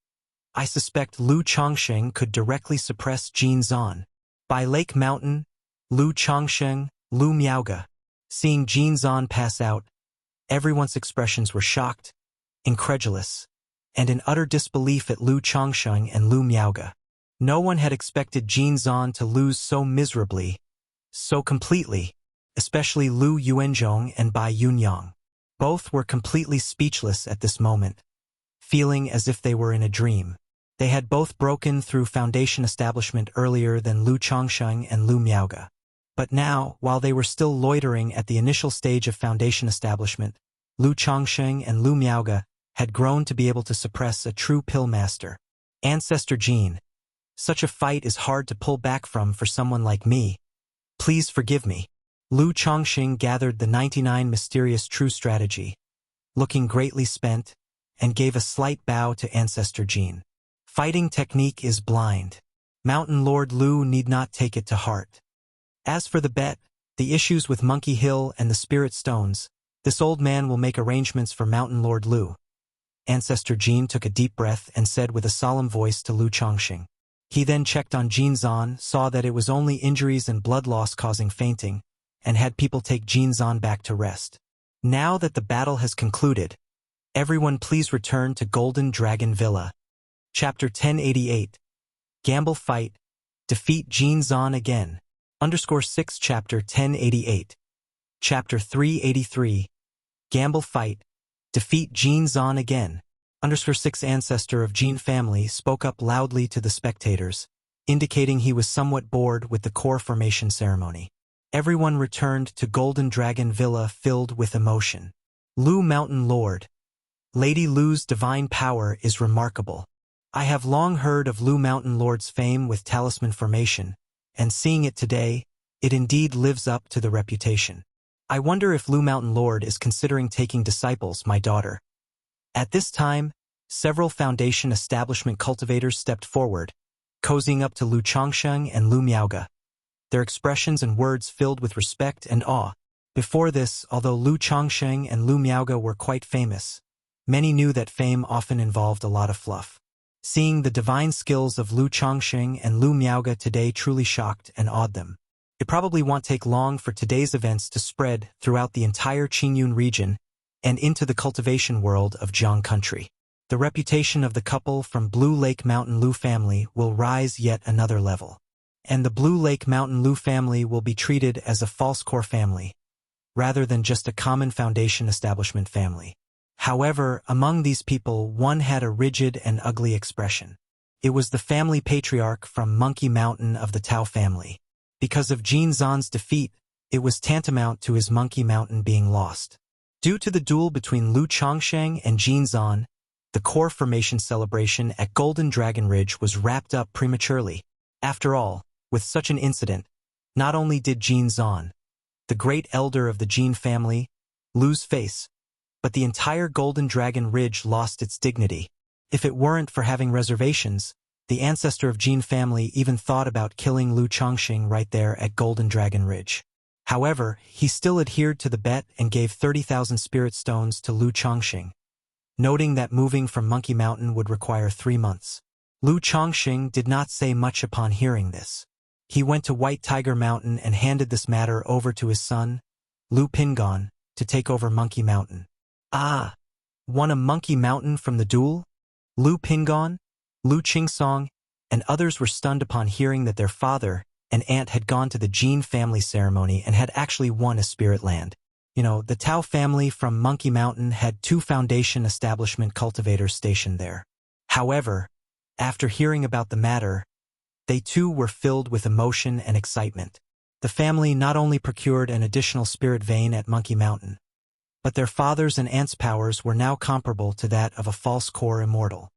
I suspect Lu Chongsheng could directly suppress Jin Zan. By Lake Mountain, Lu Chongsheng, Lu Miaoge. Seeing Jin Zan pass out, everyone's expressions were shocked, incredulous, and in utter disbelief at Lu Chongsheng and Lu Miaoge. No one had expected Jin Zan to lose so miserably, so completely, especially Lu Yuanzhong and Bai Yunyang. Both were completely speechless at this moment, feeling as if they were in a dream. They had both broken through foundation establishment earlier than Lu Chongsheng and Lu Miaoge. But now, while they were still loitering at the initial stage of foundation establishment, Lu Chongsheng and Lu Miaoge had grown to be able to suppress a true pill master. Ancestor Jin. Such a fight is hard to pull back from for someone like me. Please forgive me. Lu Chongsheng gathered the 99 mysterious true strategy, looking greatly spent, and gave a slight bow to Ancestor Jin. Fighting technique is blind. Mountain Lord Lu need not take it to heart. As for the bet, the issues with Monkey Hill and the Spirit Stones, this old man will make arrangements for Mountain Lord Lu. Ancestor Jin took a deep breath and said with a solemn voice to Lu Chongsheng. He then checked on Jin Zan, saw that it was only injuries and blood loss causing fainting, and had people take Jin Zan back to rest. Now that the battle has concluded, everyone please return to Golden Dragon Villa. Chapter 1088. Gamble Fight. Defeat Jin Zan again. _6 Chapter 1088. Chapter 383. Gamble Fight. Defeat Jin Zan again. _6 Ancestor of Jin family spoke up loudly to the spectators, indicating he was somewhat bored with the core formation ceremony. Everyone returned to Golden Dragon Villa filled with emotion. Lu Mountain Lord. Lady Lu's divine power is remarkable. I have long heard of Lu Mountain Lord's fame with talisman formation, and seeing it today, it indeed lives up to the reputation. I wonder if Lu Mountain Lord is considering taking disciples, my daughter. At this time, several foundation establishment cultivators stepped forward, cozying up to Lu Chongsheng and Lu Miaoge. Their expressions and words filled with respect and awe. Before this, although Lu Chongsheng and Lu Miaoge were quite famous, many knew that fame often involved a lot of fluff. Seeing the divine skills of Lu Chongsheng and Lu Miaoge today truly shocked and awed them. It probably won't take long for today's events to spread throughout the entire Qingyun region and into the cultivation world of Jiang country. The reputation of the couple from Blue Lake Mountain Lu family will rise yet another level. And the Blue Lake Mountain Lu family will be treated as a false core family, rather than just a common foundation establishment family. However, among these people one had a rigid and ugly expression. It was the family patriarch from Monkey Mountain of the Tao family. Because of Jin Zan's defeat, it was tantamount to his Monkey Mountain being lost. Due to the duel between Lu Chongsheng and Jin Zan, the core formation celebration at Golden Dragon Ridge was wrapped up prematurely. After all, with such an incident, not only did Jin Zan, the great elder of the Jin family, lose face, but the entire Golden Dragon Ridge lost its dignity. If it weren't for having reservations, the ancestor of Jin family even thought about killing Lu Chongsheng right there at Golden Dragon Ridge. However, he still adhered to the bet and gave 30,000 spirit stones to Lu Chongsheng, noting that moving from Monkey Mountain would require 3 months. Lu Chongsheng did not say much upon hearing this. He went to White Tiger Mountain and handed this matter over to his son, Lu Pingon, to take over Monkey Mountain. Ah! Won a Monkey Mountain from the duel? Lu Pingon, Lu Qingsong, and others were stunned upon hearing that their father and aunt had gone to the Jin family ceremony and had actually won a spirit land. The Tao family from Monkey Mountain had 2 foundation establishment cultivators stationed there. However, after hearing about the matter, they too were filled with emotion and excitement. The family not only procured an additional spirit vein at Monkey Mountain, but their father's and aunt's powers were now comparable to that of a false core immortal.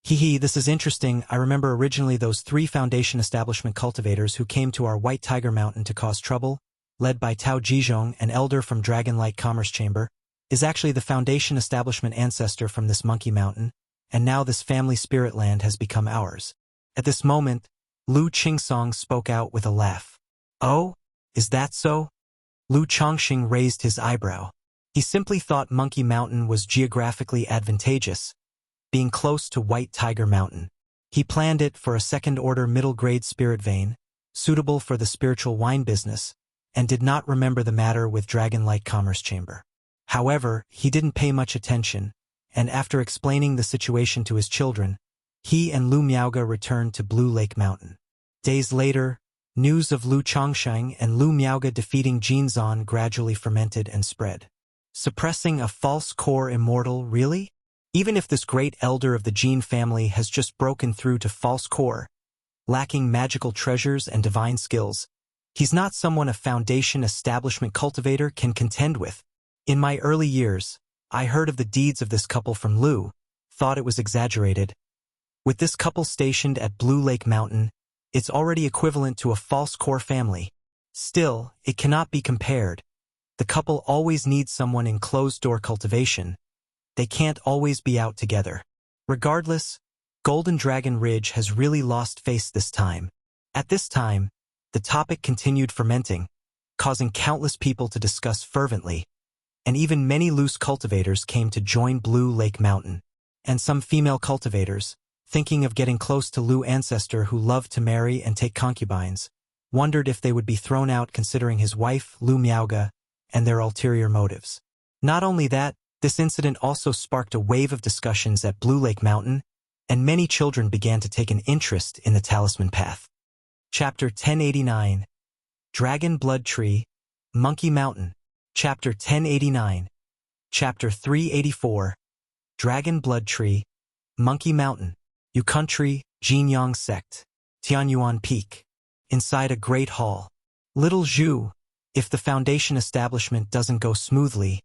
This is interesting. I remember originally those 3 foundation establishment cultivators who came to our White Tiger Mountain to cause trouble, led by Tao Jizhong, an elder from Dragonlight Commerce Chamber, is actually the foundation establishment ancestor from this Monkey Mountain, and now this family spirit land has become ours. At this moment, Lu Qingsong spoke out with a laugh. Oh, is that so? Lu Chongxing raised his eyebrow. He simply thought Monkey Mountain was geographically advantageous, being close to White Tiger Mountain. He planned it for a second-order middle-grade spirit vein, suitable for the spiritual wine business, and did not remember the matter with Dragon Light Commerce Chamber. However, he didn't pay much attention, and after explaining the situation to his children, he and Lu Miaoge returned to Blue Lake Mountain. Days later, news of Lu Chongsheng and Lu Miaoge defeating Jinzan gradually fermented and spread. Suppressing a false core immortal, really? Even if this great elder of the Jin family has just broken through to false core, lacking magical treasures and divine skills, he's not someone a foundation establishment cultivator can contend with. In my early years, I heard of the deeds of this couple from Lu, thought it was exaggerated. With this couple stationed at Blue Lake Mountain, it's already equivalent to a false core family. Still, it cannot be compared. The couple always needs someone in closed-door cultivation. They can't always be out together. Regardless, Golden Dragon Ridge has really lost face this time. At this time, the topic continued fermenting, causing countless people to discuss fervently, and even many loose cultivators came to join Blue Lake Mountain. And some female cultivators, thinking of getting close to Lu ancestor who loved to marry and take concubines, wondered if they would be thrown out considering his wife, Lu Miaoge, and their ulterior motives. Not only that, this incident also sparked a wave of discussions at Blue Lake Mountain, and many children began to take an interest in the Talisman Path. Chapter 1089. Dragon Blood Tree, Monkey Mountain. Chapter 1089. Chapter 384. Dragon Blood Tree, Monkey Mountain. Yu Country, Jinyang Sect. Tianyuan Peak. Inside a great hall. Little Zhu, if the foundation establishment doesn't go smoothly,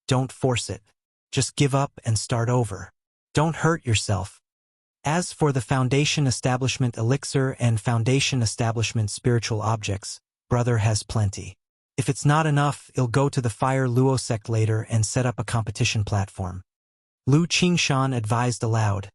don't force it. Just give up and start over. Don't hurt yourself. As for the foundation establishment elixir and foundation establishment spiritual objects, brother has plenty. If it's not enough, he'll go to the Fire Luo sect later and set up a competition platform. Lu Qingshan advised aloud,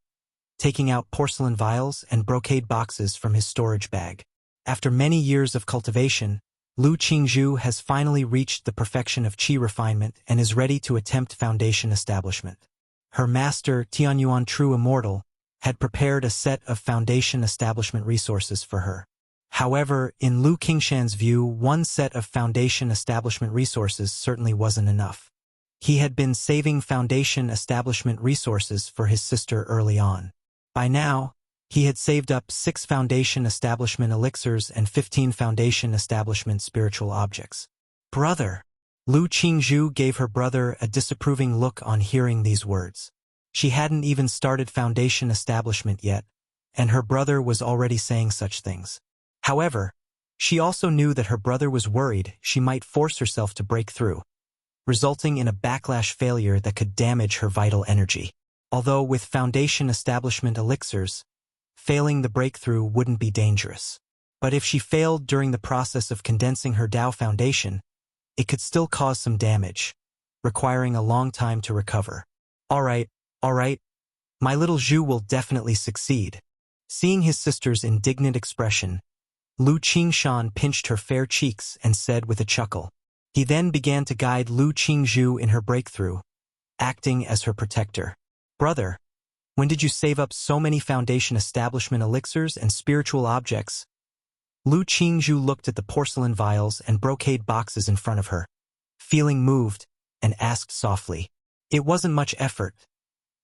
taking out porcelain vials and brocade boxes from his storage bag. After many years of cultivation, Lu Qingzhu has finally reached the perfection of qi refinement and is ready to attempt foundation establishment. Her master, Tianyuan True Immortal, had prepared a set of foundation establishment resources for her. However, in Lu Qingshan's view, one set of foundation establishment resources certainly wasn't enough. He had been saving foundation establishment resources for his sister early on. By now, he had saved up 6 foundation establishment elixirs and 15 foundation establishment spiritual objects. Brother! Lu Qingzhu gave her brother a disapproving look on hearing these words. She hadn't even started foundation establishment yet, and her brother was already saying such things. However, she also knew that her brother was worried she might force herself to break through, resulting in a backlash failure that could damage her vital energy. Although with foundation establishment elixirs, failing the breakthrough wouldn't be dangerous. But if she failed during the process of condensing her Tao foundation, it could still cause some damage, requiring a long time to recover. All right, my little Zhu will definitely succeed. Seeing his sister's indignant expression, Lu Qingshan pinched her fair cheeks and said with a chuckle. He then began to guide Lu Qingzhu in her breakthrough, acting as her protector. Brother, when did you save up so many foundation establishment elixirs and spiritual objects? Lu Qingzhu looked at the porcelain vials and brocade boxes in front of her, feeling moved, and asked softly. It wasn't much effort.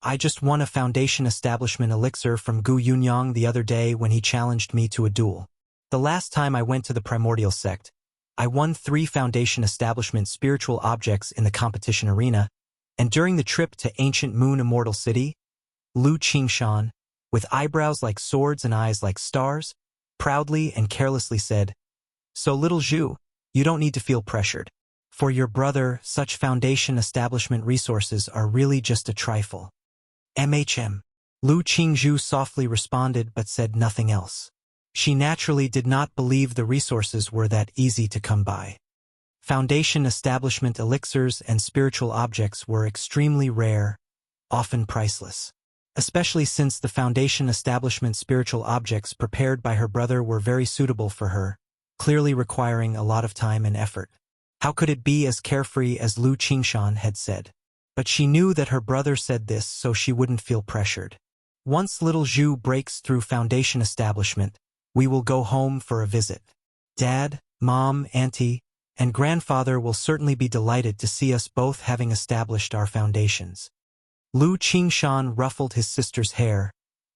I just won a foundation establishment elixir from Gu Yunyang the other day when he challenged me to a duel. The last time I went to the primordial sect, I won 3 foundation establishment spiritual objects in the competition arena, and during the trip to ancient Moon Immortal City, Lu Qingshan, with eyebrows like swords and eyes like stars, proudly and carelessly said, So little Zhu, you don't need to feel pressured. For your brother, such foundation establishment resources are really just a trifle. Lu Qingzhu softly responded but said nothing else. She naturally did not believe the resources were that easy to come by. Foundation establishment elixirs and spiritual objects were extremely rare, often priceless. especially since the Foundation establishment spiritual objects prepared by her brother were very suitable for her, clearly requiring a lot of time and effort. How could it be as carefree as Lu Qingshan had said? But she knew that her brother said this so she wouldn't feel pressured. Once little Zhu breaks through Foundation establishment, we will go home for a visit. Dad, Mom, Auntie, and Grandfather will certainly be delighted to see us both having established our foundations. Lu Qingshan ruffled his sister's hair,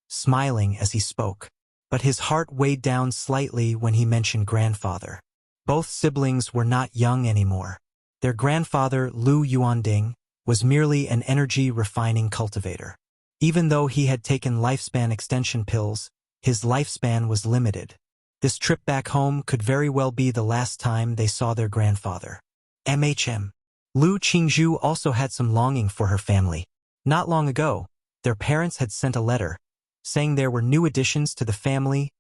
smiling as he spoke, but his heart weighed down slightly when he mentioned Grandfather. Both siblings were not young anymore. Their grandfather, Lu Yuanding, was merely an energy-refining cultivator. Even though he had taken lifespan extension pills, his lifespan was limited. This trip back home could very well be the last time they saw their grandfather. Lu Qingzhu also had some longing for her family. Not long ago, their parents had sent a letter, saying there were new additions to the family,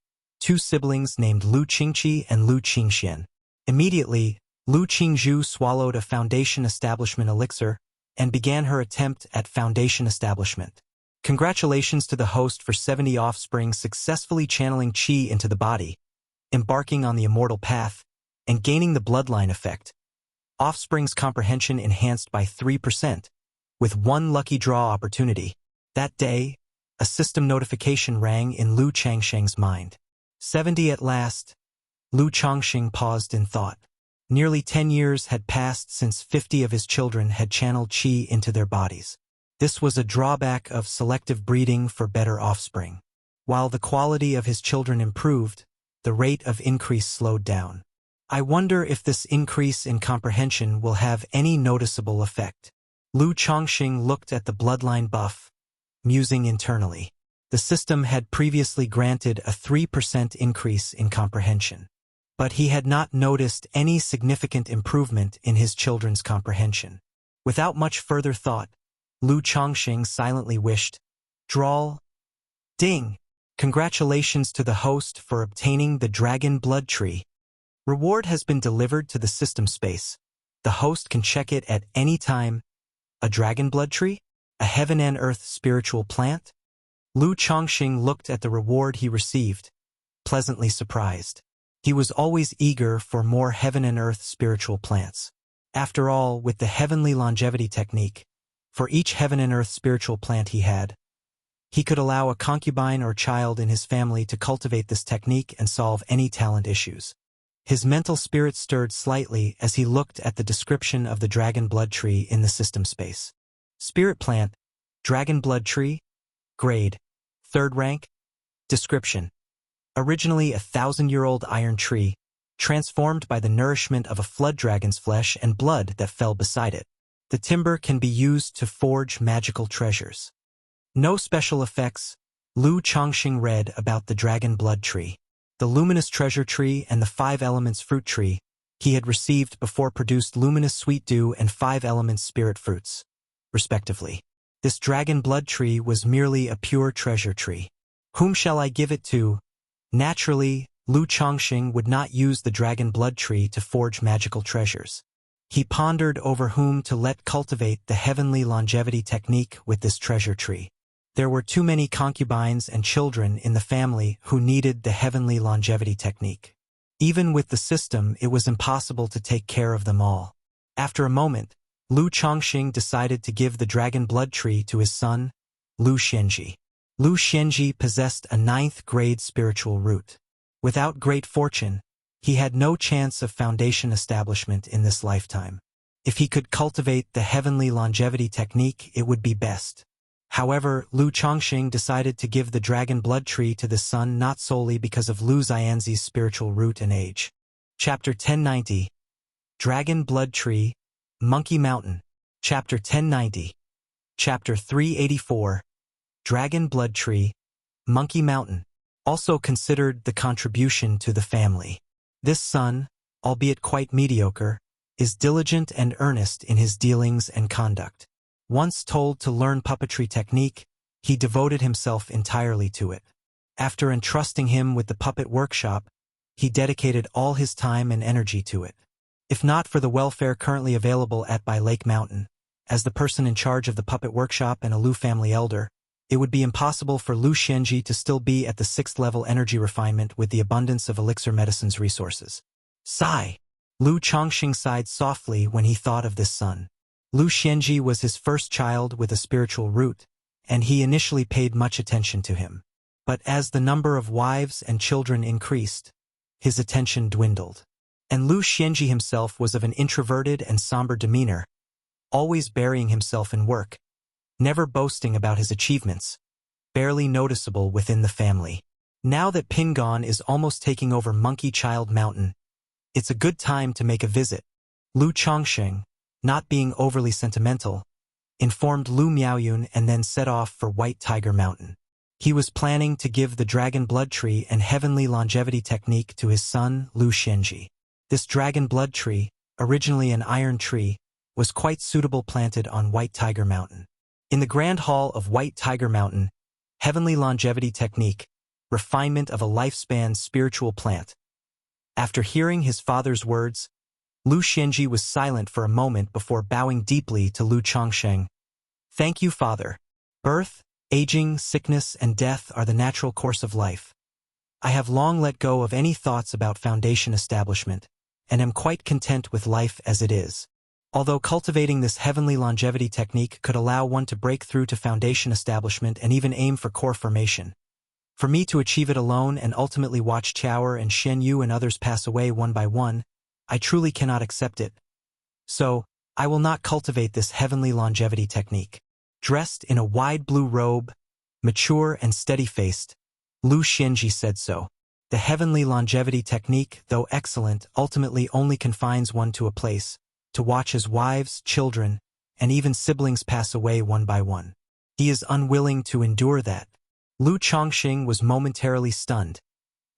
2 siblings named Lu Qingqi and Lu Qingxian. Immediately, Lu Qingzhu swallowed a Foundation establishment elixir and began her attempt at Foundation establishment. Congratulations to the host for 70 offspring successfully channeling qi into the body, embarking on the immortal path, and gaining the bloodline effect. Offspring's comprehension enhanced by 3%, with 1 lucky draw opportunity. That day, a system notification rang in Lu Changsheng's mind. 70 at last. Lu Changsheng paused in thought. Nearly 10 years had passed since 50 of his children had channeled qi into their bodies. This was a drawback of selective breeding for better offspring. While the quality of his children improved, the rate of increase slowed down. I wonder if this increase in comprehension will have any noticeable effect. Lu Changsheng looked at the bloodline buff, musing internally. The system had previously granted a 3% increase in comprehension. But he had not noticed any significant improvement in his children's comprehension. Without much further thought, Lu Changsheng silently wished, "Drawl. Ding! Congratulations to the host for obtaining the Dragon Blood Tree. Reward has been delivered to the system space. The host can check it at any time. A Dragon Blood Tree? A heaven and earth spiritual plant?" Lu Changsheng looked at the reward he received, pleasantly surprised. He was always eager for more heaven and earth spiritual plants. After all, with the heavenly longevity technique, for each heaven and earth spiritual plant he could allow a concubine or child in his family to cultivate this technique and solve any talent issues. His mental spirit stirred slightly as he looked at the description of the Dragon Blood Tree in the system space. Spirit plant, Dragon Blood Tree, grade, 3rd rank, description. Originally a 1,000-year-old iron tree, transformed by the nourishment of a flood dragon's flesh and blood that fell beside it. The timber can be used to forge magical treasures. No special effects. Lu Changsheng read about the Dragon Blood Tree, the luminous treasure tree and the 5 elements fruit tree he had received before produced luminous sweet dew and 5 elements spirit fruits, respectively. This Dragon Blood Tree was merely a pure treasure tree. Whom shall I give it to? Naturally, Lu Changsheng would not use the Dragon Blood Tree to forge magical treasures. He pondered over whom to let cultivate the heavenly longevity technique with this treasure tree. There were too many concubines and children in the family who needed the heavenly longevity technique. Even with the system, it was impossible to take care of them all. After a moment, Lu Changsheng decided to give the Dragon Blood Tree to his son, Lu Xianji. Lu Xianji possessed a 9th grade spiritual root. Without great fortune, he had no chance of foundation establishment in this lifetime. If he could cultivate the heavenly longevity technique, it would be best. However, Lu Changsheng decided to give the Dragon Blood Tree to the son not solely because of Lu Xianzi's spiritual root and age. Chapter 1090. Dragon Blood Tree, Monkey Mountain. Chapter 1090. Chapter 384. Dragon Blood Tree, Monkey Mountain. Also considered the contribution to the family. This son, albeit quite mediocre, is diligent and earnest in his dealings and conduct. Once told to learn puppetry technique, he devoted himself entirely to it. After entrusting him with the puppet workshop, he dedicated all his time and energy to it. If not for the welfare currently available at by Lake Mountain, as the person in charge of the puppet workshop and a Lu family elder, it would be impossible for Lu Xianji to still be at the 6th level energy refinement with the abundance of elixir medicine's resources. Sigh. Lu Chongqing sighed softly when he thought of this son. Lu Xianji was his first child with a spiritual root, and he initially paid much attention to him. But as the number of wives and children increased, his attention dwindled. And Lu Xianji himself was of an introverted and somber demeanor, always burying himself in work, never boasting about his achievements, barely noticeable within the family. Now that Pingon is almost taking over Monkey Child Mountain, it's a good time to make a visit. Lu Chongqing, not being overly sentimental, informed Lu Miaoyun and then set off for White Tiger Mountain. He was planning to give the Dragon Blood Tree and Heavenly Longevity Technique to his son, Lu Xianji. This Dragon Blood Tree, originally an iron tree, was quite suitable planted on White Tiger Mountain. In the Grand Hall of White Tiger Mountain, Heavenly Longevity Technique, refinement of a lifespan spiritual plant. After hearing his father's words, Lu Xianji was silent for a moment before bowing deeply to Lu Chongqing. Thank you, father. Birth, aging, sickness, and death are the natural course of life. I have long let go of any thoughts about foundation establishment, and am quite content with life as it is. Although cultivating this heavenly longevity technique could allow one to break through to foundation establishment and even aim for core formation. For me to achieve it alone and ultimately watch Qiaoer and Shen Yu and others pass away one by one, I truly cannot accept it. So, I will not cultivate this heavenly longevity technique. Dressed in a wide blue robe, mature and steady-faced, Lu Xianji said so. The heavenly longevity technique, though excellent, ultimately only confines one to a place, to watch his wives, children, and even siblings pass away one by one. He is unwilling to endure that. Lu Chongqing was momentarily stunned,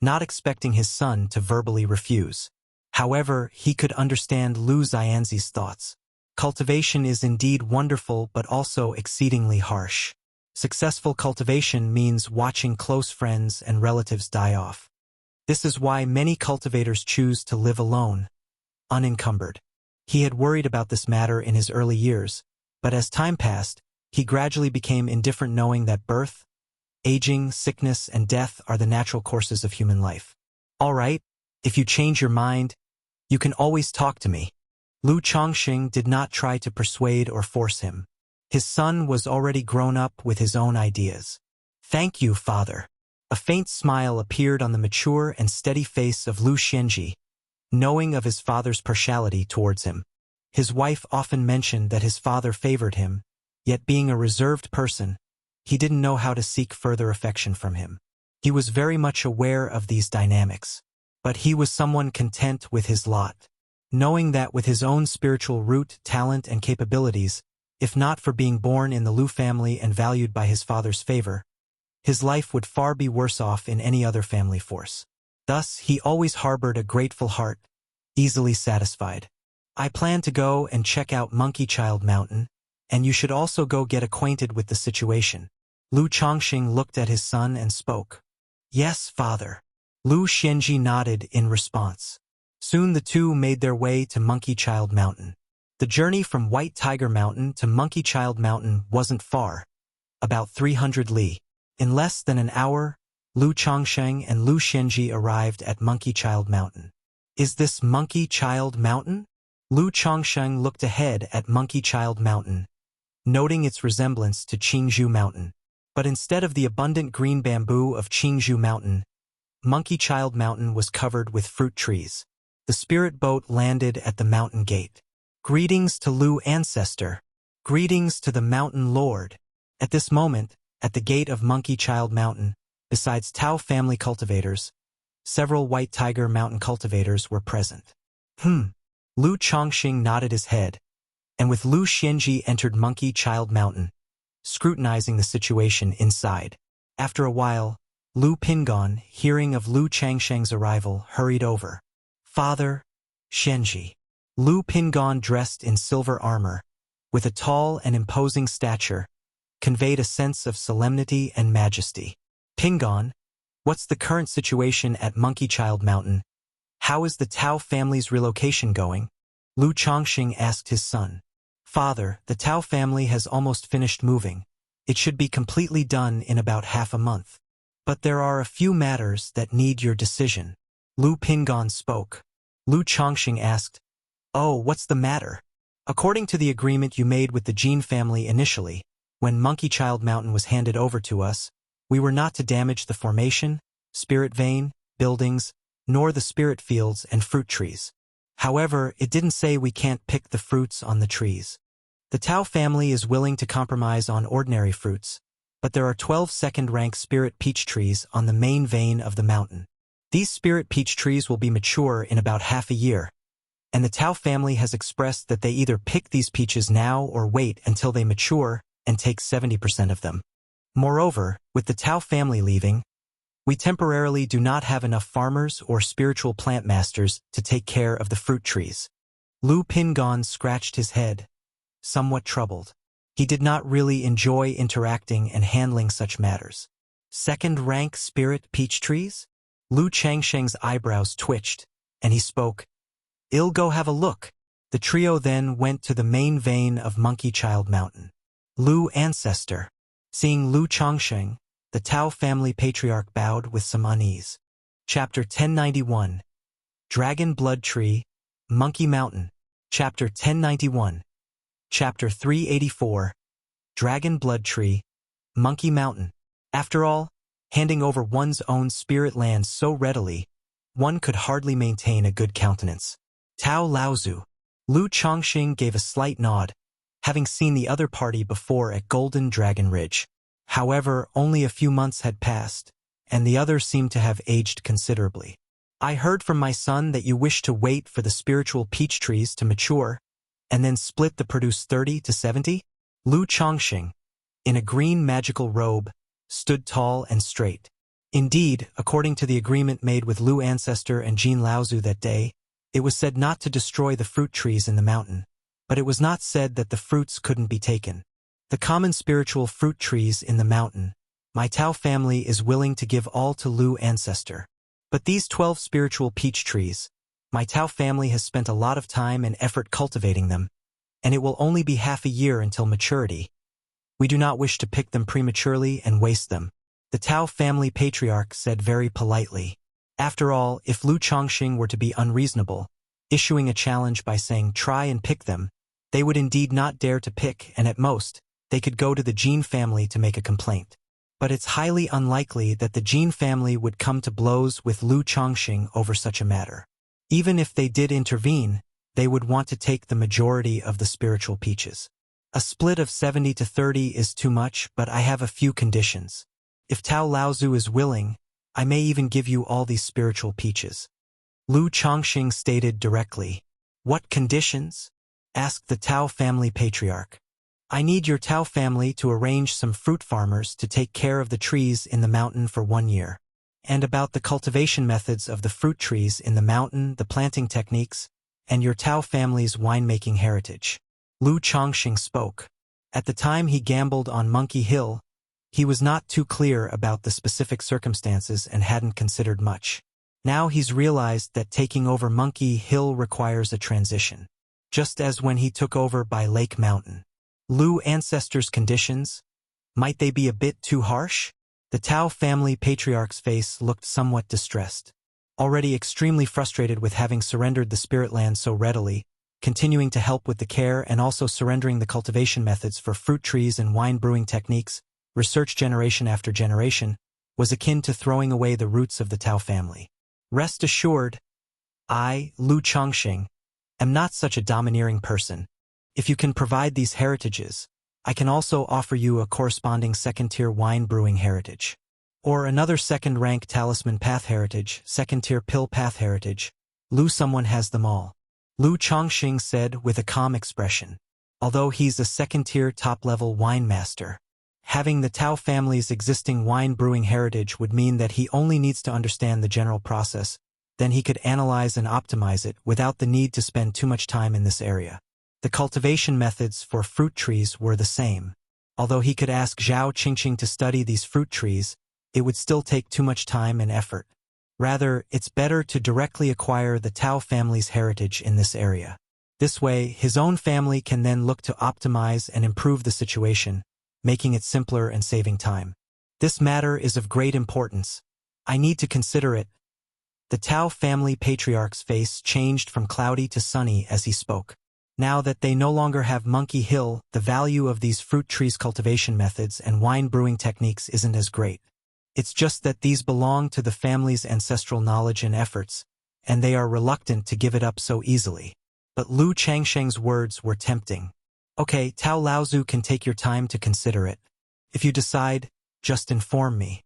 not expecting his son to verbally refuse. However, he could understand Lu Xianzi's thoughts. Cultivation is indeed wonderful but also exceedingly harsh. Successful cultivation means watching close friends and relatives die off. This is why many cultivators choose to live alone, unencumbered. He had worried about this matter in his early years, but as time passed, he gradually became indifferent, knowing that birth, aging, sickness, and death are the natural courses of human life. All right, if you change your mind, you can always talk to me. Lu Chongqing did not try to persuade or force him. His son was already grown up with his own ideas. Thank you, father. A faint smile appeared on the mature and steady face of Lu Xianji, knowing of his father's partiality towards him. His wife often mentioned that his father favored him, yet being a reserved person, he didn't know how to seek further affection from him. He was very much aware of these dynamics, but he was someone content with his lot, knowing that with his own spiritual root, talent, and capabilities, if not for being born in the Lu family and valued by his father's favor, his life would far be worse off in any other family force. Thus, he always harbored a grateful heart, easily satisfied. I plan to go and check out Monkey Child Mountain, and you should also go get acquainted with the situation. Lu Chongqing looked at his son and spoke. Yes, father. Lu Xianji nodded in response. Soon the two made their way to Monkey Child Mountain. The journey from White Tiger Mountain to Monkey Child Mountain wasn't far, about 300 li. In less than an hour, Lu Chongqing and Lu Xianji arrived at Monkey Child Mountain. Is this Monkey Child Mountain? Lu Chongqing looked ahead at Monkey Child Mountain, noting its resemblance to Qingzhou Mountain. But instead of the abundant green bamboo of Qingzhou Mountain, Monkey Child Mountain was covered with fruit trees. The spirit boat landed at the mountain gate. Greetings to Lu Ancestor. Greetings to the Mountain Lord. At this moment, at the gate of Monkey Child Mountain, besides Tao family cultivators, several White Tiger Mountain cultivators were present. Lu Chongqing nodded his head, and with Lu Xianji entered Monkey Child Mountain, scrutinizing the situation inside. After a while, Lu Pingon, hearing of Lu Changsheng's arrival, hurried over. Father, Xianji. Lu Pingon, dressed in silver armor, with a tall and imposing stature, conveyed a sense of solemnity and majesty. Pingon, what's the current situation at Monkey Child Mountain? How is the Tao family's relocation going? Lu Chongqing asked his son. Father, the Tao family has almost finished moving, It should be completely done in about half a month. But there are a few matters that need your decision. Lu Pingon spoke. Lu Chongqing asked, "Oh, what's the matter?" "According to the agreement you made with the Jin family initially, when Monkey Child Mountain was handed over to us, we were not to damage the formation, spirit vein, buildings, nor the spirit fields and fruit trees. However, it didn't say we can't pick the fruits on the trees. The Tao family is willing to compromise on ordinary fruits, but there are 12 second-rank spirit peach trees on the main vein of the mountain. These spirit peach trees will be mature in about half a year, and the Tao family has expressed that they either pick these peaches now or wait until they mature and take 70% of them. Moreover, with the Tao family leaving, we temporarily do not have enough farmers or spiritual plant masters to take care of the fruit trees." Lu Pingon scratched his head, somewhat troubled. He did not really enjoy interacting and handling such matters. Second-rank spirit peach trees? Lu Changsheng's eyebrows twitched, and he spoke, "I'll go have a look." The trio then went to the main vein of Monkey Child Mountain. Lu Ancestor. Seeing Lu Chongsheng, the Tao family patriarch bowed with some unease. Chapter 1091. Dragon Blood Tree, Monkey Mountain. Chapter 1091. Chapter 384. Dragon Blood Tree, Monkey Mountain. After all, handing over one's own spirit land so readily, one could hardly maintain a good countenance. Tao Laozu. Lu Chongqing gave a slight nod, having seen the other party before at Golden Dragon Ridge. However, only a few months had passed, and the others seemed to have aged considerably. "I heard from my son that you wish to wait for the spiritual peach trees to mature, and then split the produce 30 to 70? Lu Chongqing, in a green magical robe, stood tall and straight. Indeed, according to the agreement made with Lu Ancestor and Jin Laozu that day, it was said not to destroy the fruit trees in the mountain, but it was not said that the fruits couldn't be taken. The common spiritual fruit trees in the mountain, my Tao family is willing to give all to Lu Ancestor. But these 12 spiritual peach trees, my Tao family has spent a lot of time and effort cultivating them, and it will only be half a year until maturity. We do not wish to pick them prematurely and waste them," the Tao family patriarch said very politely. After all, if Lu Chongqing were to be unreasonable, issuing a challenge by saying try and pick them, they would indeed not dare to pick, and at most, they could go to the Jin family to make a complaint. But it's highly unlikely that the Jin family would come to blows with Lu Chongqing over such a matter. Even if they did intervene, they would want to take the majority of the spiritual peaches. A split of 70 to 30 is too much, but I have a few conditions. If Tao Laozu is willing, I may even give you all these spiritual peaches." Lu Chongqing stated directly. "What conditions?" asked the Tao family patriarch. "I need your Tao family to arrange some fruit farmers to take care of the trees in the mountain for 1 year. And about the cultivation methods of the fruit trees in the mountain, the planting techniques, and your Tao family's winemaking heritage." Lu Chongqing spoke. At the time he gambled on Monkey Hill, he was not too clear about the specific circumstances and hadn't considered much. Now he's realized that taking over Monkey Hill requires a transition, just as when he took over by Lake Mountain. Lu Ancestor's conditions? Might they be a bit too harsh? The Tao family patriarch's face looked somewhat distressed. Already extremely frustrated with having surrendered the spirit land so readily, continuing to help with the care and also surrendering the cultivation methods for fruit trees and wine brewing techniques, research generation after generation, was akin to throwing away the roots of the Tao family. Rest assured, I, Lu Chongqing, am not such a domineering person. If you can provide these heritages, I can also offer you a corresponding second-tier wine brewing heritage. Or another second-rank talisman path heritage, second-tier pill path heritage. Lu, someone has them all. Lu Chongqing said with a calm expression. Although he's a second-tier top-level wine master, having the Tao family's existing wine brewing heritage would mean that he only needs to understand the general process, then he could analyze and optimize it without the need to spend too much time in this area. The cultivation methods for fruit trees were the same. Although he could ask Zhao Qingqing to study these fruit trees, it would still take too much time and effort. Rather, it's better to directly acquire the Tao family's heritage in this area. This way, his own family can then look to optimize and improve the situation, making it simpler and saving time. This matter is of great importance. I need to consider it. The Tao family patriarch's face changed from cloudy to sunny as he spoke. Now that they no longer have Monkey Hill, the value of these fruit trees cultivation methods and wine brewing techniques isn't as great. It's just that these belong to the family's ancestral knowledge and efforts, and they are reluctant to give it up so easily. But Lu Changsheng's words were tempting. Okay, Tao Laozu can take your time to consider it. If you decide, just inform me.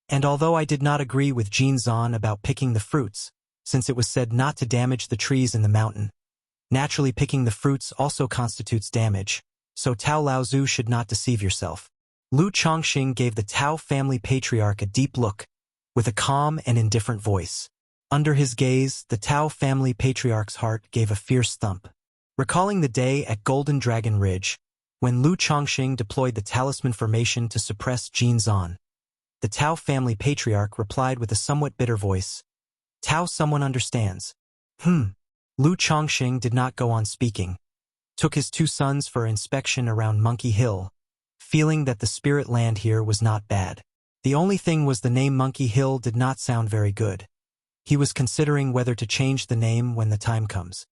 And although I did not agree with Jin Zan about picking the fruits, since it was said not to damage the trees in the mountain, naturally picking the fruits also constitutes damage, so Tao Laozu should not deceive yourself. Lu Chongqing gave the Tao family patriarch a deep look, with a calm and indifferent voice. Under his gaze, the Tao family patriarch's heart gave a fierce thump. Recalling the day at Golden Dragon Ridge, when Lu Chongqing deployed the talisman formation to suppress Jin Zan, the Tao family patriarch replied with a somewhat bitter voice, "Tao, someone understands." Lu Chongqing did not go on speaking, took his two sons for inspection around Monkey Hill, feeling that the spirit land here was not bad. The only thing was the name Monkey Hill did not sound very good. He was considering whether to change the name when the time comes.